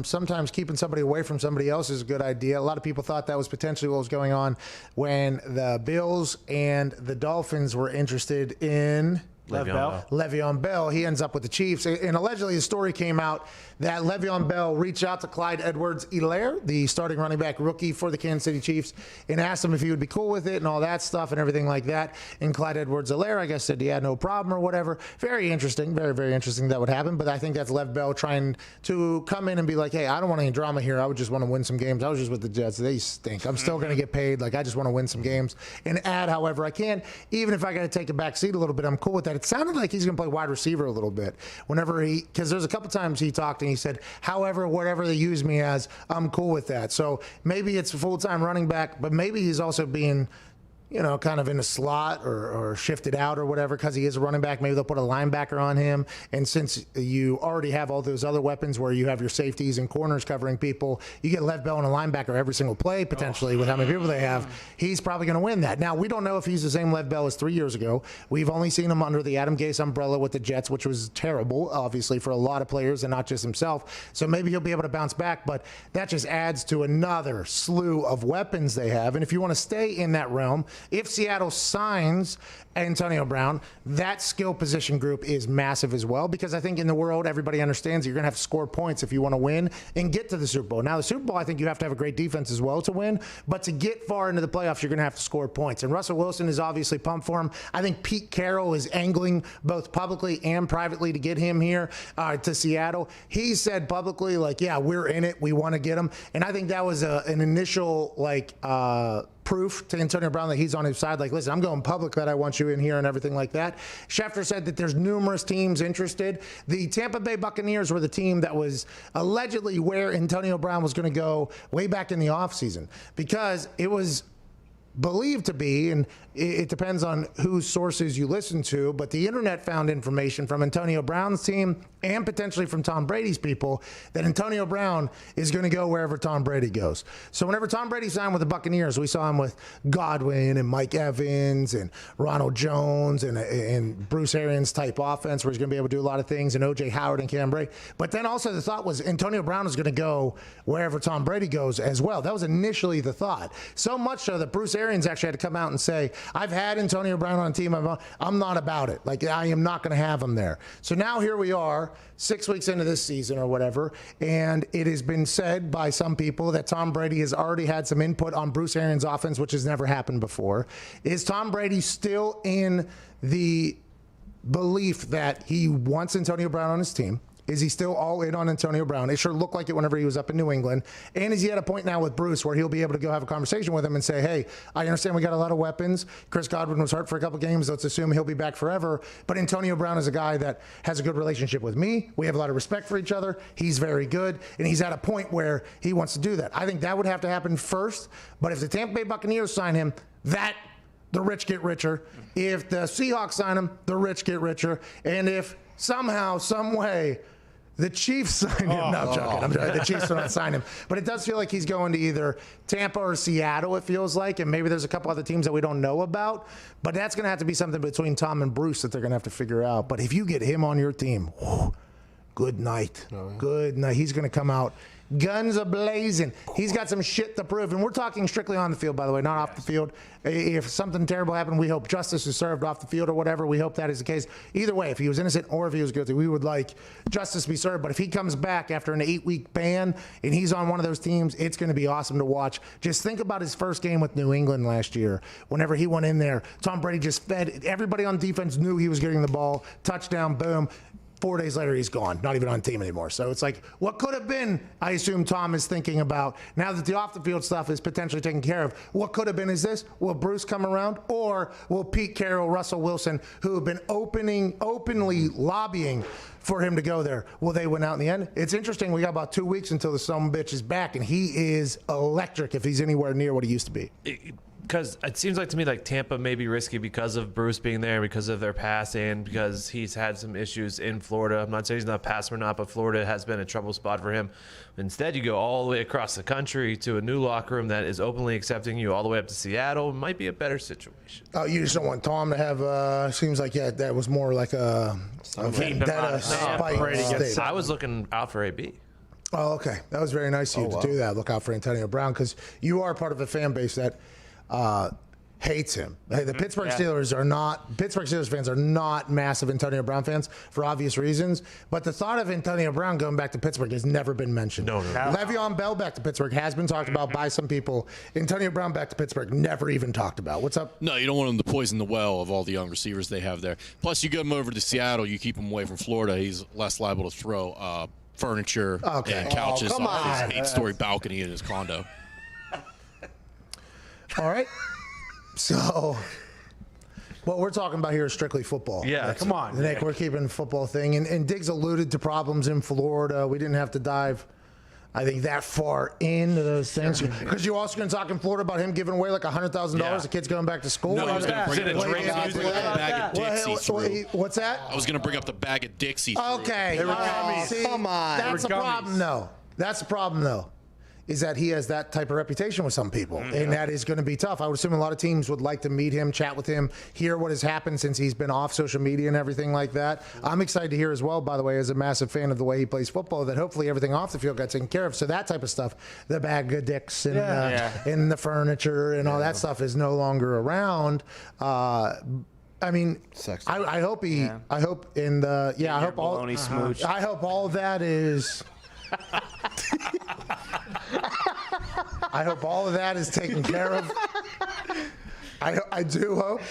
Sometimes keeping somebody away from somebody else is a good idea. A lot of people thought that was potentially what was going on when the Bills and the Dolphins were interested in Le'Veon Bell. He ends up with the Chiefs. And allegedly the story came out that Le'Veon Bell reached out to Clyde Edwards-Helaire, the starting running back rookie for the Kansas City Chiefs, and asked him if he would be cool with it and all that stuff and everything like that. And Clyde Edwards-Helaire, I guess, said he had no problem or whatever. Very interesting. Very, very interesting that would happen. But I think that's Lev Bell trying to come in and be like, hey, I don't want any drama here. I would just want to win some games. I was just with the Jets. They stink. I'm still going to get paid. Like, I just want to win some games and add however I can. Even if I got to take a back seat a little bit, I'm cool with that. It sounded like he's going to play wide receiver a little bit. Because there's a couple times he talked and he said, however, whatever they use me as, I'm cool with that. So maybe it's a full-time running back, but maybe he's also being, kind of in a slot or shifted out or whatever because he is a running back. Maybe they'll put a linebacker on him. And since you already have all those other weapons where you have your safeties and corners covering people, you get Lev Bell and a linebacker every single play potentially with how many people they have. He's probably going to win that. Now, we don't know if he's the same Lev Bell as 3 years ago. We've only seen him under the Adam Gase umbrella with the Jets, which was terrible, obviously, for a lot of players and not just himself. So maybe he'll be able to bounce back, but that just adds to another slew of weapons they have. And if you want to stay in that realm, if Seattle signs Antonio Brown, that skill position group is massive as well, because I think in the world, everybody understands you're going to have to score points if you want to win and get to the Super Bowl. Now, the Super Bowl, I think you have to have a great defense as well to win, but to get far into the playoffs, you're going to have to score points. And Russell Wilson is obviously pumped for him. I think Pete Carroll is angling both publicly and privately to get him here to Seattle. He said publicly, like, yeah, we're in it. We want to get him. And I think that was an initial, proof to Antonio Brown that he's on his side. Like, listen, I'm going public that I want you in here and everything like that. Schefter said that there's numerous teams interested. The Tampa Bay Buccaneers were the team that was allegedly where Antonio Brown was going to go way back in the offseason, because it was believed to be, and it depends on whose sources you listen to, but the internet found information from Antonio Brown's team and potentially from Tom Brady's people that Antonio Brown is going to go wherever Tom Brady goes. So whenever Tom Brady signed with the Buccaneers, we saw him with Godwin and Mike Evans and Ronald Jones and Bruce Arians type offense where he's going to be able to do a lot of things, and O.J. Howard and Cam Brady. But then also the thought was Antonio Brown is going to go wherever Tom Brady goes as well. That was initially the thought. So much so that Bruce Arians actually had to come out and say, I've had Antonio Brown on a team. I'm not about it. Like, I am not going to have him there. So now here we are, 6 weeks into this season or whatever, and it has been said by some people that Tom Brady has already had some input on Bruce Arians' offense, which has never happened before. Is Tom Brady still in the belief that he wants Antonio Brown on his team? Is he still all in on Antonio Brown? It sure looked like it whenever he was up in New England. And is he at a point now with Bruce where he'll be able to go have a conversation with him and say, hey, I understand we got a lot of weapons. Chris Godwin was hurt for a couple games. Let's assume he'll be back forever. But Antonio Brown is a guy that has a good relationship with me. We have a lot of respect for each other. He's very good. And he's at a point where he wants to do that. I think that would have to happen first. But if the Tampa Bay Buccaneers sign him, the rich get richer. If the Seahawks sign him, the rich get richer. And if somehow, some way, the Chiefs signed him. No, I'm joking. The Chiefs don't sign him. But it does feel like he's going to either Tampa or Seattle, it feels like. And maybe there's a couple other teams that we don't know about. But that's going to have to be something between Tom and Bruce that they're going to have to figure out. But if you get him on your team, good night. Good night. He's going to come out guns a-blazing. He's got some shit to prove. And we're talking strictly on the field, by the way, not off the field. If something terrible happened, we hope justice is served off the field or whatever. We hope that is the case. Either way, if he was innocent or if he was guilty, we would like justice to be served. But if he comes back after an 8-week ban and he's on one of those teams, it's going to be awesome to watch. Just think about his first game with New England last year. Whenever he went in there, Tom Brady just fed. Everybody on defense knew he was getting the ball. Touchdown, boom. 4 days later, he's gone, not even on team anymore. So it's like, what could have been, I assume Tom is thinking about, now that the off-the-field stuff is potentially taken care of, what could have been is this, will Bruce come around, or will Pete Carroll, Russell Wilson, who have been openly lobbying for him to go there, will they win out in the end? It's interesting, we got about 2 weeks until the son of a bitch is back, and he is electric if he's anywhere near what he used to be. Because it seems like to me like Tampa may be risky because of Bruce being there, because of their pass, and because he's had some issues in Florida. I'm not saying he's not a passer or not, but Florida has been a trouble spot for him. Instead, you go all the way across the country to a new locker room that is openly accepting you all the way up to Seattle. It might be a better situation. Oh, you just don't want Tom to have, seems like, yeah, that was more like a vendetta spite. I was looking out for AB. Oh, okay. That was very nice of you to do that. Look out for Antonio Brown, because you are part of a fan base that hates him. Hey, the Pittsburgh Steelers fans are not massive Antonio Brown fans for obvious reasons, but the thought of Antonio Brown going back to Pittsburgh has never been mentioned. No. Le'Veon Bell back to Pittsburgh has been talked about by some people. Antonio Brown back to Pittsburgh, never even talked about. What's up? No, you don't want him to poison the well of all the young receivers they have there. Plus, you get him over to Seattle, you keep him away from Florida, he's less liable to throw furniture and couches off his 8-story balcony in his condo. All right. So, what we're talking about here is strictly football. Yeah, come on, Nick. We're keeping football thing. And Diggs alluded to problems in Florida. We didn't have to dive, I think, that far into those things. Because you're also going to talk in Florida about him giving away like $100,000 to kids going back to school. No, I was going to bring up the bag of Dixie. What's that? I was going to bring up the bag of Dixie. Okay. Come on. That's a problem, though. That's a problem, though. Is that he has that type of reputation with some people, and that is going to be tough. I would assume a lot of teams would like to meet him, chat with him, hear what has happened since he's been off social media and everything like that. I'm excited to hear as well, by the way, as a massive fan of the way he plays football, that hopefully everything off the field got taken care of. So that type of stuff, the bag of dicks and, and the furniture and all that stuff is no longer around. I mean, I hope he. I hope in the. I hope all. I hope all of that is. I hope all of that is taken care of. I do hope.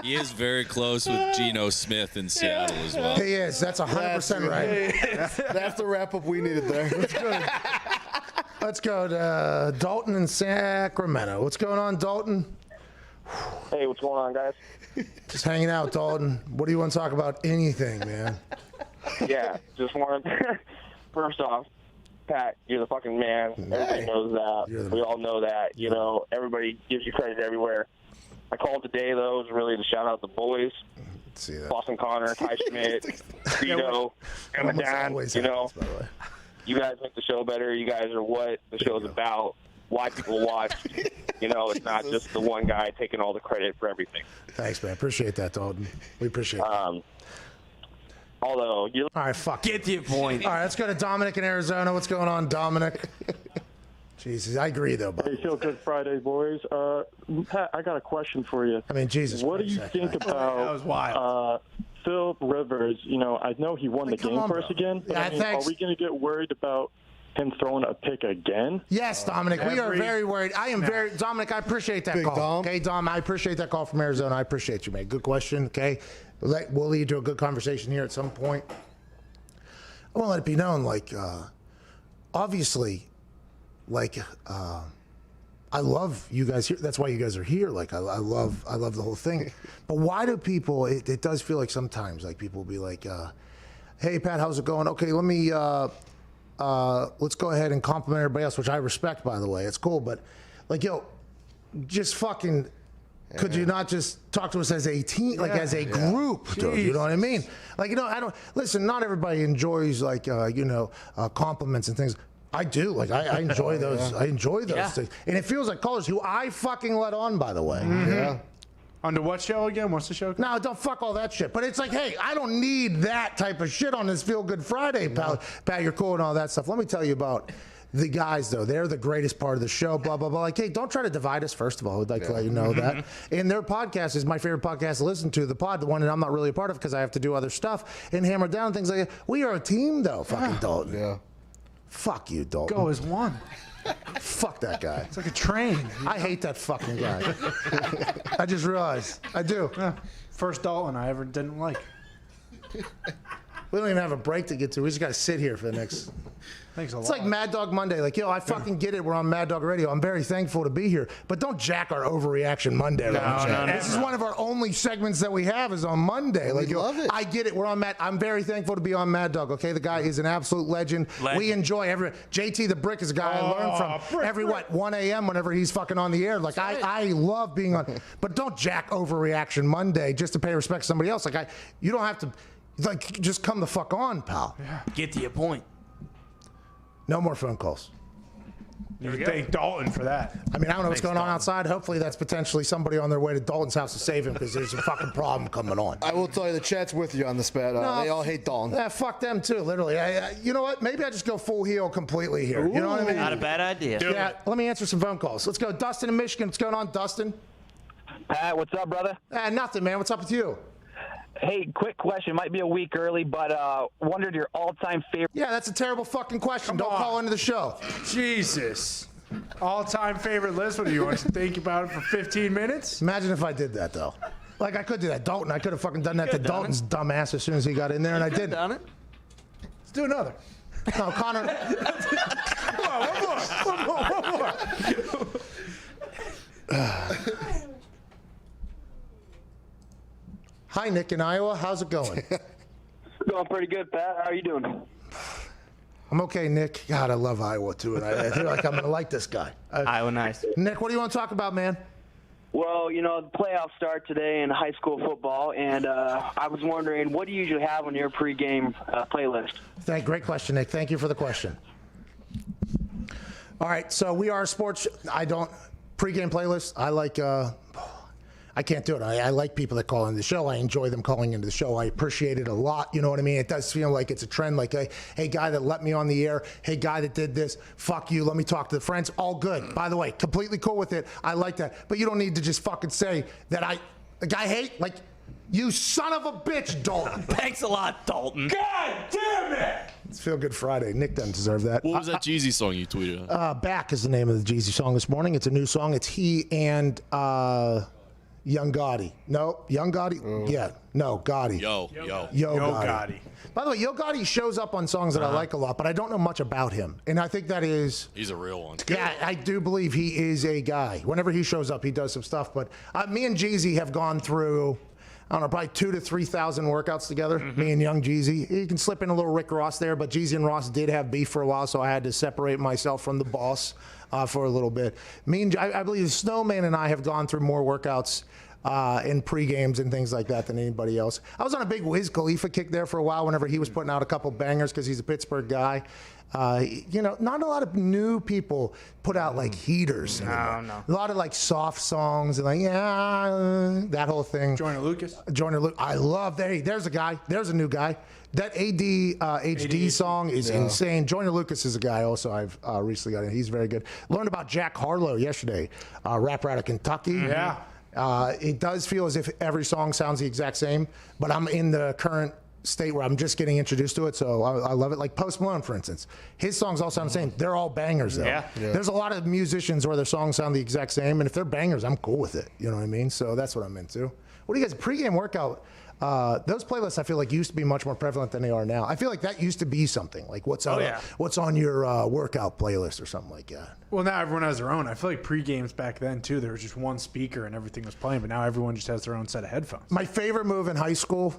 He is very close with Geno Smith in Seattle as well. He is. That's 100% right. That's the wrap-up we needed there. Let's go to Dalton in Sacramento. What's going on, Dalton? Hey, what's going on, guys? Just hanging out, Dalton. What do you want to talk about? Anything, man. Yeah, just wanted first off, Pat, you're the fucking man. Everybody knows that. We all know that. You know, everybody gives you credit everywhere. My call today, though, is really to shout out the boys. Let's see that. Boston Connor, Ty Schmidt, Vito, Emma Dan. You know, you guys make the show better. You guys are what the show's about. Why people watch. You know, it's not just the one guy taking all the credit for everything. Thanks, man. Appreciate that, Dalton. We appreciate it. Although you all right, fuck. Get to your point. All right, let's go to Dominic in Arizona. What's going on, Dominic? Jesus, I agree though. But Hey, feel good Friday, boys. Pat, I got a question for you. I mean, Jesus. What do you think about That was wild. Philip Rivers? You know, I know he won the game for us again, but Yeah, I mean, thanks. are we going to get worried about him throwing a pick again? Yes, Dominic, we are very worried. I am very Dominic. I appreciate that Big call. Dom. Okay, Dom, I appreciate that call from Arizona. I appreciate you, man. Good question. Okay, we'll lead to a good conversation here at some point. I want to let it be known, like, obviously, like, I love you guys here. That's why you guys are here. Like, I love the whole thing. But why do people? It does feel like sometimes, like, people will be like, "Hey, Pat, how's it going? Okay, let me." Let's go ahead and compliment everybody else, which I respect, by the way. It's cool, but like, yo, just fucking, could you not just talk to us as a team, like as a group, dude? You know what I mean? Like, you know, I don't listen. Not everybody enjoys like, compliments and things. I do. Like, I enjoy those. I enjoy those things, and it feels like callers who I fucking let on, by the way. Yeah. On the what show again? What's the show called? No, don't fuck all that shit. But it's like, hey, I don't need that type of shit on this Feel Good Friday, pal. Pat, you're cool and all that stuff. Let me tell you about the guys, though. They're the greatest part of the show, blah, blah, blah. Like, hey, don't try to divide us, first of all. I'd like to let you know that. And their podcast is my favorite podcast to listen to, the one that I'm not really a part of because I have to do other stuff and hammer down things like that. We are a team, though, fucking Dalton. Yeah. Fuck you, Dalton. Go as one. Fuck that guy. It's like a train. I hate that fucking guy. I just realized. I do. Yeah. First Dalton I ever didn't like. We don't even have a break to get to. We just got to sit here for the next. Thanks a lot. It's like Mad Dog Monday. Like, yo, I fucking get it. We're on Mad Dog Radio. I'm very thankful to be here. But don't jack our overreaction Monday. No. This is one of our only segments that we have is on Monday. Like, We love it. I get it. We're on Mad. I'm very thankful to be on Mad Dog. Okay, the guy is an absolute legend. We enjoy every. JT the Brick is a guy I learned from 1 a.m. whenever he's fucking on the air. Like, I love being on. But don't jack overreaction Monday just to pay respect to somebody else. Like, you don't have to. Like, just come the fuck on, pal. Yeah. Get to your point. No more phone calls. You thank Dalton for that. I mean, I don't know what's going on outside. Hopefully that's potentially somebody on their way to Dalton's house to save him because there's a fucking problem coming on. I will tell you, the chat's with you on this, Pat. They all hate Dalton. Yeah, fuck them too, literally. You know what? Maybe I just go full heel completely here. You know what I mean? Not a bad idea. Yeah, let me answer some phone calls. Let's go. Dustin in Michigan. What's going on, Dustin? Pat, what's up, brother? Nothing, man. What's up with you? Hey, quick question. Might be a week early, but wondered your all-time favorite. Yeah, that's a terrible fucking question. Don't call into the show. Jesus. All-time favorite list? What do you want to think about it for 15 minutes? Imagine if I did that, though. Like, I could do that. Dalton, I could have fucking done that to Dalton's dumb ass as soon as he got in there, and I didn't. Done it. Let's do another. No, Connor. One more. Hi, Nick in Iowa. How's it going? Going pretty good, Pat. How are you doing? I'm okay, Nick. God, I love Iowa, too, and I feel like I'm going to like this guy. Iowa nice. Nick, what do you want to talk about, man? Well, you know, the playoffs start today in high school football, and I was wondering, what do you usually have on your pregame playlist? Great question, Nick. Thank you for the question. All right, so we are a sports. Pregame playlist. I like. I can't do it. I like people that call into the show. I enjoy them calling into the show. I appreciate it a lot. You know what I mean? It does feel like it's a trend. Like, hey, guy that let me on the air. Hey, guy that did this. Fuck you. Let me talk to the friends. All good. By the way, completely cool with it. I like that. But you don't need to just fucking say that I hate. Like, you son of a bitch, Dalton. Thanks a lot, Dalton. God damn it. It's Feel Good Friday. Nick doesn't deserve that. What was that Jeezy song you tweeted? Back is the name of the Jeezy song this morning. It's a new song. It's he and Young Gotti. No, Young Gotti? Yeah. No, Gotti. Yo Gotti. By the way, Yo Gotti shows up on songs that I like a lot, but I don't know much about him. And I think that is... He's a real one. Yeah, I do believe he is a guy. Whenever he shows up, he does some stuff. But me and Jeezy have gone through... I don't know, probably 2,000 to 3,000 workouts together, me and young Jeezy. You can slip in a little Rick Ross there, but Jeezy and Ross did have beef for a while, so I had to separate myself from the boss for a little bit. I believe Snowman and I have gone through more workouts in pre-games and things like that than anybody else. I was on a big Wiz Khalifa kick there for a while whenever he was putting out a couple bangers because he's a Pittsburgh guy. Not a lot of new people put out like heaters. No. A lot of like soft songs and like, that whole thing. Joyner Lucas. I love that. Hey, there's a guy. There's a new guy. That ADHD song is insane. Joyner Lucas is a guy also I've recently got in. He's very good. Learned about Jack Harlow yesterday, rapper out of Kentucky. Yeah. It does feel as if every song sounds the exact same, but I'm in the current state where I'm just getting introduced to it, so I love it. Like Post Malone, for instance. His songs all sound the same. They're all bangers, though. Yeah. There's a lot of musicians where their songs sound the exact same, and if they're bangers, I'm cool with it. You know what I mean? So that's what I'm into. What do you guys, pregame workout, those playlists I feel like used to be much more prevalent than they are now. I feel like that used to be something. Like what's on your workout playlist or something like that. Well, now everyone has their own. I feel like pre-games back then, too, there was just one speaker and everything was playing, but now everyone just has their own set of headphones. My favorite move in high school,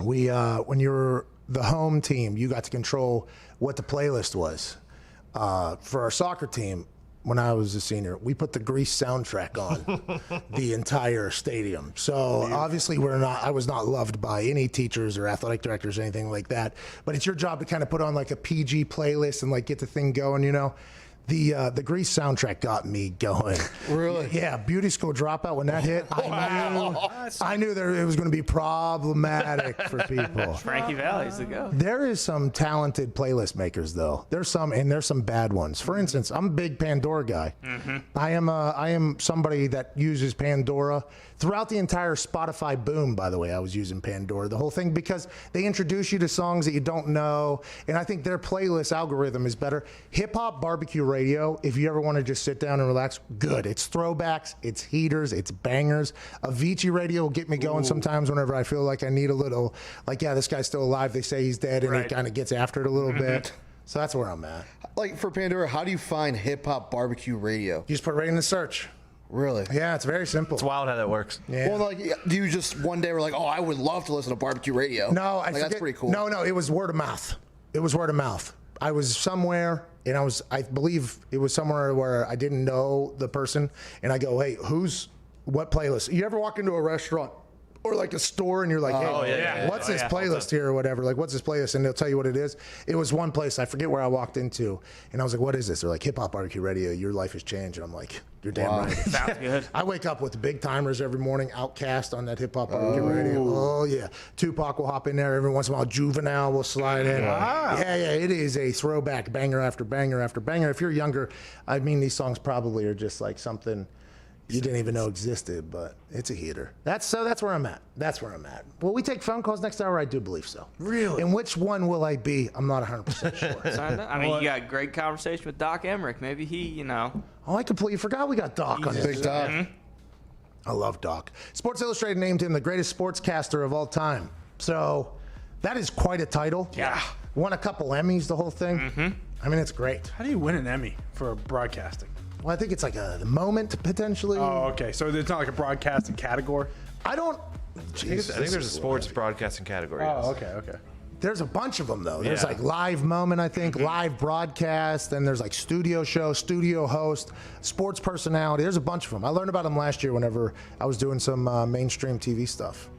when you're the home team, you got to control what the playlist was. For our soccer team, when I was a senior, we put the Grease soundtrack on the entire stadium. So obviously I was not loved by any teachers or athletic directors or anything like that. But it's your job to kind of put on like a PG playlist and like get the thing going, you know. The Grease soundtrack got me going. Really? Yeah, Beauty School Dropout, when that hit, I knew it was going to be problematic for people. Frankie Valli's the go. There is some talented playlist makers, though. There's some bad ones. For instance, I'm a big Pandora guy. Mm-hmm. I am somebody that uses Pandora throughout the entire Spotify boom. By the way, I was using Pandora the whole thing because they introduce you to songs that you don't know, and I think their playlist algorithm is better. Hip Hop Barbecue Radio, if you ever want to just sit down and relax, good. It's throwbacks, it's heaters, it's bangers. Avicii Radio will get me going sometimes whenever I feel like I need a little, like, yeah, this guy's still alive. They say he's dead, and it kind of gets after it a little bit. So that's where I'm at. Like, for Pandora, how do you find Hip Hop Barbecue Radio? You just put it right in the search. Really? Yeah, it's very simple. It's wild how that works. Yeah. Well, like, do you just one day were like, oh, I would love to listen to Barbecue Radio? No, that's pretty cool. No, it was word of mouth. It was word of mouth. I was somewhere, and I believe it was somewhere where I didn't know the person, and I go, hey, what playlist? You ever walk into a restaurant or like a store and you're like, hey, what's this playlist here or whatever? Like, what's this playlist? And they'll tell you what it is. It was one place, I forget where I walked into, and I was like, what is this? They're like, Hip Hop Barbecue Radio, your life has changed. And I'm like, you're damn right. Sounds good. I wake up with the big timers every morning, Outkast on that Hip Hop Barbecue Radio. Oh, yeah. Tupac will hop in there every once in a while. Juvenile will slide in. Wow. Yeah, it is a throwback banger after banger after banger. If you're younger, I mean, these songs probably are just like something you didn't even know existed, but it's a heater. That's where I'm at. That's where I'm at. Will we take phone calls next hour? I do believe so. Really? And which one will I be? I'm not 100% sure. I mean, you got a great conversation with Doc Emmerich. Maybe he, Oh, I completely forgot we got Doc on this. Big Doc. I love Doc. Sports Illustrated named him the greatest sportscaster of all time. So that is quite a title. Yeah. Won a couple Emmys, the whole thing. Mm-hmm. I mean, it's great. How do you win an Emmy for broadcasting? Well, I think it's like the moment, potentially. Oh, okay. So it's not like a broadcasting category? I don't... I think there's a sports broadcasting category. Oh, okay. There's a bunch of them, though. There's like live moment, I think, live broadcast. Then there's like studio show, studio host, sports personality. There's a bunch of them. I learned about them last year whenever I was doing some mainstream TV stuff.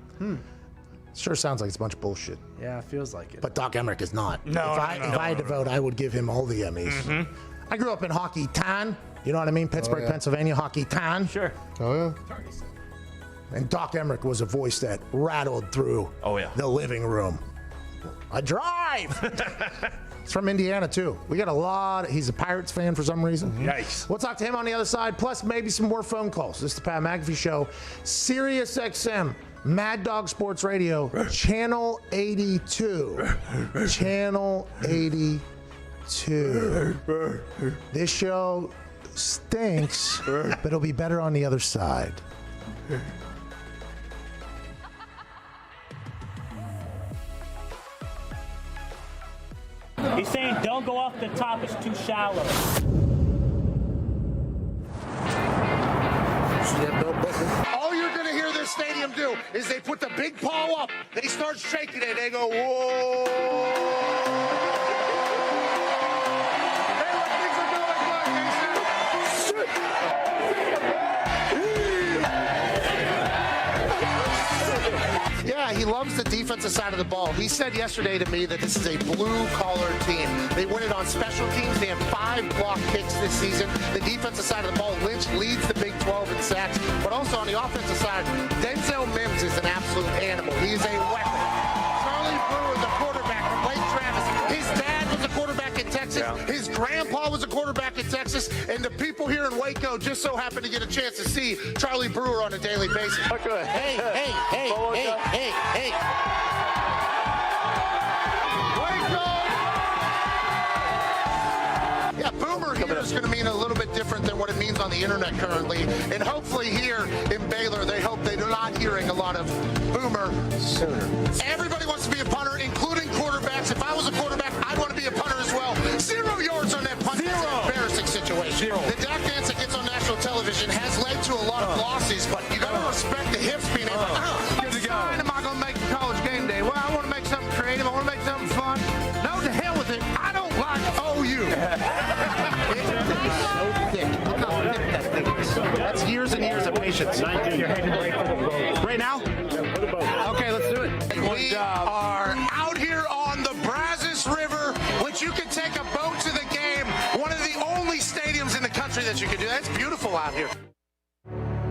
Sure sounds like it's a bunch of bullshit. Yeah, it feels like it. But Doc Emmerich is not. No, if I had to vote, I would give him all the Emmys. I grew up in Hockey Town. You know what I mean? Pittsburgh, Pennsylvania, Hockey Town. Sure. Oh, yeah. And Doc Emmerich was a voice that rattled through the living room. I drive! He's from Indiana, too. We got a lot. He's a Pirates fan for some reason. Nice. We'll talk to him on the other side, plus maybe some more phone calls. This is the Pat McAfee Show. Sirius XM, Mad Dog Sports Radio, Channel 82. Channel 82. This show stinks, but it'll be better on the other side. He's saying don't go off the top, it's too shallow. All you're going to hear this stadium do is they put the big paw up, they start shaking it, they go, whoa. Yeah, he loves the defensive side of the ball. He said yesterday to me that this is a blue-collar team. They win it on special teams. They have 5 block kicks this season. The defensive side of the ball, Lynch leads the Big 12 in sacks. But also on the offensive side, Denzel Mims is an absolute animal. He is a weapon. Charlie Brewer, the quarterback from Lake Travis. His dad was a quarterback in Texas. Yeah. His grandpa was a quarterback in Texas. And the people here in Waco just so happen to get a chance to see Charlie Brewer on a daily basis. Hey. Yeah, boomer here is going to mean a little bit different than what it means on the internet currently. And hopefully here in Baylor, they hope they're not hearing a lot of boomer sooner. Everybody wants to be a punter, including quarterbacks. If I was a quarterback, I'd want to be a punter as well. 0 yards on that punt. It's an embarrassing situation. The Dak dance that gets on national television has led to a lot of losses, but you got to respect the hips being able to good to go. Am I going to make college game day? Well, I want to make something creative. I want to make something fun. No, to hell with it. I don't like OU. That's years and years of patience. Right now? Okay, let's do it. We are out here on the Brazos River, which you can take a boat to the game. One of the only states that you can do that. It's beautiful out here.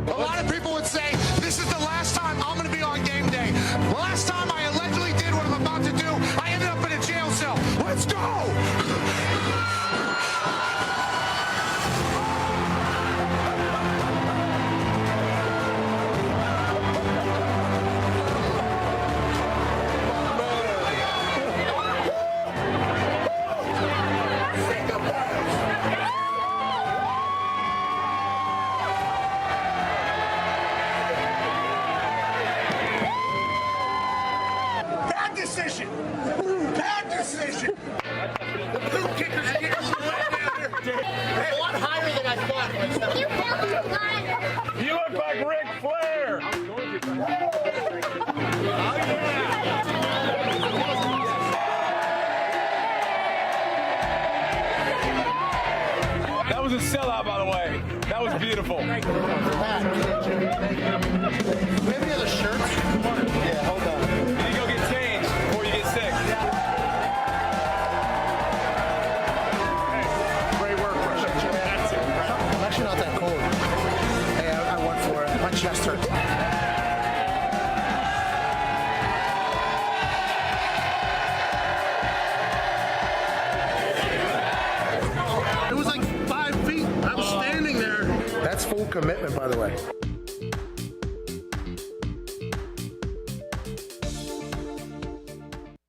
A lot of people would say, this is the last time I'm going to be on game day. The last time I allegedly did what I'm about to do, I ended up in a jail cell. Let's go! Bad decision. Bad decision. The boot kickers are getting a lot higher than I thought. You built your ladder. You look like Ric Flair. Oh, yeah. That was a sellout, by the way. That was beautiful. Maybe other shirts? Yeah, hold on. You need to go get changed before you get sick. Great work, I'm actually not that cold. Hey, I went for it. My chest hurts. It was like 5 feet. I was standing there. That's full commitment, by the way.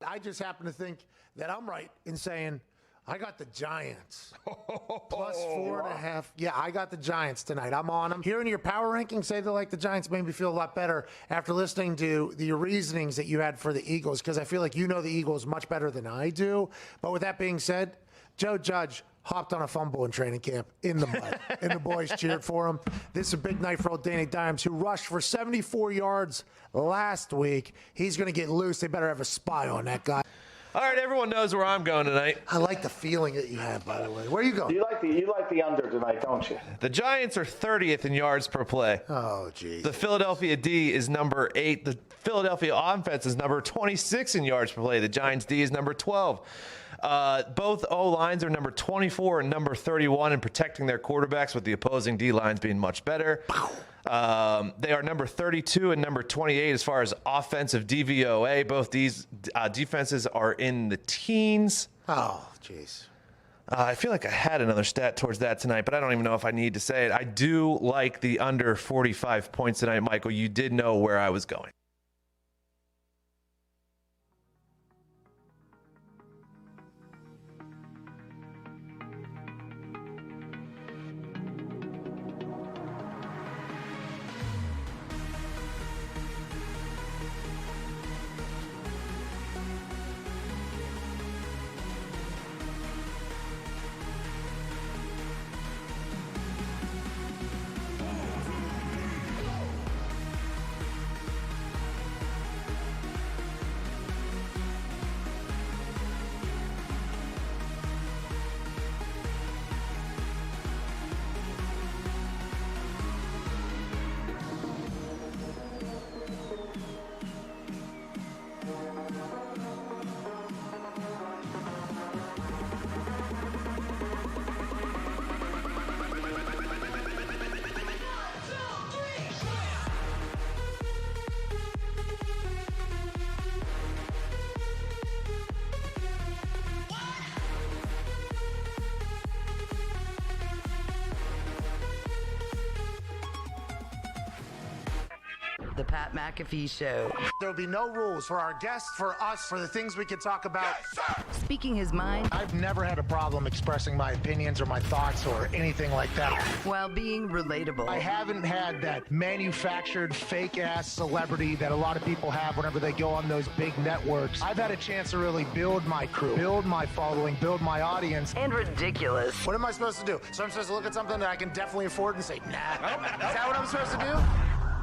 I just happen to think that I'm right in saying I got the Giants. Plus 4.5. Yeah, I got the Giants tonight. I'm on them. Hearing your power rankings say they like the Giants made me feel a lot better after listening to the reasonings that you had for the Eagles, because I feel like you know the Eagles much better than I do. But with that being said, Joe Judge hopped on a fumble in training camp in the mud, and the boys cheered for him. This is a big night for old Danny Dimes, who rushed for 74 yards last week. He's going to get loose. They better have a spy on that guy. All right, everyone knows where I'm going tonight. I like the feeling that you have, by the way. Where are you going? You like the under tonight, don't you? The Giants are 30th in yards per play. Oh, geez. The Philadelphia D is number 8. The Philadelphia offense is number 26 in yards per play. The Giants D is number 12. Both O-lines are number 24 and number 31 in protecting their quarterbacks, with the opposing D-lines being much better. They are number 32 and number 28 as far as offensive DVOA. Both these defenses are in the teens. Oh, jeez. I feel like I had another stat towards that tonight, but I don't even know if I need to say it. I do like the under 45 points tonight, Michael. You did know where I was going. The Pat McAfee Show. There will be no rules for our guests, for us, for the things we can talk about. Yes, speaking his mind. I've never had a problem expressing my opinions or my thoughts or anything like that. While being relatable. I haven't had that manufactured fake-ass celebrity that a lot of people have whenever they go on those big networks. I've had a chance to really build my crew, build my following, build my audience. And ridiculous. What am I supposed to do? So I'm supposed to look at something that I can definitely afford and say, nah. Is that what I'm supposed to do?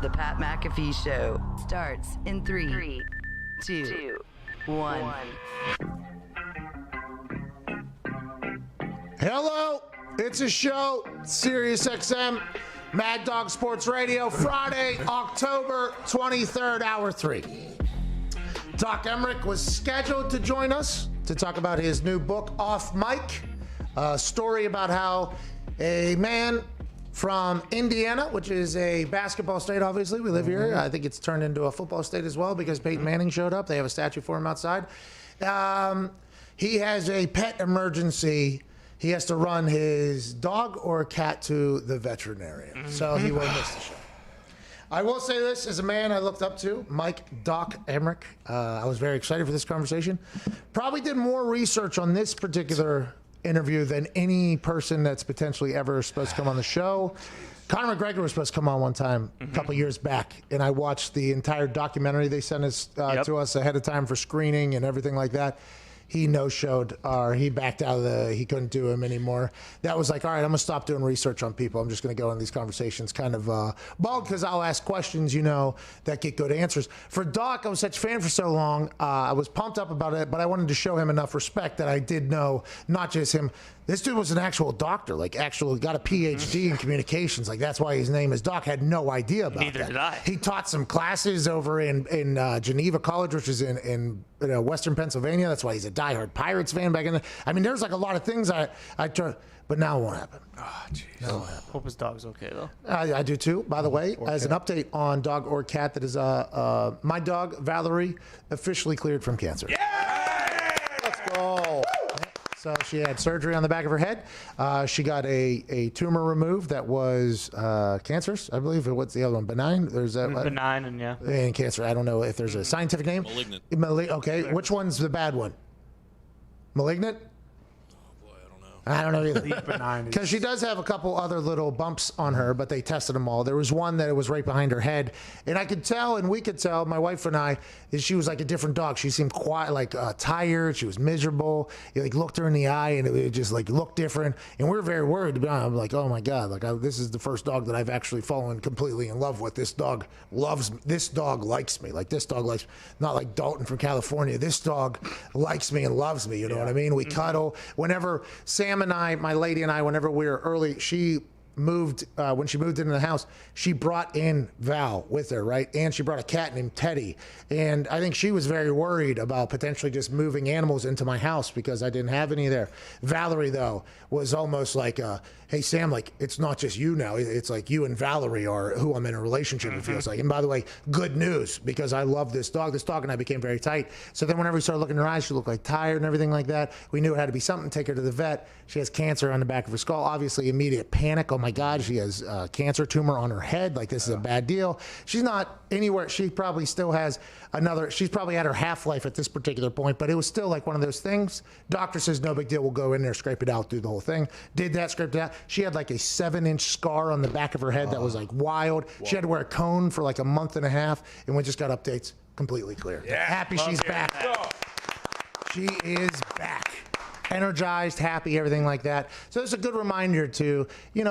The Pat McAfee Show starts in 3, 2, 1. Hello, it's a show, Sirius XM, Mad Dog Sports Radio, Friday, October 23rd, hour 3. Doc Emmerich was scheduled to join us to talk about his new book, Off Mic, a story about how A man from Indiana, which is a basketball state, obviously. We live here. I think it's turned into a football state as well because Peyton Manning showed up. They have a statue for him outside. He has a pet emergency. He has to run his dog or cat to the veterinarian. So he will miss the show. I will say this, as a man I looked up to, Doc Emmerich. I was very excited for this conversation. Probably did more research on this particular interview than any person that's potentially ever supposed to come on the show. Conor McGregor was supposed to come on one time a couple years back, and I watched the entire documentary they sent us to us ahead of time for screening and everything like that. He no-showed, or he backed out of he couldn't do him anymore. That was like, all right, I'm going to stop doing research on people. I'm just going to go in these conversations kind of bald because I'll ask questions, that get good answers. For Doc, I was such a fan for so long. I was pumped up about it, but I wanted to show him enough respect that I did know not just him. This dude was an actual doctor, got a PhD in communications. That's why his name is Doc. Had no idea about that. Neither did I. He taught some classes over in Geneva College, which is in Western Pennsylvania. That's why he's a diehard Pirates fan back in the. I mean, there's a lot of things I try, but now it won't happen. Oh, jeez. Hope his dog's okay, though. I do too, by the way. As an update on dog or cat, that is my dog, Valerie, officially cleared from cancer. Yeah! Let's go. So she had surgery on the back of her head. She got a tumor removed that was cancerous, I believe. What's the other one? Benign? There's benign and cancer. I don't know if there's a scientific name. Malignant. Okay, which one's the bad one? Malignant? I don't know either. Because she does have a couple other little bumps on her, but they tested them all. There was one that was right behind her head. And I could tell, and we could tell, my wife and I, that she was like a different dog. She seemed quiet, tired. She was miserable. You looked her in the eye, and it just looked different. And we were very worried. To be honest, I'm like, oh my God, this is the first dog that I've actually fallen completely in love with. This dog loves me. This dog likes me. This dog likes me. Not like Dalton from California. This dog likes me and loves me. You know what I mean? We cuddle. Whenever Sam and I, my lady and I, whenever we were early, she moved, when she moved into the house, she brought in Val with her, right? And she brought a cat named Teddy. And I think she was very worried about potentially just moving animals into my house because I didn't have any there. Valerie, though, was almost like, hey, Sam, it's not just you now. It's like you and Valerie are who I'm in a relationship, it feels like. And by the way, good news, because I love this dog. This dog and I became very tight. So then whenever we started looking in her eyes, she looked tired and everything like that. We knew it had to be something. Take her to the vet. She has cancer on the back of her skull. Obviously, immediate panic. Oh my God, she has a cancer tumor on her head. This is a bad deal. She's not anywhere. She probably still has she's probably at her half-life at this particular point, but it was still one of those things. Doctor says, no big deal. We'll go in there, scrape it out, do the whole thing. Did that, scraped it out. She had a 7-inch scar on the back of her head that was wild. Whoa. She had to wear a cone for a month and a half, and we just got updates. Completely clear. Yeah. Happy she's back. She is back. Energized, happy, everything like that. So it's a good reminder to,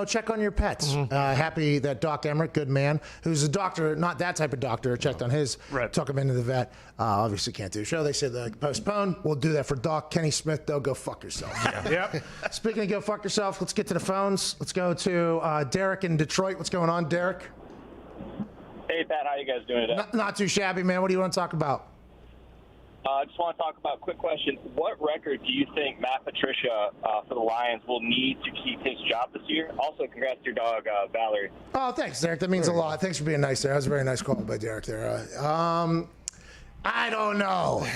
check on your pets. Happy that Doc Emmerich, good man, who's a doctor, not that type of doctor, checked on his, took him into the vet. Obviously can't do a show. They said postpone. We'll do that for Doc. Kenny Smith, though, go fuck yourself. Yep. Speaking of go fuck yourself, let's get to the phones. Let's go to Derek in Detroit. What's going on, Derek? Hey, Pat, how you guys doing today? Not too shabby, man. What do you want to talk about? I just want to talk about, quick question. What record do you think Matt Patricia for the Lions will need to keep his job this year? Also, congrats to your dog, Valerie. Oh, thanks, Derek. That means a lot. Thanks for being nice there. That was a very nice call by Derek there. I don't know.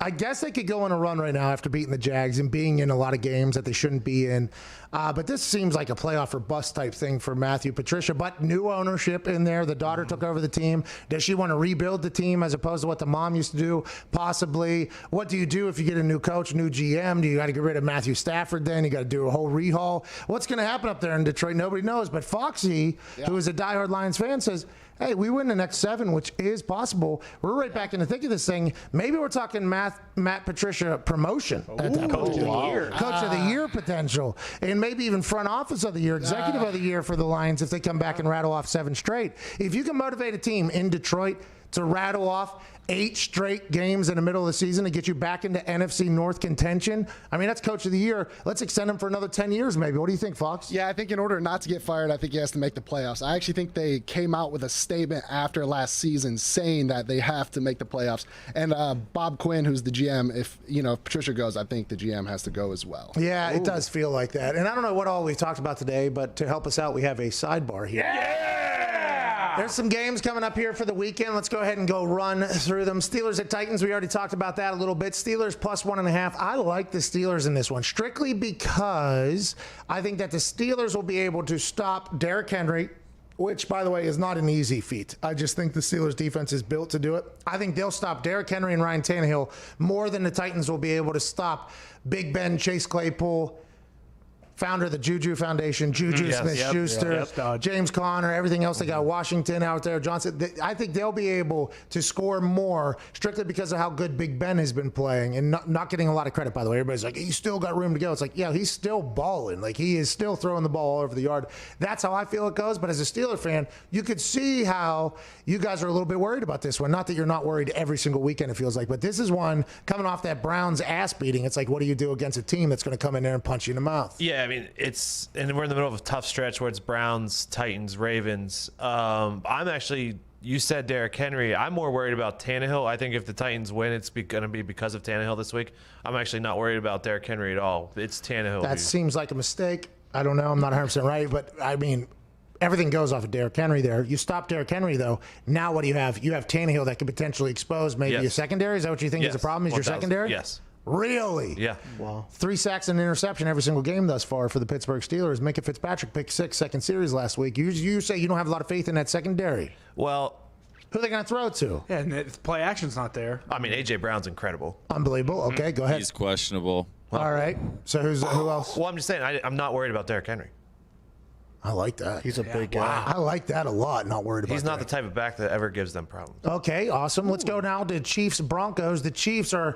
I guess they could go on a run right now after beating the Jags and being in a lot of games that they shouldn't be in. But this seems like a playoff or bust type thing for Matthew Patricia. But new ownership in there. The daughter took over the team. Does she want to rebuild the team as opposed to what the mom used to do? Possibly. What do you do if you get a new coach, new GM? Do you got to get rid of Matthew Stafford then? You got to do a whole rehaul. What's going to happen up there in Detroit? Nobody knows. But Foxy, who is a diehard Lions fan, says, hey, we win the next 7, which is possible. We're right back in the thick of this thing. Maybe we're talking Matt Patricia promotion at that point. Coach of the year potential. And maybe even front office of the year, executive of the year for the Lions if they come back and rattle off 7 straight. If you can motivate a team in Detroit, to rattle off 8 straight games in the middle of the season to get you back into NFC North contention. I mean, that's Coach of the Year. Let's extend him for another 10 years maybe. What do you think, Fox? Yeah, I think in order not to get fired, I think he has to make the playoffs. I actually think they came out with a statement after last season saying that they have to make the playoffs. And Bob Quinn, who's the GM, if Patricia goes, I think the GM has to go as well. Yeah, it does feel like that. And I don't know what all we've talked about today, but to help us out, we have a sidebar here. There's some games coming up here for the weekend. Let's go ahead and go run through them. Steelers at Titans. We already talked about that a little bit. Steelers plus 1.5. I like the Steelers in this one, strictly because I think that the Steelers will be able to stop Derrick Henry, which, by the way, is not an easy feat. I just think the Steelers defense is built to do it. I think they'll stop Derrick Henry and Ryan Tannehill more than the Titans will be able to stop Big Ben, Chase Claypool, founder of the Juju Foundation, Juju Smith-Schuster, James Conner, everything else. They got Washington out there, Johnson. I think they'll be able to score more strictly because of how good Big Ben has been playing and not getting a lot of credit, by the way. Everybody's like, he's still got room to go. It's like, yeah, he's still balling. Like, he is still throwing the ball all over the yard. That's how I feel it goes. But as a Steeler fan, you could see how you guys are a little bit worried about this one. Not that you're not worried every single weekend, it feels like. But this is one coming off that Browns ass beating. It's like, what do you do against a team that's going to come in there and punch you in the mouth? Yeah, I mean, and we're in the middle of a tough stretch where it's Browns, Titans, Ravens. You said Derrick Henry. I'm more worried about Tannehill. I think if the Titans win, it's going to be because of Tannehill this week. I'm actually not worried about Derrick Henry at all. It's Tannehill. That seems like a mistake. I don't know. I'm not 100% right, but I mean, everything goes off of Derrick Henry there. You stop Derrick Henry, though. Now what do you have? You have Tannehill that could potentially expose maybe a secondary. Is that what you think is the problem? Is your secondary? Yes. Really? Yeah. Wow. 3 sacks and an interception every single game thus far for the Pittsburgh Steelers. Minka Fitzpatrick picked 6 second series last week. You say you don't have a lot of faith in that secondary. Well, who are they going to throw to? Yeah, and the play action's not there. I mean, A.J. Brown's incredible. Unbelievable. Okay, go ahead. He's questionable. All right. So who else? Well, I'm just saying, I'm not worried about Derrick Henry. I like that. He's a big guy. Wow. I like that a lot. Not worried about He's not that. the type of back that ever gives them problems. Okay, awesome. Let's go now to Chiefs-Broncos. The Chiefs are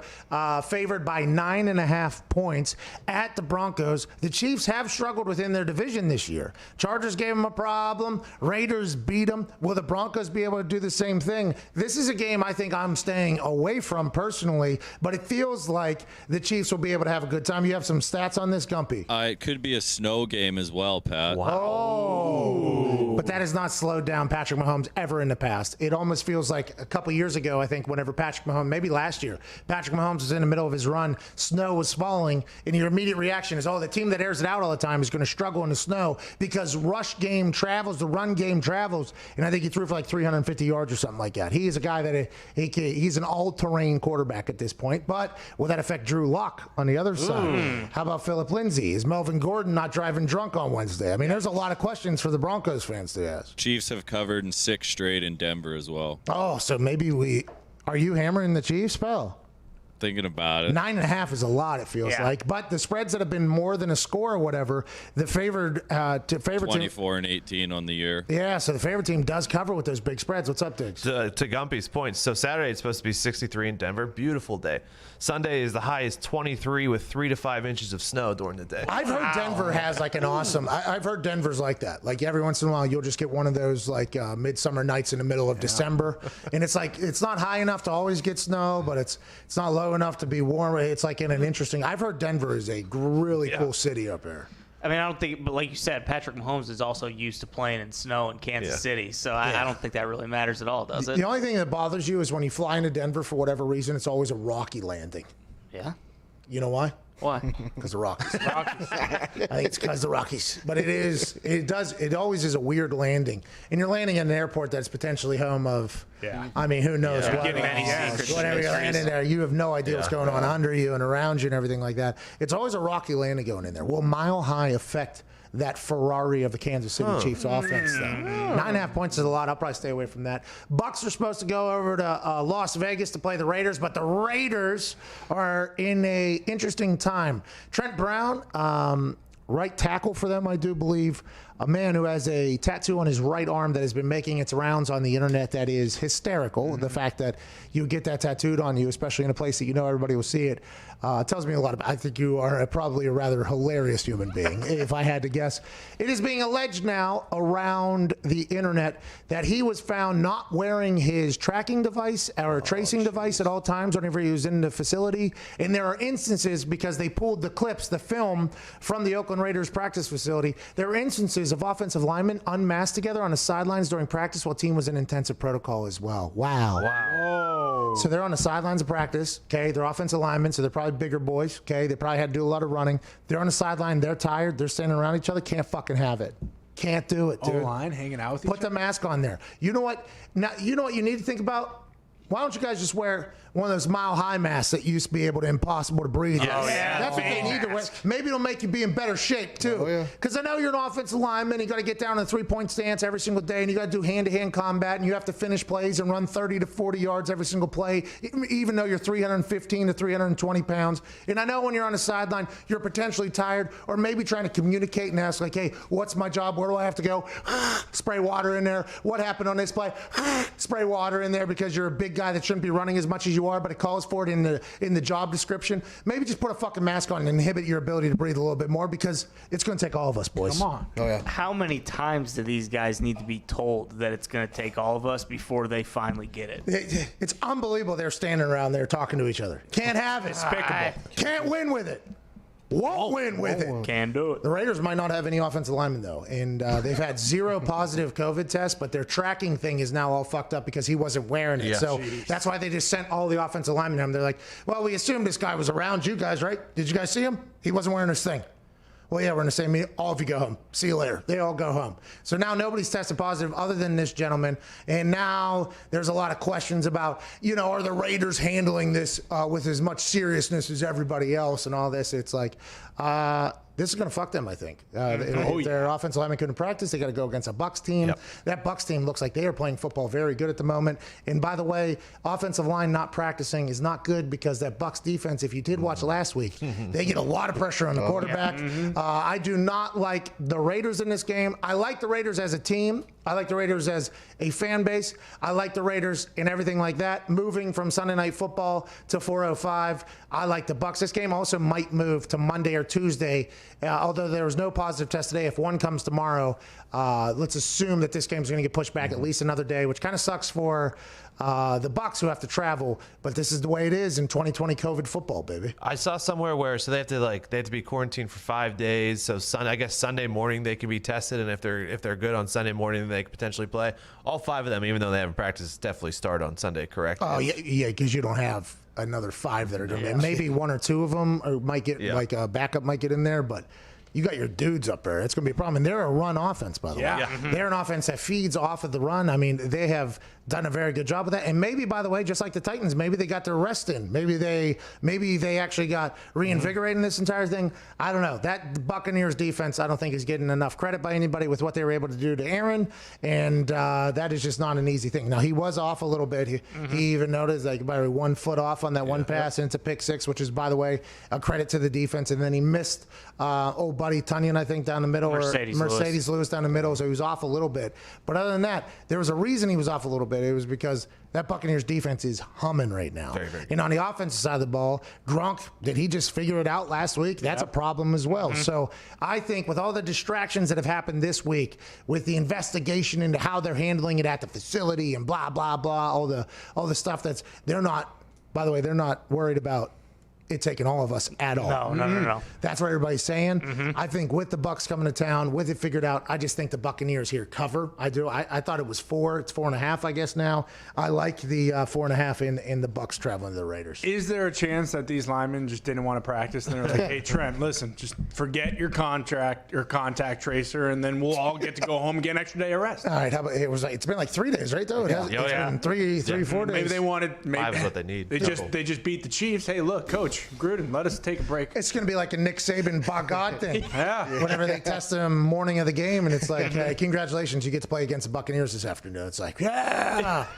favored by 9.5 points at the Broncos. The Chiefs have struggled within their division this year. Chargers gave them a problem. Raiders beat them. Will the Broncos be able to do the same thing? This is a game I think I'm staying away from personally, but it feels like the Chiefs will be able to have a good time. You have some stats on this, Gumpy? It could be a snow game as well, Pat. Wow. Oh, but that has not slowed down Patrick Mahomes ever in the past. It almost feels like a couple years ago, I think, whenever Patrick Mahomes, maybe last year, Patrick Mahomes was in the middle of his run, snow was falling, and your immediate reaction is, the team that airs it out all the time is going to struggle in the snow because rush game travels, the run game travels, and I think he threw for like 350 yards or something like that. He is a guy that he's an all-terrain quarterback at this point, but will that affect Drew Lock on the other side? How about Phillip Lindsay? Is Melvin Gordon not driving drunk on Wednesday? I mean, there's a lot of questions for the Broncos fans to ask. Chiefs have covered in 6 straight in Denver as well. Oh, so maybe are you hammering the Chiefs, pal? Thinking about it. 9.5 is a lot, it feels like. But the spreads that have been more than a score or whatever, the favorite 24 and 18 on the year. Yeah, so the favorite team does cover with those big spreads. What's up, Diggs? To Gumpy's point, so Saturday it's supposed to be 63 in Denver. Beautiful day. Sunday is the high is 23 with 3 to 5 inches of snow during the day. I've heard Denver has like an awesome. I've heard Denver's like that. Like every once in a while, you'll just get one of those like midsummer nights in the middle of December, and it's like it's not high enough to always get snow, but it's not low enough to be warm. It's like in an interesting. I've heard Denver is a really cool city up there. I mean, I don't think, but like you said, Patrick Mahomes is also used to playing in snow in Kansas City, so I don't think that really matters at all, does it? The only thing that bothers you is when you fly into Denver for whatever reason, it's always a rocky landing. Yeah. You know why? Why? Because the Rockies. I think it's because the Rockies. But it always is a weird landing. And you're landing at an airport that's potentially home of, I mean, who knows what. Whenever you're landing there, you have no idea what's going on under you and around you and everything like that. It's always a rocky landing going in there. Will Mile High affect that Ferrari of the Kansas City Chiefs offense, though? 9.5 points is a lot. I'll probably stay away from that. Bucks are supposed to go over to Las Vegas to play the Raiders, but the Raiders are in a interesting time. Trent Brown, right tackle for them, I do believe, a man who has a tattoo on his right arm that has been making its rounds on the internet that is hysterical. The fact that you get that tattooed on you, especially in a place that you know everybody will see it, tells me a lot about. I think you are probably a rather hilarious human being, if I had to guess. It is being alleged now around the internet that he was found not wearing his tracking device or tracing device at all times whenever he was in the facility. And there are instances, because they pulled the clips, the film from the Oakland Raiders practice facility, there are instances of offensive linemen unmasked together on the sidelines during practice while team was in intensive protocol as well. Wow. Whoa. So they're on the sidelines of practice, okay? They're offensive linemen, so they're probably bigger boys, okay? They probably had to do a lot of running. They're on the sideline, they're tired, they're standing around each other, can't fucking have it. Can't do it, dude. O-line hanging out with each Put the mask on there. You know what? Now, you know what you need to think about? Why don't you guys just wear one of those mile-high masks that used to be able to impossible to breathe? Yes. Oh, yeah. That's what they need to wear. Maybe it'll make you be in better shape, too. Because I know you're an offensive lineman. You got to get down in a three-point stance every single day, and you got to do hand-to-hand combat, and you have to finish plays and run 30 to 40 yards every single play, even though you're 315 to 320 pounds. And I know when you're on the sideline, you're potentially tired, or maybe trying to communicate and ask, like, hey, what's my job? Where do I have to go? Spray water in there. What happened on this play? Spray water in there because you're a big guy that shouldn't be running as much as you are, but it calls for it in the job description. Maybe just put a fucking mask on and inhibit your ability to breathe a little bit more, because it's going to take all of us, boys. Come on. Oh, yeah. How many times do these guys need to be told that it's going to take all of us before they finally get it? It's unbelievable they're standing around there talking to each other. Can't have it. Despicable. Can't win with it. Won't win with it. Can do it. The Raiders might not have any offensive linemen, though, and they've had 0 positive COVID tests, but their tracking thing is now all fucked up because he wasn't wearing it. Yeah. So that's why they just sent all the offensive linemen to him. They're like, well, we assumed this guy was around you guys, right? Did you guys see him? He wasn't wearing his thing. Well, yeah, we're in the same meeting. All of you go home. See you later. They all go home. So now nobody's tested positive other than this gentleman. And now there's a lot of questions about, are the Raiders handling this with as much seriousness as everybody else and all this? It's like, this is going to fuck them, I think. If their offensive lineman couldn't practice, they got to go against a Bucs team. Yep. That Bucs team looks like they are playing football very good at the moment. And by the way, offensive line not practicing is not good, because that Bucs defense, if you did watch last week, they get a lot of pressure on the quarterback. I do not like the Raiders in this game. I like the Raiders as a team. I like the Raiders as a fan base. I like the Raiders and everything like that. Moving from Sunday Night Football to 405. I like the Bucs. This game also might move to Monday or Tuesday. Although there was no positive test today, if one comes tomorrow, let's assume that this game's going to get pushed back at least another day, which kind of sucks for the Bucs, who have to travel. But this is the way it is in 2020 COVID football, baby. I saw somewhere where they have to be quarantined for 5 days. So I guess Sunday morning they can be tested, and if they're good on Sunday morning, they could potentially play. All 5 of them, even though they haven't practiced, definitely start on Sunday, correct? Oh yeah, because you don't have another 5 that are doing it. Maybe 1 or 2 of them might get like a backup might get in there, but you got your dudes up there. It's going to be a problem. And they're a run offense, by the way. They're an offense that feeds off of the run. I mean, they have done a very good job of that. And maybe, by the way, just like the Titans, maybe they got their rest in. Maybe they actually got reinvigorated in this entire thing. I don't know. That Buccaneers defense, I don't think is getting enough credit by anybody with what they were able to do to Aaron. And that is just not an easy thing. Now, he was off a little bit. He even noticed about 1 foot off on that one pass into pick 6, which is, by the way, a credit to the defense. And then he missed old buddy Tunyon, I think, down the middle. Mercedes Lewis down the middle. So he was off a little bit. But other than that, there was a reason he was off a little bit. It was because that Buccaneers defense is humming right now. Very, very good. And on the offensive side of the ball, Gronk, did he just figure it out last week? That's a problem as well. So I think with all the distractions that have happened this week, with the investigation into how they're handling it at the facility and blah, blah, blah, all the stuff they're not worried about it taking all of us at all. No. That's what everybody's saying. I think with the Bucs coming to town, with it figured out, I just think the Buccaneers here cover. I do. I thought it was 4. It's 4.5, I guess now. I like the 4.5 in the Bucs traveling to the Raiders. Is there a chance that these linemen just didn't want to practice? And they're like, hey, Trent, listen, just forget your contact tracer, and then we'll all get to go home and get an extra day of rest. All right. How about it's been like 3 days, right, though? It's been 3, 4 days. Maybe they wanted. 5 is what they need. They just beat the Chiefs. Hey, look, Coach Gruden, let us take a break. It's going to be like a Nick Saban Bogart thing. Yeah. Whenever they test him morning of the game, and it's like, hey, congratulations, you get to play against the Buccaneers this afternoon. It's like,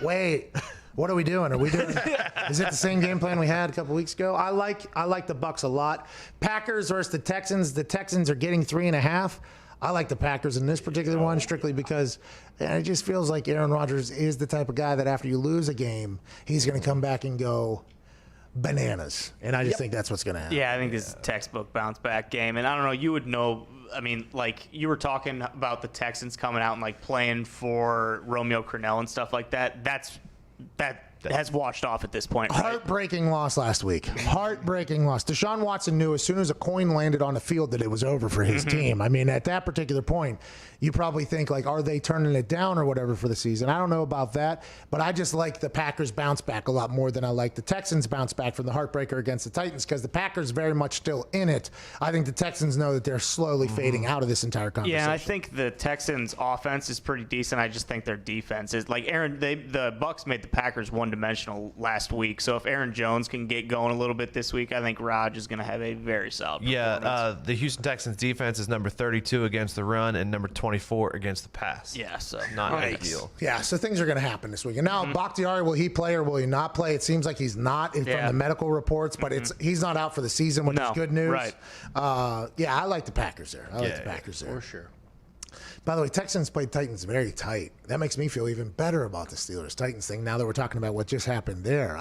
wait. What are we doing? Is it the same game plan we had a couple weeks ago? I like the Bucs a lot. Packers versus the Texans. The Texans are getting 3.5. I like the Packers in this particular one strictly because it just feels like Aaron Rodgers is the type of guy that after you lose a game, he's going to come back and go bananas. And I just think that's what's going to happen. Yeah, I think this is a textbook bounce back game. And I don't know, you would know. I mean, like you were talking about the Texans coming out and like playing for Romeo Crennel and stuff like that. That has washed off at this point. Right? Heartbreaking loss last week. Heartbreaking loss. Deshaun Watson knew as soon as a coin landed on the field that it was over for his team. I mean, at that particular point, you probably think, like, are they turning it down or whatever for the season? I don't know about that, but I just like the Packers bounce back a lot more than I like the Texans bounce back from the heartbreaker against the Titans because the Packers very much still in it. I think the Texans know that they're slowly fading out of this entire conversation. Yeah, I think the Texans' offense is pretty decent. I just think their defense is like the Bucs made the Packers one-dimensional last week. So if Aaron Jones can get going a little bit this week, I think Raj is going to have a very solid performance. Yeah, the Houston Texans defense is number 32 against the run and number 24 against the pass. Yeah, so not a big deal. Yeah, so things are going to happen this week. And now Bakhtiari, will he play or will he not play? It seems like he's not from the medical reports, but he's not out for the season, which is good news. Right. Yeah, I like the Packers there. I like the Packers there. For sure. By the way, Texans played Titans very tight. That makes me feel even better about the Steelers-Titans thing now that we're talking about what just happened there.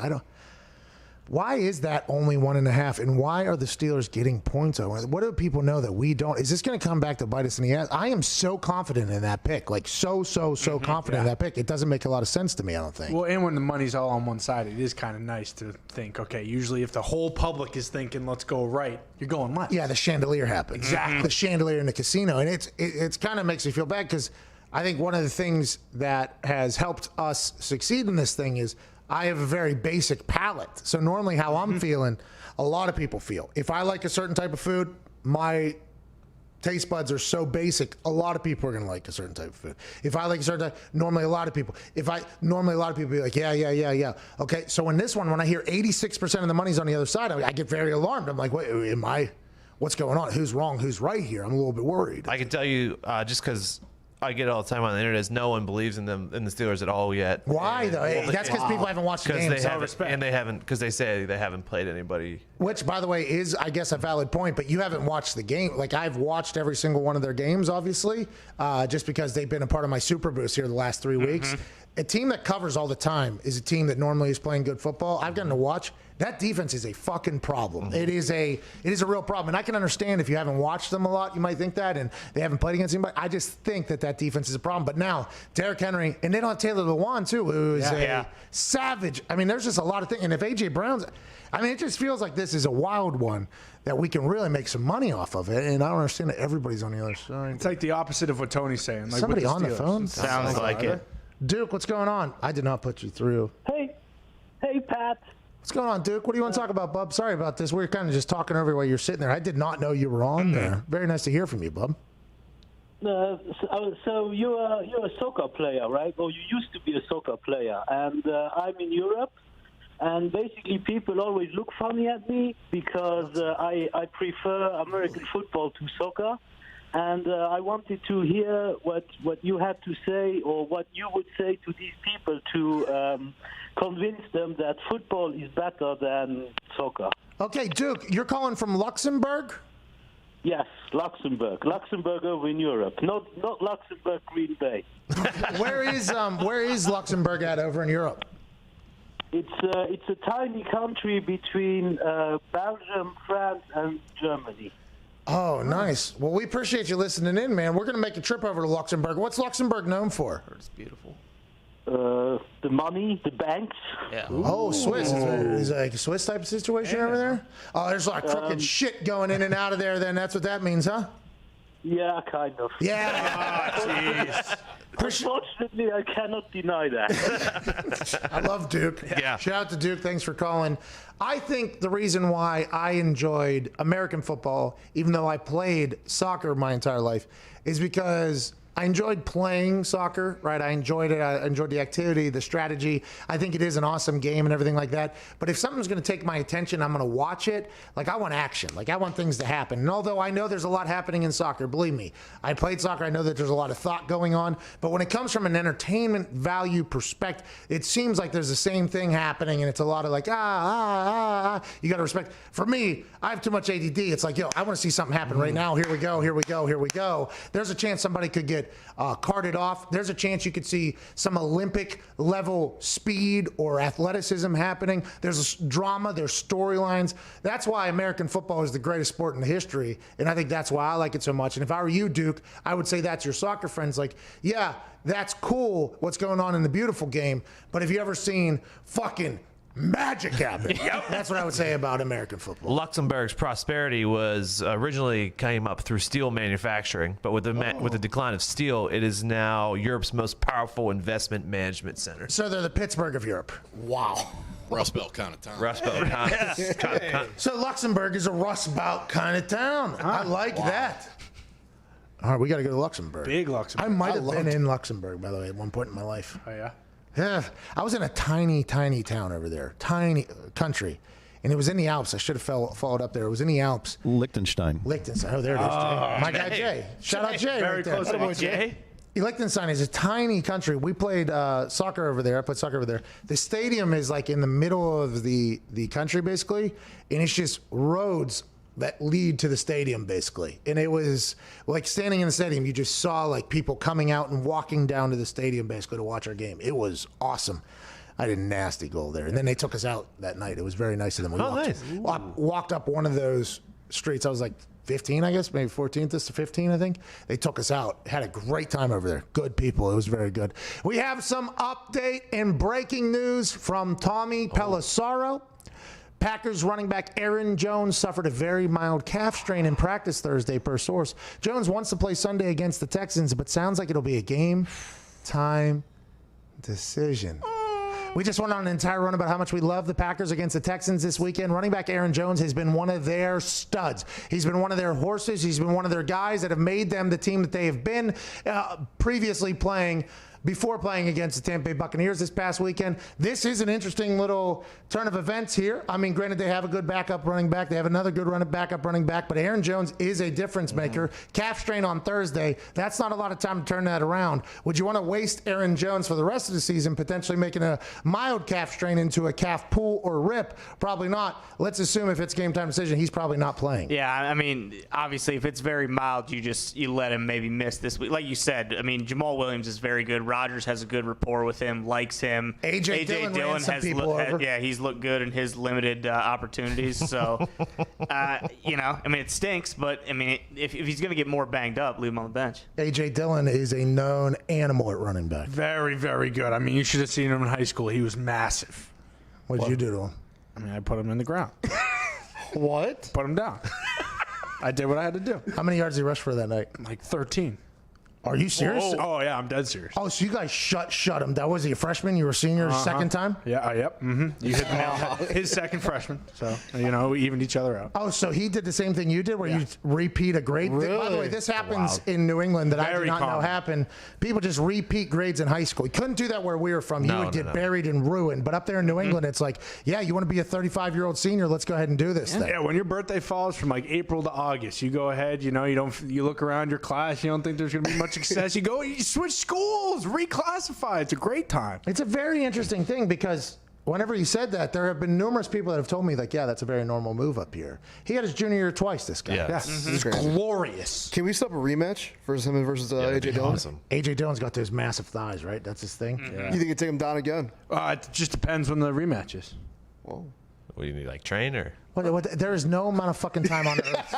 Why is that only 1.5? And why are the Steelers getting points on it? What do people know that we don't? Is this going to come back to bite us in the ass? I am so confident in that pick. Like, so confident in that pick. It doesn't make a lot of sense to me, I don't think. Well, and when the money's all on one side, it is kind of nice to think, okay, usually if the whole public is thinking, let's go right, you're going left. Yeah, the chandelier happens. Exactly. The chandelier in the casino. And it's kind of makes me feel bad because I think one of the things that has helped us succeed in this thing is I have a very basic palate. So normally how I'm feeling, a lot of people feel. If I like a certain type of food, my taste buds are so basic, a lot of people are going to like a certain type of food. If I like a certain type, normally a lot of people be like, yeah. Okay, so in this one, when I hear 86% of the money's on the other side, I get very alarmed. I'm like, wait, what's going on? Who's wrong? Who's right here? I'm a little bit worried. I can tell you, just because I get it all the time on the internet, is no one believes in the Steelers at all yet. Why though? That's because people haven't watched the game. They haven't because they say they haven't played anybody. Which, by the way, is I guess a valid point. But you haven't watched the game. Like I've watched every single one of their games, obviously, just because they've been a part of my Super Boost here the last 3 weeks. A team that covers all the time is a team that normally is playing good football. I've gotten to watch. That defense is a fucking problem. It is a real problem. And I can understand if you haven't watched them a lot, you might think that, and they haven't played against anybody. I just think that defense is a problem. But now, Derrick Henry, and they don't have Taylor Lewan, too, who is a savage. I mean, there's just a lot of things. And if A.J. Brown's, I mean, it just feels like this is a wild one that we can really make some money off of it. And I don't understand that everybody's on the other side. It's like the opposite of what Tony's saying. Like somebody on the phone? Sounds like it. Duke, what's going on? I did not put you through. Hey, Pat. What's going on, Duke? What do you want to talk about, bub? Sorry about this. We were kind of just talking over while you're sitting there. I did not know you were on there. Very nice to hear from you, bub. So you're a soccer player, right? Or you used to be a soccer player. And I'm in Europe. And basically people always look funny at me because I prefer American football to soccer. And I wanted to hear what you had to say or what you would say to these people to convince them that football is better than soccer. Okay, Duke, you're calling from Luxembourg? Yes, Luxembourg. Luxembourg over in Europe. Not Luxembourg, Green Bay. Where is Luxembourg at over in Europe? It's a tiny country between Belgium, France, and Germany. Oh, nice. Well, we appreciate you listening in, man. We're going to make a trip over to Luxembourg. What's Luxembourg known for? It's beautiful. The money, the banks. Yeah. Oh, Swiss. Is it like a Swiss type of situation over there? Oh, there's a lot of crooked shit going in and out of there, then. That's what that means, huh? Yeah, kind of. Yeah. Jeez. Unfortunately, I cannot deny that. I love Duke. Yeah. Shout out to Duke. Thanks for calling. I think the reason why I enjoyed American football, even though I played soccer my entire life, is because I enjoyed playing soccer, right? I enjoyed it. I enjoyed the activity, the strategy. I think it is an awesome game and everything like that. But if something's going to take my attention, I'm going to watch it. Like, I want action. Like, I want things to happen. And although I know there's a lot happening in soccer, believe me, I played soccer. I know that there's a lot of thought going on. But when it comes from an entertainment value perspective, it seems like there's the same thing happening. And it's a lot of like, you got to respect. For me, I have too much ADD. It's like, yo, I want to see something happen right now. Here we go. Here we go. Here we go. There's a chance somebody could get carted off. There's a chance you could see some Olympic level speed or athleticism happening. There's drama, there's storylines. That's why American football is the greatest sport in history, and I think that's why I like it so much. And if I were you, Duke, I would say that's your soccer friends. Like, yeah, that's cool what's going on in the beautiful game, but have you ever seen fucking magic happen? That's what I would say about American football. Luxembourg's prosperity was originally came up through steel manufacturing, but with the decline of steel, it is now Europe's most powerful investment management center. So they're the Pittsburgh of Europe. Wow. Rust Belt kind of town. Rust Belt kind of. So Luxembourg is a Rust Belt kind of town. I like that. All right, we got to go to Luxembourg. Big Luxembourg. I might have been in Luxembourg, by the way, at one point in my life. Oh, yeah? Yeah, I was in a tiny town over there, tiny country, and it was in the Alps. I should have followed up there. It was in the Alps. Liechtenstein. Oh, there it is. Jay. My guy Jay. Shout out Jay. Very right there. close to Jay. Liechtenstein is a tiny country. We played soccer over there. I played soccer over there. The stadium is like in the middle of the country, basically, and it's just roads that lead to the stadium, basically. And it was like standing in the stadium, you just saw like people coming out and walking down to the stadium, basically, to watch our game. It was awesome. I did a nasty goal there. And then they took us out that night. It was very nice of them. We walked up one of those streets. I was like 15, I guess, maybe 14th to 15, I think. They took us out. Had a great time over there. Good people. It was very good. We have some update and breaking news from Tommy Pelissaro. Packers running back Aaron Jones suffered a very mild calf strain in practice Thursday, per source. Jones wants to play Sunday against the Texans, but sounds like it'll be a game-time decision. We just went on an entire run about how much we love the Packers against the Texans this weekend. Running back Aaron Jones has been one of their studs. He's been one of their horses. He's been one of their guys that have made them the team that they have been before playing against the Tampa Bay Buccaneers this past weekend. This is an interesting little turn of events here. I mean, granted, they have a good backup running back. They have another good backup running back, but Aaron Jones is a difference maker. Calf strain on Thursday. That's not a lot of time to turn that around. Would you want to waste Aaron Jones for the rest of the season, potentially making a mild calf strain into a calf pull or rip? Probably not. Let's assume if it's game time decision, he's probably not playing. Yeah, I mean, obviously, if it's very mild, you let him maybe miss this week. Like you said, I mean, Jamal Williams is very good. Rodgers has a good rapport with him, likes him. AJ Dillon has he's looked good in his limited opportunities. So, I mean, it stinks, but I mean, if he's going to get more banged up, leave him on the bench. AJ Dillon is a known animal at running back. Very, very good. I mean, you should have seen him in high school. He was massive. What did you do to him? I mean, I put him in the ground. What? Put him down. I did what I had to do. How many yards did he rush for that night? Like 13. Are you serious? Oh, yeah, I'm dead serious. Oh, so you guys shut him. That was he a freshman? You were a senior second time? Yeah, yep. Mm-hmm. You hit the nail. His second freshman. So, we evened each other out. Oh, so he did the same thing you did where you repeat a grade? Really? By the way, this happens in New England that I did not know happened. People just repeat grades in high school. You couldn't do that where we were from. You would get buried and ruined. But up there in New England, it's like, yeah, you want to be a 35-year-old senior, let's go ahead and do this thing. Yeah, when your birthday falls from like April to August, you go ahead, you look around your class, you don't think there's going to be much success. You switch schools, reclassify. It's a great time. It's a very interesting thing because whenever you said that, there have been numerous people that have told me, like, yeah, that's a very normal move up here. He had his junior year twice, this guy. Yeah. Yes. It's glorious. Can we set up a rematch versus him versus A.J. Dillon? Awesome. A.J. Dillon's got those massive thighs, right? That's his thing? Yeah. You think you'd take him down again? It just depends when the rematch is. Whoa. What do you need, like train or? There is no amount of fucking time on earth.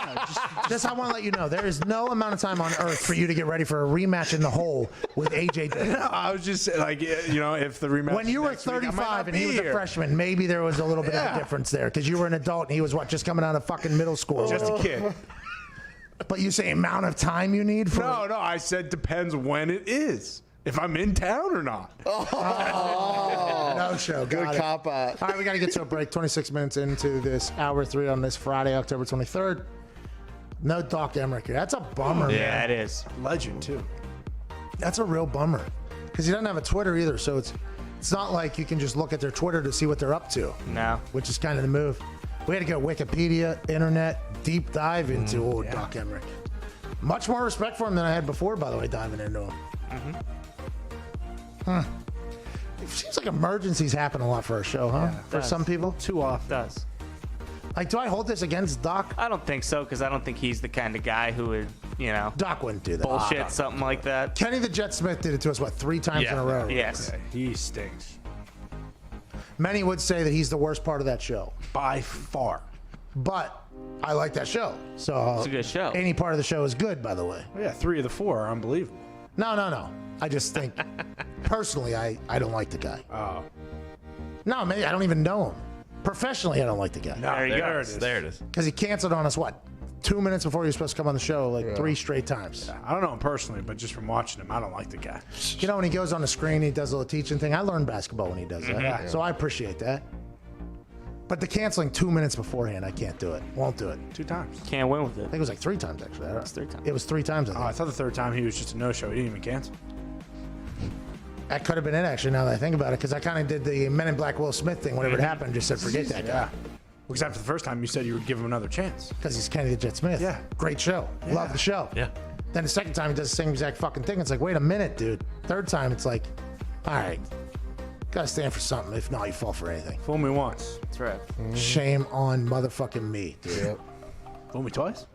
Just I want to let you know, there is no amount of time on earth for you to get ready for a rematch in the hole with AJ Dillon. No, I was just like, if the rematch. When you were 35 and he was a freshman, maybe there was a little bit of a difference there because you were an adult and he was just coming out of fucking middle school. Just a kid. But you say amount of time you need for? No, I said depends when it is. If I'm in town or not. No show. Good cop out. All right, we got to get to a break. 26 minutes into this hour 3 on this Friday, October 23rd. No Doc Emmerich here. That's a bummer, man. Yeah, it is. Legend, too. That's a real bummer because he doesn't have a Twitter either. So it's not like you can just look at their Twitter to see what they're up to. No. Which is kind of the move. We had to go Wikipedia, internet, deep dive into Doc Emmerich. Much more respect for him than I had before, by the way, diving into him. It seems like emergencies happen a lot for our show, huh? For some people. Too often. Does. Like, do I hold this against Doc? I don't think so, because I don't think he's the kind of guy who would, Doc wouldn't do that. Bullshit, something like that. Kenny the Jet Smith did it to us, 3 times in a row? Yes. Yeah, he stinks. Many would say that he's the worst part of that show. By far. But I like that show. So it's a good show. Any part of the show is good, by the way. Yeah, 3 of the 4 are unbelievable. No. I just think, personally, I don't like the guy. Oh. No, maybe I don't even know him. Professionally, I don't like the guy. No, there it is. Because he canceled on us, 2 minutes before he was supposed to come on the show, 3 straight times. Yeah, I don't know him personally, but just from watching him, I don't like the guy. When he goes on the screen, he does a little teaching thing. I learned basketball when he does that. Yeah. So I appreciate that. But the canceling 2 minutes beforehand, I can't do it. Won't do it. 2 times. Can't win with it. I think it was 3 times, actually. It's 3 times. It was 3 times, I think. I thought the 3rd time he was just a no-show. He didn't even cancel. That could have been it, actually, now that I think about it, because I kind of did the Men in Black Will Smith thing whenever it happened, just said, forget that guy. Yeah. Because after the first time, you said you would give him another chance. Because he's Kenny the Jet Smith. Yeah. Great show. Yeah. Love the show. Yeah. Then the second time, he does the same exact fucking thing. It's like, wait a minute, dude. Third time, it's like, all right, gotta stand for something. If not, you fall for anything. Fool me once. That's right. Shame on motherfucking me, dude. Yep. Fool me twice.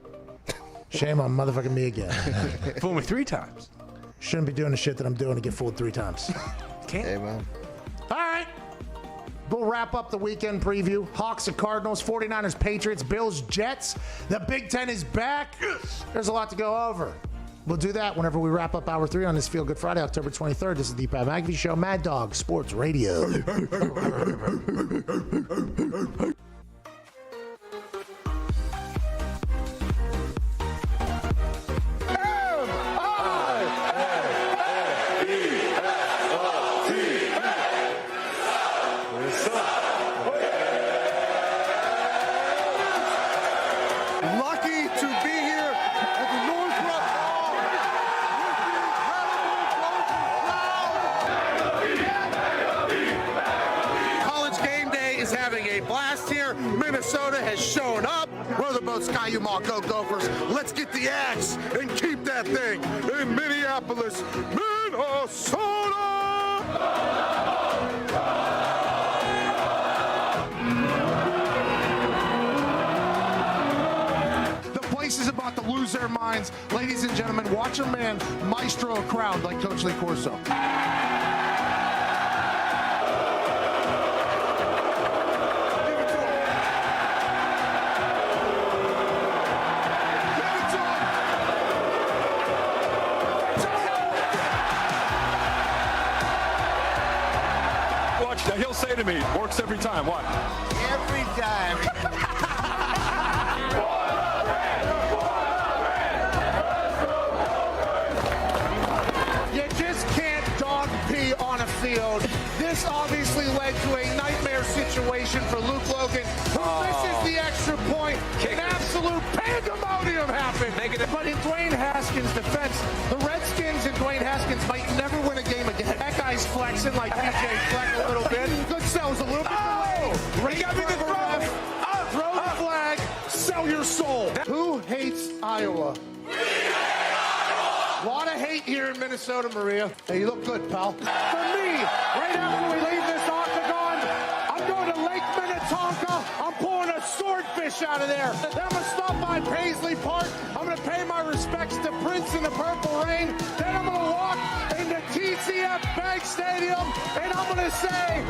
Shame on motherfucking me again. Fool me 3 times. Shouldn't be doing the shit that I'm doing to get fooled 3 times. Can't. Amen. All right. We'll wrap up the weekend preview. Hawks and Cardinals, 49ers, Patriots, Bills, Jets. The Big Ten is back. There's a lot to go over. We'll do that whenever we wrap up Hour 3 on this Feel Good Friday, October 23rd. This is the McAfee Show, Mad Dog Sports Radio. Lucky to be here at the Northrop Hall. College game day is having a blast here. Minnesota has shown up. Row the boat, Sky Go Gophers. Let's get the axe and keep that thing in Minneapolis, Minnesota. Is about to lose their minds. Ladies and gentlemen, watch a man maestro a crowd like Coach Lee Corso. Watch, now he'll say to me, works every time, what? Every time. You just can't dog pee on a field. This obviously led to a nightmare situation for Luke Logan, who misses the extra point. An absolute pandemonium happened. But in Dwayne Haskins' defense, the Redskins and Dwayne Haskins might never win a game again. That guy's flexing like DJ Fleck a little bit. Good sells a little bit delayed. Great got me the throw. Throw the flag. Sell your soul. Who hates Iowa? A lot of hate here in Minnesota, Maria. Hey, you look good, pal. For me, right after we leave this octagon, I'm going to Lake Minnetonka. I'm pulling a swordfish out of there. Then I'm going to stop by Paisley Park. I'm going to pay my respects to Prince in the Purple Rain. Then I'm going to walk into TCF Bank Stadium, and I'm going to say,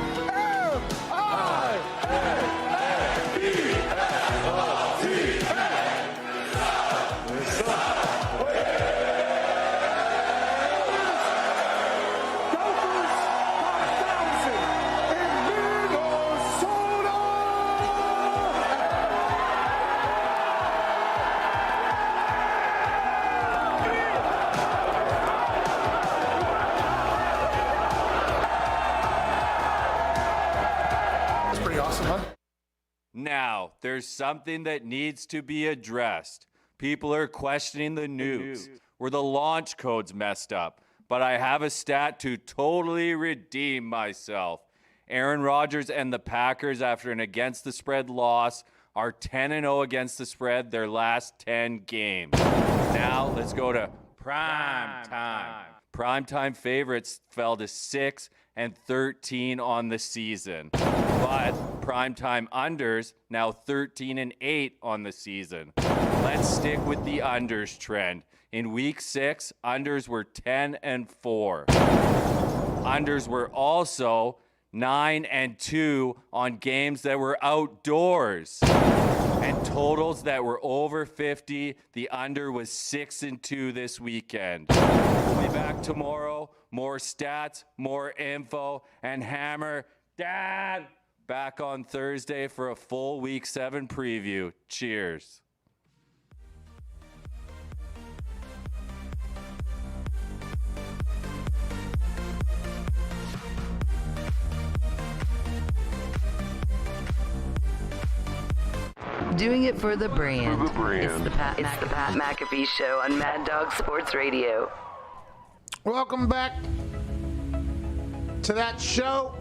Now, there's something that needs to be addressed. People are questioning the news. Were the launch codes messed up? but I have a stat to totally redeem myself. Aaron Rodgers and the Packers, after an against-the-spread loss, are 10-0 against the spread their last 10 games. Now let's go to prime time. Primetime favorites fell to 6-13 on the season, but primetime unders now 13-8 on the season. Let's stick with the unders trend. In week 6, unders were 10-4. Unders were also 9-2 on games that were outdoors. And totals that were over 50, the under was 6-2 this weekend. We'll be back tomorrow. More stats, more info, and Hammer Dad back on Thursday for a full Week 7 preview. Cheers. Doing it for the brand. It's the Pat McAfee Show on Mad Dog Sports Radio. Welcome back to that show.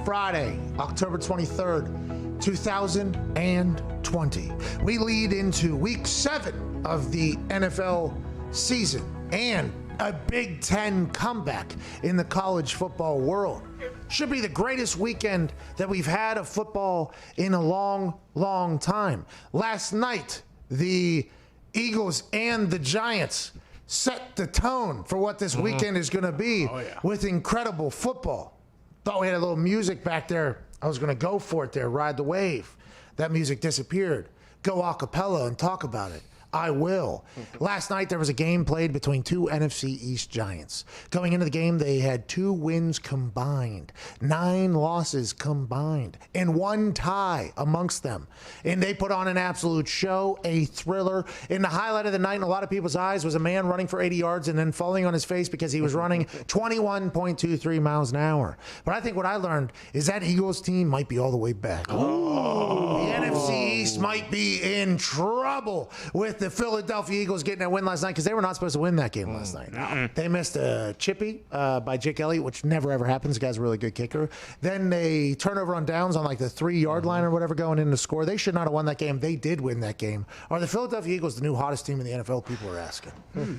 Friday, October 23rd, 2020. We lead into week 7 of the NFL season and a Big Ten comeback in the college football world. Should be the greatest weekend that we've had of football in a long, long time. Last night, the Eagles and the Giants set the tone for what this weekend is going to be with incredible football. Thought we had a little music back there. I was going to go for it there, ride the wave. That music disappeared. Go a cappella and talk about it. I will. Last night, there was a game played between two NFC East giants. Going into the game, they had 2 wins combined, 9 losses combined, and 1 tie amongst them. And they put on an absolute show, a thriller. And the highlight of the night in a lot of people's eyes was a man running for 80 yards and then falling on his face because he was running 21.23 miles an hour. But I think what I learned is that Eagles team might be all the way back. Oh. The NFC East might be in trouble with the Philadelphia Eagles getting that win last night because they were not supposed to win that game last night. They missed a chippy by Jake Elliott, which never ever happens. The guy's a really good kicker. Then they turnover on downs on like the 3-yard line or whatever going in to score. They should not have won that game. They did win that game. Are the Philadelphia Eagles the new hottest team in the NFL? People are asking.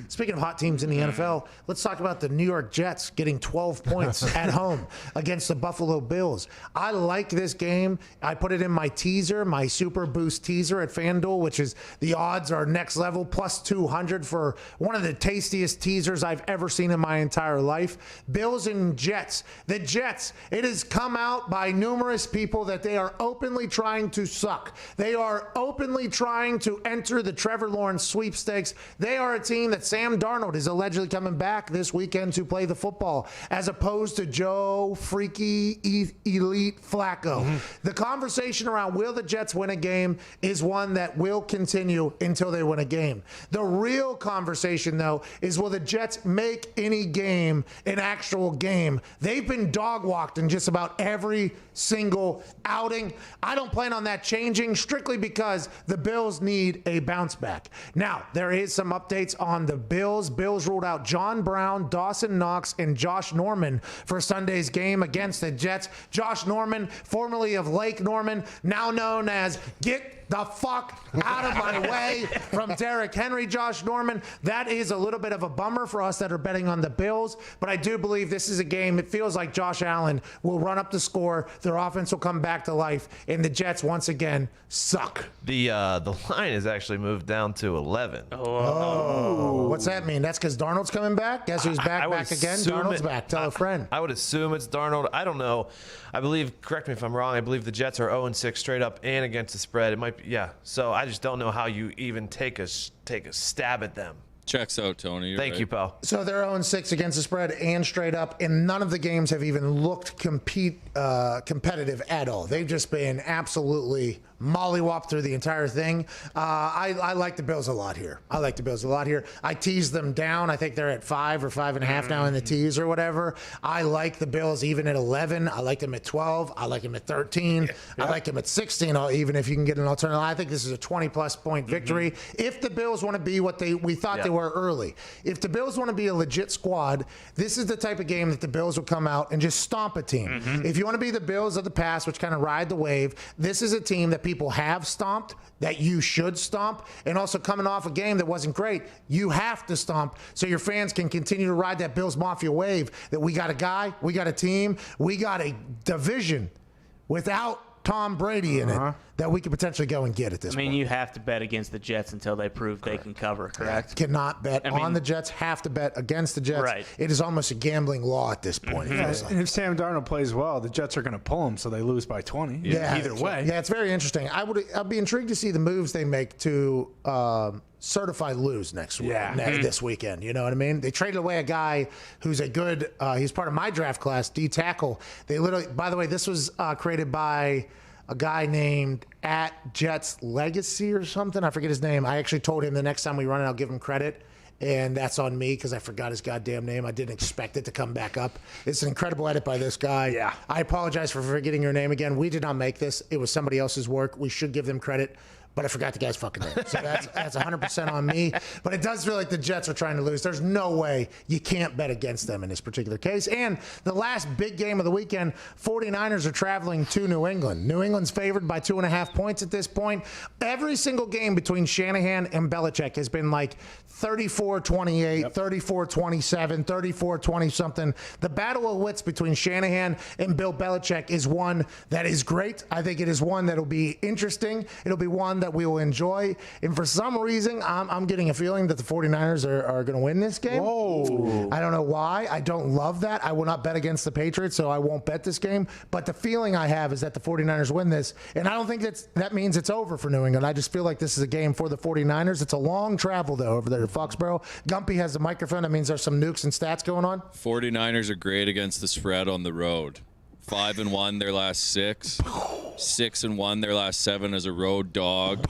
Speaking of hot teams in the NFL, let's talk about the New York Jets getting 12 points at home against the Buffalo Bills. I like this game. I put it in my teaser, my Super Boost teaser at FanDuel, which is the odds are next level, plus 200 for one of the tastiest teasers I've ever seen in my entire life. Bills and Jets. The Jets, it has come out by numerous people that they are openly trying to suck. They are openly trying to enter the Trevor Lawrence sweepstakes. They are a team that Sam Darnold is allegedly coming back this weekend to play the football, as opposed to Joe Freaky Elite Flacco. The conversation around will the Jets win a game is one that will continue until they win a game. The real conversation, though, is will the Jets make any game an actual game? They've been dog-walked in just about every single outing. I don't plan on that changing, strictly because the Bills need a bounce back. Now, there is some updates on the Bills. Bills ruled out John Brown, Dawson Knox, and Josh Norman for Sunday's game against the Jets. Josh Norman, formerly of Lake Norman, now known as Get the fuck out of my way from Derrick Henry. Josh Norman, that is a little bit of a bummer for us that are betting on the Bills, but I do believe this is a game. It feels like Josh Allen will run up the score, their offense will come back to life, and the Jets once again suck. The line has actually moved down to 11. Oh. What's that mean? That's because Darnold's coming back? Guess who's back again? Darnold's back. Tell a friend. I would assume it's Darnold. I don't know. I believe, correct me if I'm wrong, I believe the Jets are 0-6 straight up and against the spread. It might be, yeah. So I just don't know how you even take a stab at them. Checks out, Tony. Thank you, pal. So they're 0-6 against the spread and straight up, and none of the games have even looked competitive at all. They've just been absolutely mollywop through the entire thing. I like the Bills a lot here. I teased them down. I think they're at 5 or 5.5 now in the tease or whatever. I like the Bills even at 11. I like them at 12. I like them at 13. I like them at 16, even if you can get an alternative. I think this is a 20-plus point victory. If the Bills want to be what we thought they were were early. If the Bills want to be a legit squad, this is the type of game that the Bills will come out and just stomp a team. If you want to be the Bills of the past, which kind of ride the wave, this is a team that people have stomped, that you should stomp, and also coming off a game that wasn't great, you have to stomp so your fans can continue to ride that Bills Mafia wave that we got a guy, we got a team, we got a division without Tom Brady in it that we could potentially go and get at this point. You have to bet against the Jets until they prove they can cover, correct? Cannot bet on the Jets, have to bet against the Jets. Right. It is almost a gambling law at this point. And if Sam Darnold plays well, the Jets are going to pull him, so they lose by 20. Either way. Yeah, it's very interesting. I'd be intrigued to see the moves they make to certify lose next week, this weekend. You know what I mean? They traded away a guy who's a good, he's part of my draft class, D tackle. They literally, by the way, this was created by a guy named @Jets Legacy or something. I forget his name. I actually told him the next time we run it, I'll give him credit. And that's on me because I forgot his goddamn name. I didn't expect it to come back up. It's an incredible edit by this guy. Yeah. I apologize for forgetting your name again. We did not make this. It was somebody else's work. We should give them credit. But I forgot the guy's fucking name. So that's 100% on me. But it does feel like the Jets are trying to lose. There's no way you can't bet against them in this particular case. And the last big game of the weekend, 49ers are traveling to New England. New England's favored by 2.5 points at this point. Every single game between Shanahan and Belichick has been like 34-28, 34-27, 34-20-something. The battle of wits between Shanahan and Bill Belichick is one that is great. I think it is one that will be interesting. It'll be one that we will enjoy. And for some reason, I'm getting a feeling that the 49ers are going to win this game. Whoa. I don't know why. I don't love that. I will not bet against the Patriots, so I won't bet this game. But the feeling I have is that the 49ers win this. And I don't think that means it's over for New England. I just feel like this is a game for the 49ers. It's a long travel, though, over there to Foxborough. Gumpy has the microphone. That means there's some nukes and stats going on. 49ers are great against the spread on the road. 5-1 their last 6. 6-1 their last 7 as a road dog.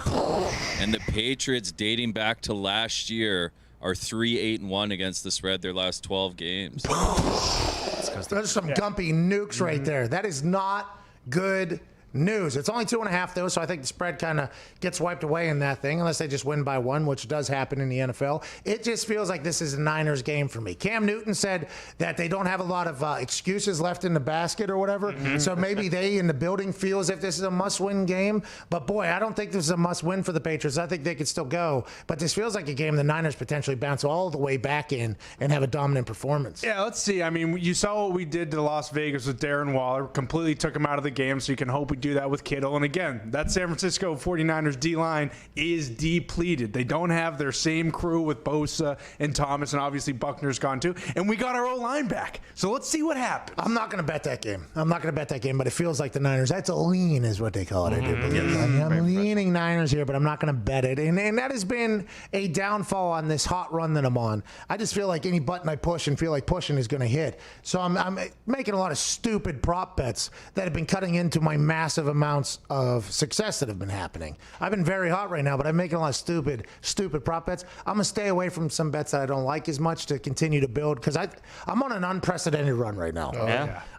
And the Patriots, dating back to last year, are 3-8-1 against the spread their last 12 games. There's some Gumpy nukes right there. That is not good news. It's only 2.5 though, so I think the spread kind of gets wiped away in that thing, unless they just win by 1, which does happen in the NFL. It just feels like this is a Niners game for me. Cam Newton said that they don't have a lot of excuses left in the basket or whatever, so maybe they in the building feel as if this is a must-win game. But boy, I don't think this is a must-win for the Patriots. I think they could still go, but this feels like a game the Niners potentially bounce all the way back in and have a dominant performance. Yeah, let's see. I mean, you saw what we did to Las Vegas with Darren Waller. Completely took him out of the game, so you can hope we do that with Kittle. And again, that San Francisco 49ers D-line is depleted. They don't have their same crew with Bosa and Thomas, and obviously Buckner's gone too. And we got our O-line back. So let's see what happens. I'm not going to bet that game. But it feels like the Niners. That's a lean is what they call it. I do believe. I'm leaning Niners here, but I'm not going to bet it. And that has been a downfall on this hot run that I'm on. I just feel like any button I push and feel like pushing is going to hit. So I'm making a lot of stupid prop bets that have been cutting into my massive amounts of success that have been happening. I've been very hot right now, but I'm making a lot of stupid prop bets. I'm going to stay away from some bets that I don't like as much to continue to build because I'm on an unprecedented run right now.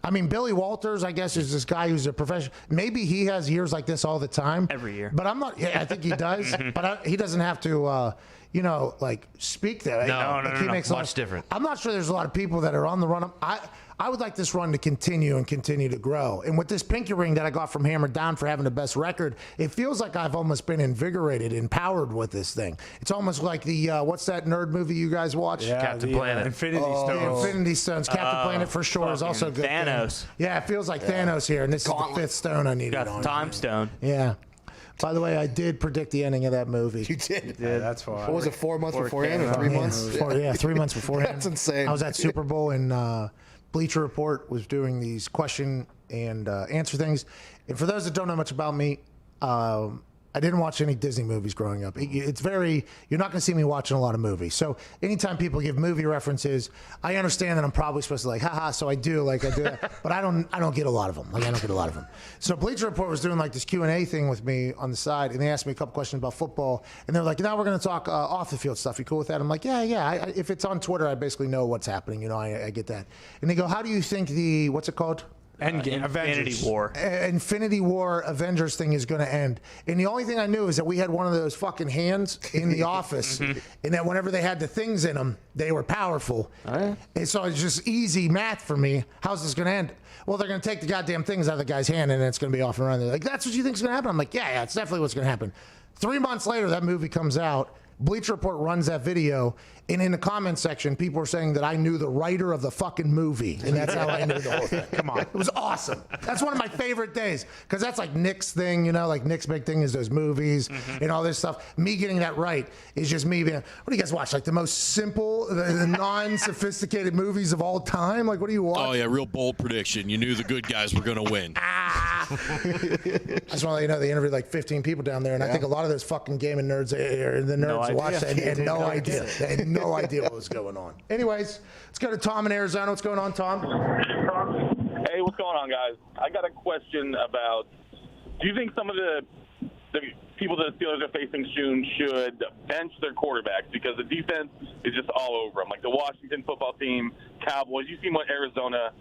I mean, Billy Walters, I guess, is this guy who's a professional. Maybe he has years like this all the time. Every year. But I'm not. Yeah, I think he does. But he doesn't have to, speak that. No. He makes much different. I'm not sure there's a lot of people that are on the run. I would like this run to continue to grow. And with this pinky ring that I got from Hammer Down for having the best record, it feels like I've almost been invigorated, empowered with this thing. It's almost like the, what's that nerd movie you guys watch? Yeah, Captain Planet. Infinity Stones. The Infinity Stones. Captain Planet for sure is also a good. Thanos. Thing. Yeah, it feels like Thanos here. And this is the 5th stone I needed on. Time stone. Yeah. By the way, I did predict the ending of that movie. You did? Yeah, that's fine. What was it, 4 months beforehand or 3 months? 3 months beforehand. That's insane. I was at Super Bowl and Bleacher Report was doing these question and answer things. And for those that don't know much about me, I didn't watch any Disney movies growing up. It's very, you're not going to see me watching a lot of movies. So anytime people give movie references, I understand that I'm probably supposed to haha, so I do that. But I don't get a lot of them. So Bleacher Report was doing this Q&A thing with me on the side, and they asked me a couple questions about football, and they're like, now we're going to talk off the field stuff. You cool with that? I'm like, yeah. If it's on Twitter, I basically know what's happening. I get that. And they go, how do you think what's it called? Endgame, Infinity War. Infinity War Avengers thing is going to end. And the only thing I knew is that we had one of those fucking hands in the office, and that whenever they had the things in them, they were powerful. And so it's just easy math for me. How's this going to end? Well, they're going to take the goddamn things out of the guy's hand, and it's going to be off and running. They're like, that's what you think is going to happen? I'm like, yeah, it's definitely what's going to happen. 3 months later, that movie comes out. Bleacher Report runs that video, and in the comment section, people are saying that I knew the writer of the fucking movie, and that's how I knew the whole thing. Come on. It was awesome. That's one of my favorite days, because that's like Nick's thing, you know, like Nick's big thing is those movies and all this stuff. Me getting that right is just me being, what do you guys watch? Like the most simple, the non-sophisticated movies of all time? Like, what do you watch? Oh, yeah, real bold prediction. You knew the good guys were going to win. I just want to let you know, they interviewed like 15 people down there, and I think a lot of those fucking gaming nerds, watched that and had no idea. They had no idea what was going on. Anyways, let's go to Tom in Arizona. What's going on, Tom? Hey, what's going on, guys? I got a question about, do you think some of the people that the Steelers are facing soon should bench their quarterbacks because the defense is just all over them? Like the Washington football team, Cowboys. You've seen what Arizona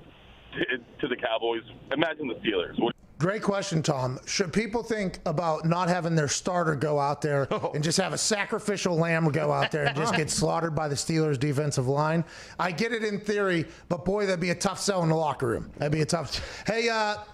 did to the Cowboys. Imagine the Steelers. Great question, Tom. Should people think about not having their starter go out there and just have a sacrificial lamb go out there and just get slaughtered by the Steelers' defensive line? I get it in theory, but boy, that'd be a tough sell in the locker room. That'd be a tough. Hey,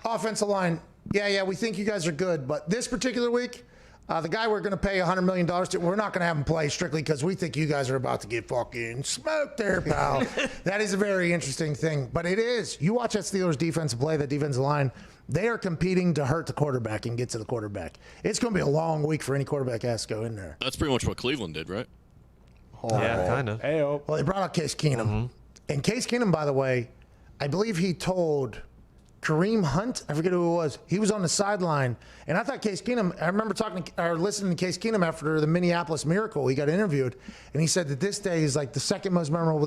offensive line. Yeah, we think you guys are good, but this particular week, the guy we're going to pay $100 million to, we're not going to have him play strictly because we think you guys are about to get fucking smoked there, pal. That is a very interesting thing, but it is. You watch that Steelers defense play, that defensive line. They are competing to hurt the quarterback and get to the quarterback. It's going to be a long week for any quarterback that has to go in there. That's pretty much what Cleveland did, right? Yeah, kind of. Well, they brought out Case Keenum. And Case Keenum, by the way, I believe he told Kareem Hunt, I forget who it was. He was on the sideline, and I thought Case Keenum. I remember listening to Case Keenum after the Minneapolis Miracle. He got interviewed, and he said that this day is like the second most memorable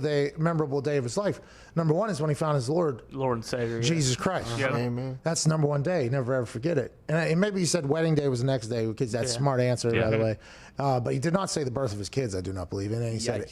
day of his life. Number one is when he found his Lord and Savior, Jesus Christ. Amen. That's the number one day. Never ever forget it. And maybe he said wedding day was the next day because that's a smart answer, by the way. But he did not say the birth of his kids, I do not believe. And then he said,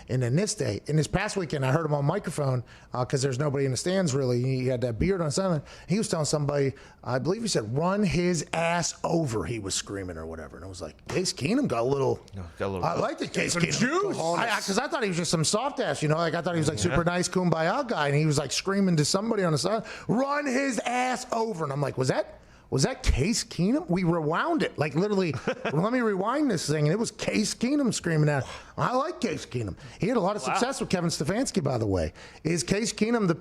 and then this day, in this past weekend, I heard him on microphone because there's nobody in the stands really. He had that beard on silent. He was telling somebody, I believe he said, run his ass over. He was screaming or whatever. And I was like, Case Keenum got a little. I like the Case Keenum. Because I thought he was just some soft ass, you know. Like I thought he was like super nice kumbaya guy. And he was like screaming to somebody on the side, run his ass over. And I'm like, was that Case Keenum? We rewound it. Like literally, let me rewind this thing. And it was Case Keenum screaming out. I like Case Keenum. He had a lot of success with Kevin Stefanski, by the way. Is Case Keenum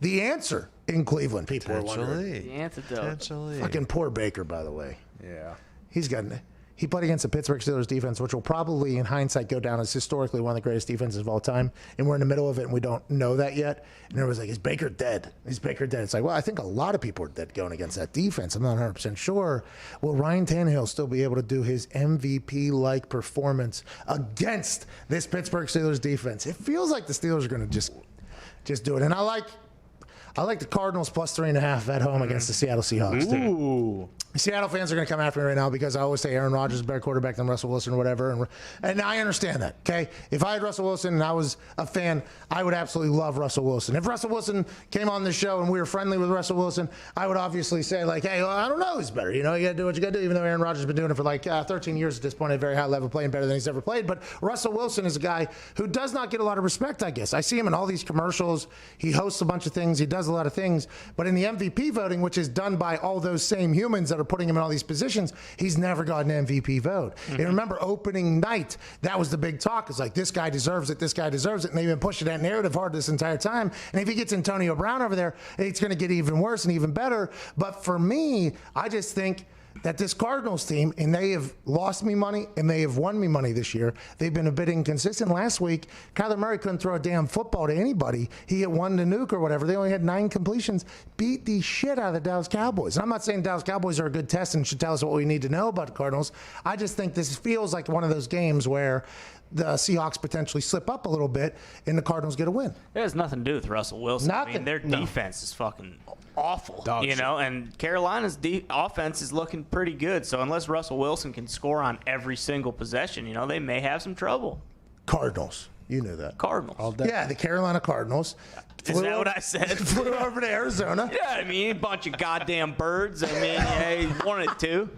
the answer in Cleveland? People are wondering. The antidote. Fucking poor Baker, by the way. Yeah. He played against the Pittsburgh Steelers defense, which will probably, in hindsight, go down as historically one of the greatest defenses of all time. And we're in the middle of it, and we don't know that yet. And everyone's like, is Baker dead? Is Baker dead? It's like, well, I think a lot of people are dead going against that defense. I'm not 100% sure. Will Ryan Tannehill still be able to do his MVP-like performance against this Pittsburgh Steelers defense? It feels like the Steelers are going to just do it. And I like the Cardinals plus 3.5 at home against the Seattle Seahawks. Ooh. Seattle fans are going to come after me right now because I always say Aaron Rodgers is a better quarterback than Russell Wilson or whatever. And I understand that, okay? If I had Russell Wilson and I was a fan, I would absolutely love Russell Wilson. If Russell Wilson came on the show and we were friendly with Russell Wilson, I would obviously say, like, hey, well, I don't know who's better. You know, you got to do what you got to do, even though Aaron Rodgers has been doing it for like 13 years at this point at a very high level, playing better than he's ever played. But Russell Wilson is a guy who does not get a lot of respect, I guess. I see him in all these commercials. He hosts a bunch of things. He does a lot of things. But in the MVP voting, which is done by all those same humans that are putting him in all these positions, he's never got an MVP vote. And remember, opening night, that was the big talk. It's like, this guy deserves it, this guy deserves it. And they've been pushing that narrative hard this entire time. And if he gets Antonio Brown over there, it's going to get even worse and even better. But for me, I just think that this Cardinals team, and they have lost me money and they have won me money this year. They've been a bit inconsistent. Last week, Kyler Murray couldn't throw a damn football to anybody. He hit one to nuke or whatever. They only had 9 completions. Beat the shit out of the Dallas Cowboys. And I'm not saying Dallas Cowboys are a good test and should tell us what we need to know about the Cardinals. I just think this feels like one of those games where the Seahawks potentially slip up a little bit and the Cardinals get a win. It has nothing to do with Russell Wilson. Nothing. I mean, their defense is fucking awful, you know, and Carolina's offense is looking pretty good. So unless Russell Wilson can score on every single possession, you know, they may have some trouble. Cardinals. You knew that. Cardinals. Yeah, the Carolina Cardinals. Is that what I said? Flew over to Arizona. Yeah, I mean, a bunch of goddamn birds. I mean, yeah, he wanted to.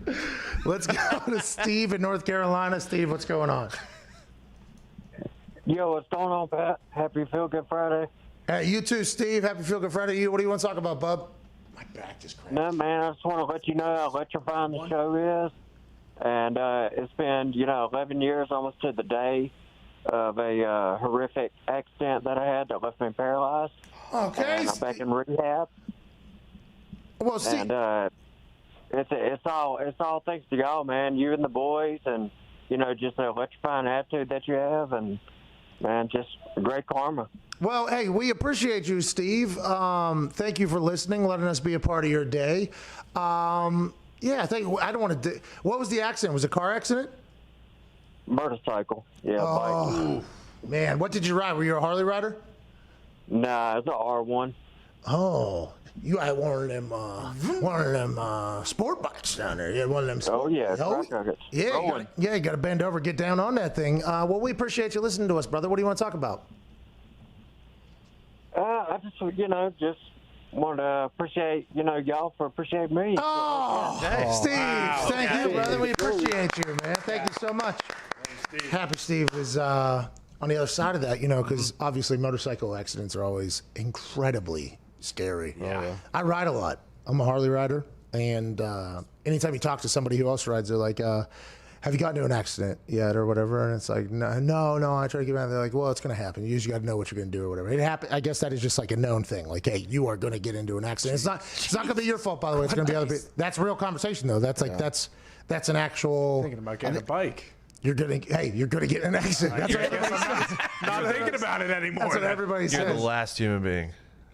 Let's go to Steve in North Carolina. Steve, what's going on? Yo, what's going on, Pat? Happy Feel Good Friday. Hey, you too, Steve. Happy Feel Good Friday to you. What do you want to talk about, bub? My back just cracked. No, man, I just want to let you know how electrifying the show is. And it's been, 11 years almost to the day of a horrific accident that I had that left me paralyzed. Okay. And I'm back in rehab. Well, see, and it's all thanks to y'all, man. You and the boys, and just the electrifying attitude that you have, and man, just great karma. well, hey, we appreciate you, Steve. Thank you for listening, letting us be a part of your day. Yeah, I don't want to. What was the accident? Was it a car accident? Motorcycle. Yeah. Oh, man, what did you ride? Were you a Harley rider? Nah, it's an R1. Oh, you had one of them sport bikes down there. You had one of them. Oh yeah, yeah, you got to bend over, get down on that thing. Well, we appreciate you listening to us, brother. What do you want to talk about? I just want to appreciate y'all for appreciating me. Oh, Steve, thank you, brother. We appreciate you, man. Thank you so much. Happy Steve is on the other side of that, because obviously motorcycle accidents are always incredibly scary. Yeah. I ride a lot. I'm a Harley rider, and anytime you talk to somebody who also rides, they're like, have you gotten into an accident yet or whatever? And it's like, no, I try to get out. They're like, well, it's going to happen. You usually got to know what you're going to do or whatever. It happen. I guess that is just like a known thing. Like, hey, you are going to get into an accident. It's not going to be your fault, by the way. It's going to be other people. That's real conversation, though. That's like, that's an actual. Thinking about getting a bike. You're going to get in an accident. That's what everybody says. Not thinking about it anymore. That's what everybody says. You're the last human being.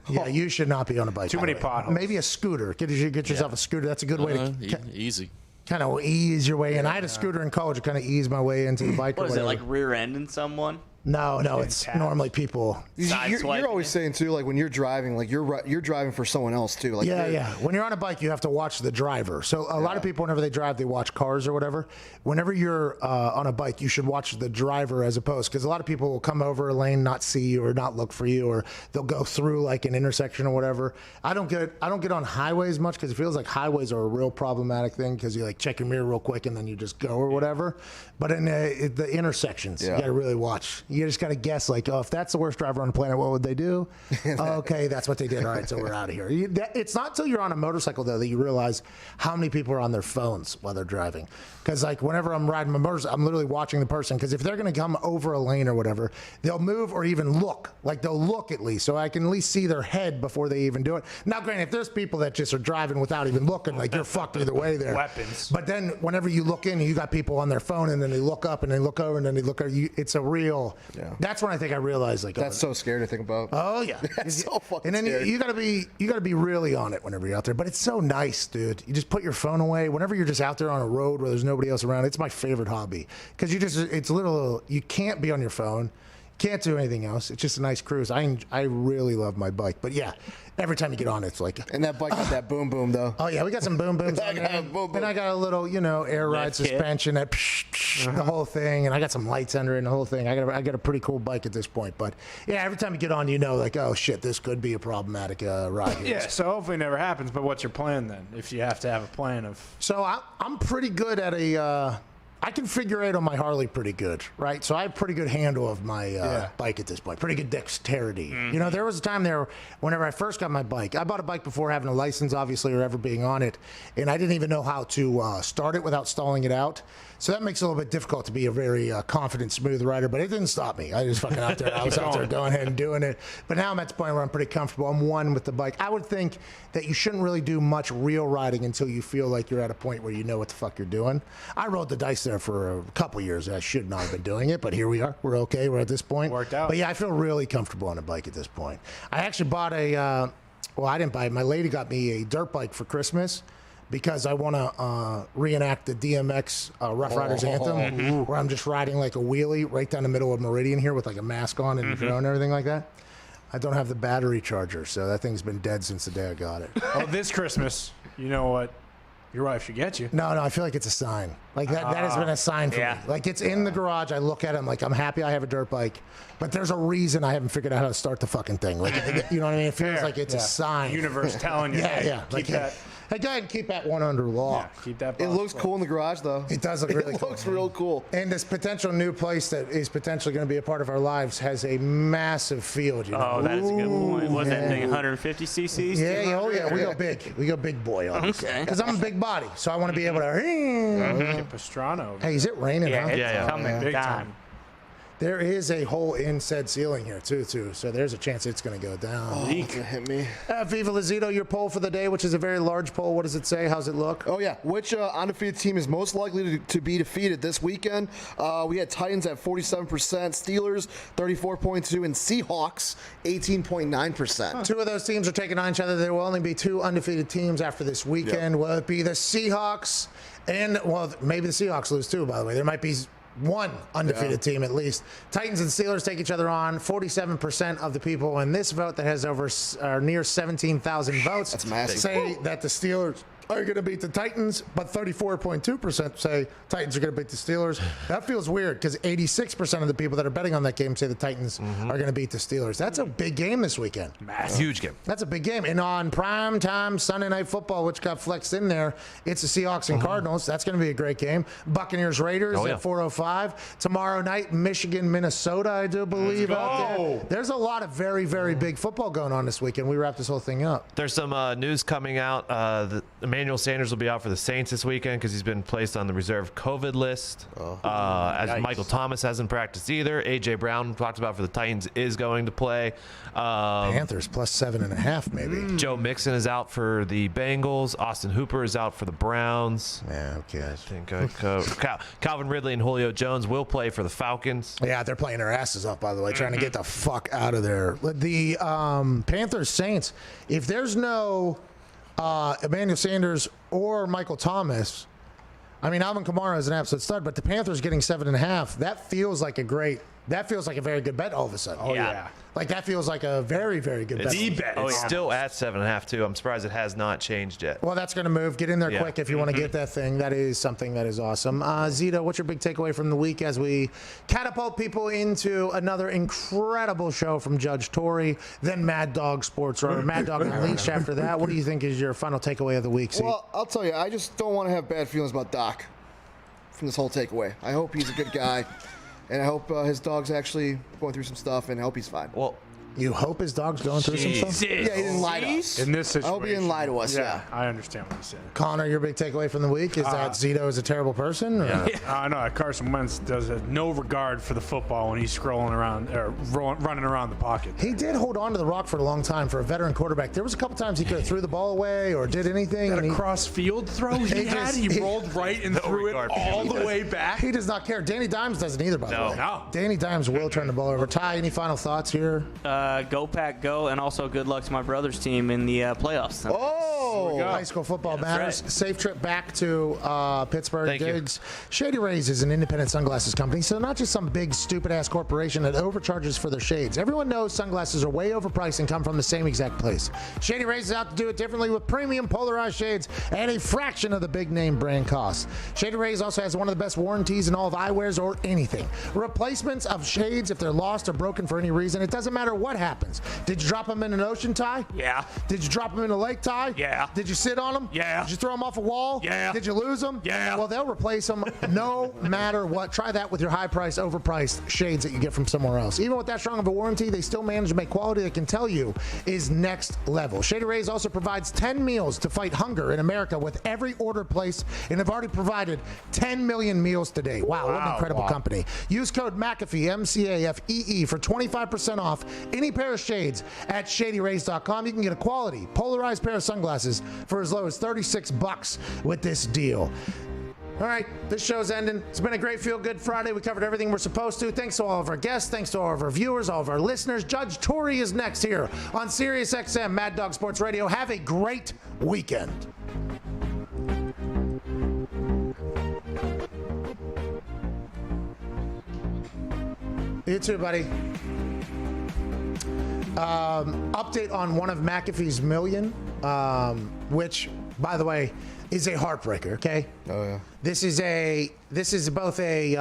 Yeah, you should not be on a bike. Too many potholes. Maybe a scooter. Get yourself a scooter. That's a good way to easy. Kind of ease your way in. I had a scooter in college to kind of ease my way into the bike. What or is whatever. it, like rear-ending someone? No, it's normally people. You're always saying too, like when you're driving, like you're driving for someone else too. Like yeah. When you're on a bike, you have to watch the driver. So a lot of people, whenever they drive, they watch cars or whatever. Whenever you're on a bike, you should watch the driver as opposed, because a lot of people will come over a lane, not see you or not look for you, or they'll go through like an intersection or whatever. I don't get on highways much because it feels like highways are a real problematic thing because you like check your mirror real quick and then you just go or whatever. But in the intersections, you got to really watch. You just got to guess, like, oh, if that's the worst driver on the planet, what would they do? Okay, that's what they did. All right, so we're out of here. It's not until you're on a motorcycle, though, that you realize how many people are on their phones while they're driving. Because, like, whenever I'm riding my motorcycle, I'm literally watching the person. Because if they're going to come over a lane or whatever, they'll move or even look. Like, they'll look at least. So I can at least see their head before they even do it. Now, granted, if there's people that just are driving without even looking, like, you're fucked either way there. Weapons. But then whenever you look in, you got people on their phone, and then they look up, and they look over, and then they look over. It's a real... Yeah. That's when I think I realized, like... That's so scary to think about. Oh, yeah. That's so fucking And then scary. you gotta be really on it whenever you're out there. But it's so nice, dude. You just put your phone away. Whenever you're just out there on a road where there's nobody else around, it's my favorite hobby. Because you can't be on your phone. Can't do anything else. It's just a nice cruise. I really love my bike. But yeah, every time you get on it, it's like... And that bike got that boom boom, though. Oh, yeah, we got some boom booms on there. And I got a little, air ride suspension, that the whole thing. And I got some lights under it and the whole thing. I got a pretty cool bike at this point. But yeah, every time you get on, like, oh, shit, this could be a problematic ride here. Yeah, so hopefully it never happens. But what's your plan then, if you have to have a plan of... So I'm pretty good at I can figure eight on my Harley pretty good, right? So I have pretty good handle of my bike at this point. Pretty good dexterity. Mm-hmm. There was a time there whenever I first got my bike. I bought a bike before having a license, obviously, or ever being on it. And I didn't even know how to start it without stalling it out. So that makes it a little bit difficult to be a very confident, smooth rider. But it didn't stop me. I was fucking out there. I was out there going ahead and doing it. But now I'm at the point where I'm pretty comfortable. I'm one with the bike. I would think that you shouldn't really do much real riding until you feel like you're at a point where you know what the fuck you're doing. I rolled the dice there for a couple years. I should not have been doing it, but here we are. We're okay. We're at this point. Worked out. But yeah, I feel really comfortable on a bike at this point. I actually bought I didn't buy it. My lady got me a dirt bike for Christmas because I want to reenact the DMX Rough Riders Anthem, where I'm just riding like a wheelie right down the middle of Meridian here with like a mask on and a drone and everything like that. I don't have the battery charger, so that thing's been dead since the day I got it. Oh, this Christmas, you know what Your wife should get you. No, I feel like it's a sign. Like that has been a sign for me. Like it's in the garage. I look at it. I'm like, I'm happy I have a dirt bike, but there's a reason I haven't figured out how to start the fucking thing. Like, you know what I mean? It feels like it's a sign. Universe telling you. Keep that. Hey, go ahead and keep that one under law. Yeah, keep that. It looks cool in the garage, though. It does look really cool. It looks real cool. And this potential new place that is potentially going to be a part of our lives has a massive field. You know? Oh, that is a good point. What's that thing? 150 cc's? Yeah. We go big. We go big boy on this. Okay. Because I'm a big body, so I want to be able to. Get Pastrana. Hey, is it raining? Yeah, huh? it's coming big down. time. There is a hole in said ceiling here, too. So there's a chance it's going to go down. Oh, it's gonna hit me. Viva Lazito, your poll for the day, which is a very large poll. What does it say? How's it look? Oh, yeah. Which undefeated team is most likely to be defeated this weekend? We had Titans at 47%, Steelers 34.2%, and Seahawks 18.9%. Two of those teams are taking on each other. There will only be two undefeated teams after this weekend. Will it be the Seahawks? And, well, maybe the Seahawks lose, too, by the way. There might be one undefeated team at least. Titans and Steelers take each other on. 47% of the people in this vote that has over near 17,000 votes say that the Steelers are going to beat the Titans, but 34.2% say Titans are going to beat the Steelers. That feels weird because 86% of the people that are betting on that game say the Titans are going to beat the Steelers. That's a big game this weekend. Huge game. That's a big game. And on prime time Sunday Night Football, which got flexed in there, it's the Seahawks and Cardinals. That's going to be a great game. Buccaneers Raiders at 4:05. Tomorrow night, Michigan Minnesota, I do believe. Out there. There's a lot of very, very big football going on this weekend. We wrap this whole thing up. There's some news coming out. Emmanuel Sanders will be out for the Saints this weekend because he's been placed on the reserve COVID list. As Michael Thomas hasn't practiced either. A.J. Brown, talked about for the Titans, is going to play. Panthers plus 7.5 maybe. Joe Mixon is out for the Bengals. Austin Hooper is out for the Browns. Yeah, okay. I think Calvin Ridley and Julio Jones will play for the Falcons. Yeah, they're playing their asses off, by the way, trying to get the fuck out of there. The Panthers Saints, if there's no Emmanuel Sanders or Michael Thomas, I mean, Alvin Kamara is an absolute stud, but the Panthers getting 7.5, that feels like a very good bet all of a sudden. Oh, yeah. Like, that feels like a very, very good bet. It's still at 7.5, too. I'm surprised it has not changed yet. Well, that's going to move. Get in there quick if you want to get that thing. That is something that is awesome. Zito, what's your big takeaway from the week as we catapult people into another incredible show from Judge Torrey, then Mad Dog Sports, or Mad Dog Unleashed after that? What do you think is your final takeaway of the week, Z? Well, I'll tell you, I just don't want to have bad feelings about Doc from this whole takeaway. I hope he's a good guy. And I hope his dog's actually going through some stuff, and I hope he's fine. Well, you hope his dog's going through some stuff? Yeah, he didn't lie to us. In this situation. I hope he didn't lie to us, yeah. I understand what you said. Connor, your big takeaway from the week is that Zito is a terrible person? Or? I know Carson Wentz does have no regard for the football when he's scrolling around or running around the pocket. He did hold on to the rock for a long time for a veteran quarterback. There was a couple times he could have threw the ball away or did anything. That cross field throw he rolled right and threw it all the way back. He does not care. Danny Dimes doesn't either, by the way. No. Danny Dimes will turn the ball over. Ty, any final thoughts here? Go Pack Go, and also good luck to my brother's team in the playoffs. High school football matters. right. Safe trip back to Pittsburgh. Thank you. Diggs. Shady Rays is an independent sunglasses company, so not just some big stupid-ass corporation that overcharges for their shades. Everyone knows sunglasses are way overpriced and come from the same exact place. Shady Rays is out to do it differently with premium polarized shades at a fraction of the big-name brand costs. Shady Rays also has one of the best warranties in all of eyewears or anything. Replacements of shades, if they're lost or broken for any reason, it doesn't matter what happens. Did you drop them in an ocean, Ty? Yeah. Did you drop them in a lake, Ty? Yeah. Did you sit on them? Yeah. Did you throw them off a wall? Yeah. Did you lose them? Yeah. Well, they'll replace them no matter what. Try that with your high-priced, overpriced shades that you get from somewhere else. Even with that strong of a warranty, they still manage to make quality that can tell you is next level. Shady Rays also provides 10 meals to fight hunger in America with every order placed, and have already provided 10 million meals today. Wow, what an incredible company. Use code McAfee, MCAFEE, for 25% off any pair of shades at ShadyRays.com. You can get a quality, polarized pair of sunglasses for as low as $36 with this deal. All right, this show's ending. It's been a great Feel Good Friday. We covered everything we're supposed to. Thanks to all of our guests. Thanks to all of our viewers, all of our listeners. Judge Torrey is next here on Sirius XM Mad Dog Sports Radio. Have a great weekend. You too, buddy. Update on one of McAfee's million, which by the way, is a heartbreaker. Okay. Oh yeah. This is both a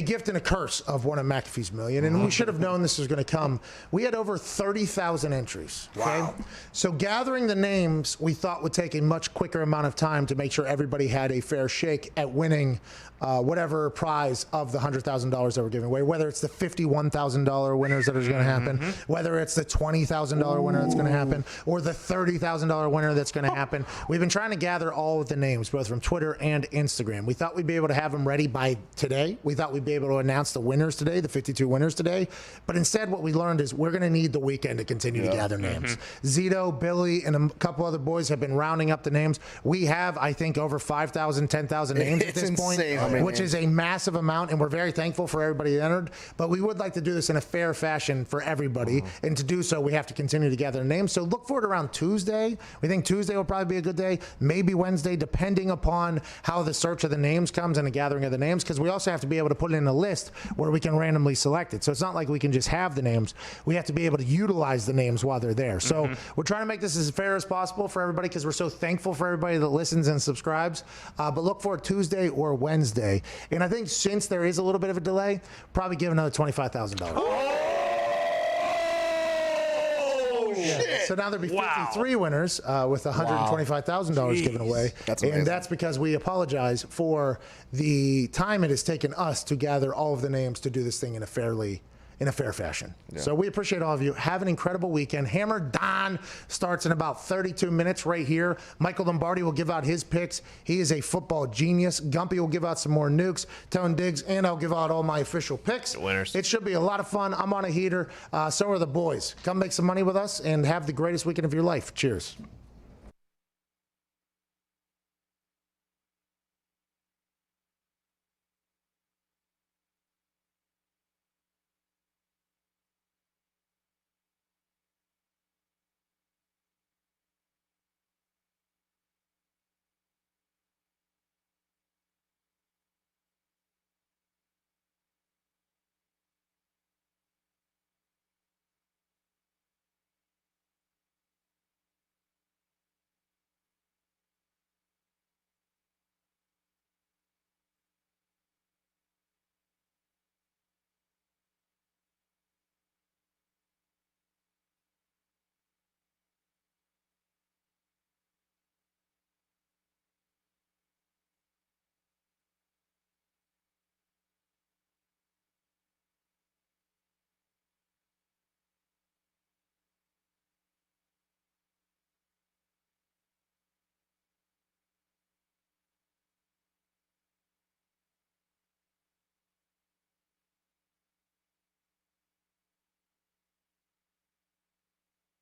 gift and a curse of one of McAfee's million, and we should have known this was going to come. We had over 30,000 entries. Okay? Wow. So gathering the names we thought would take a much quicker amount of time to make sure everybody had a fair shake at winning whatever prize of the $100,000 that we're giving away, whether it's the $51,000 winners that is going to happen, whether it's the $20,000 winner that's going to happen, or the $30,000 winner that's going to happen. We've been trying to gather all of the names, both from Twitter and Instagram. We thought we'd be able to have them ready by today. We thought we'd be able to announce the winners today, the 52 winners today. But instead, what we learned is we're going to need the weekend to continue to gather names. Zito, Billy, and a couple other boys have been rounding up the names. We have, I think, over 5,000, 10,000 names at this point, which is a massive amount, and we're very thankful for everybody that entered. But we would like to do this in a fair fashion for everybody, and to do so, we have to continue to gather names. So look for it around Tuesday. We think Tuesday will probably be a good day, maybe Wednesday, depending upon how the search of the names comes and the gathering of the names, because we also have to be able to put it in a list where we can randomly select it. So it's not like we can just have the names. We have to be able to utilize the names while they're there. So we're trying to make this as fair as possible for everybody, because we're so thankful for everybody that listens and subscribes. But look for it Tuesday or Wednesday. And I think since there is a little bit of a delay, probably give another $25,000. So now there'll be 53 winners with $125,000 given away. That's amazing. And that's because we apologize for the time it has taken us to gather all of the names to do this thing in a fair fashion. So we appreciate all of you. Have an incredible weekend. Hammer Don starts in about 32 minutes right here. Michael Lombardi will give out his picks. He is a football genius. Gumpy will give out some more nukes. Tone Diggs, and I'll give out all my official picks. Winners. It should be a lot of fun. I'm on a heater. So are the boys. Come make some money with us and have the greatest weekend of your life. Cheers.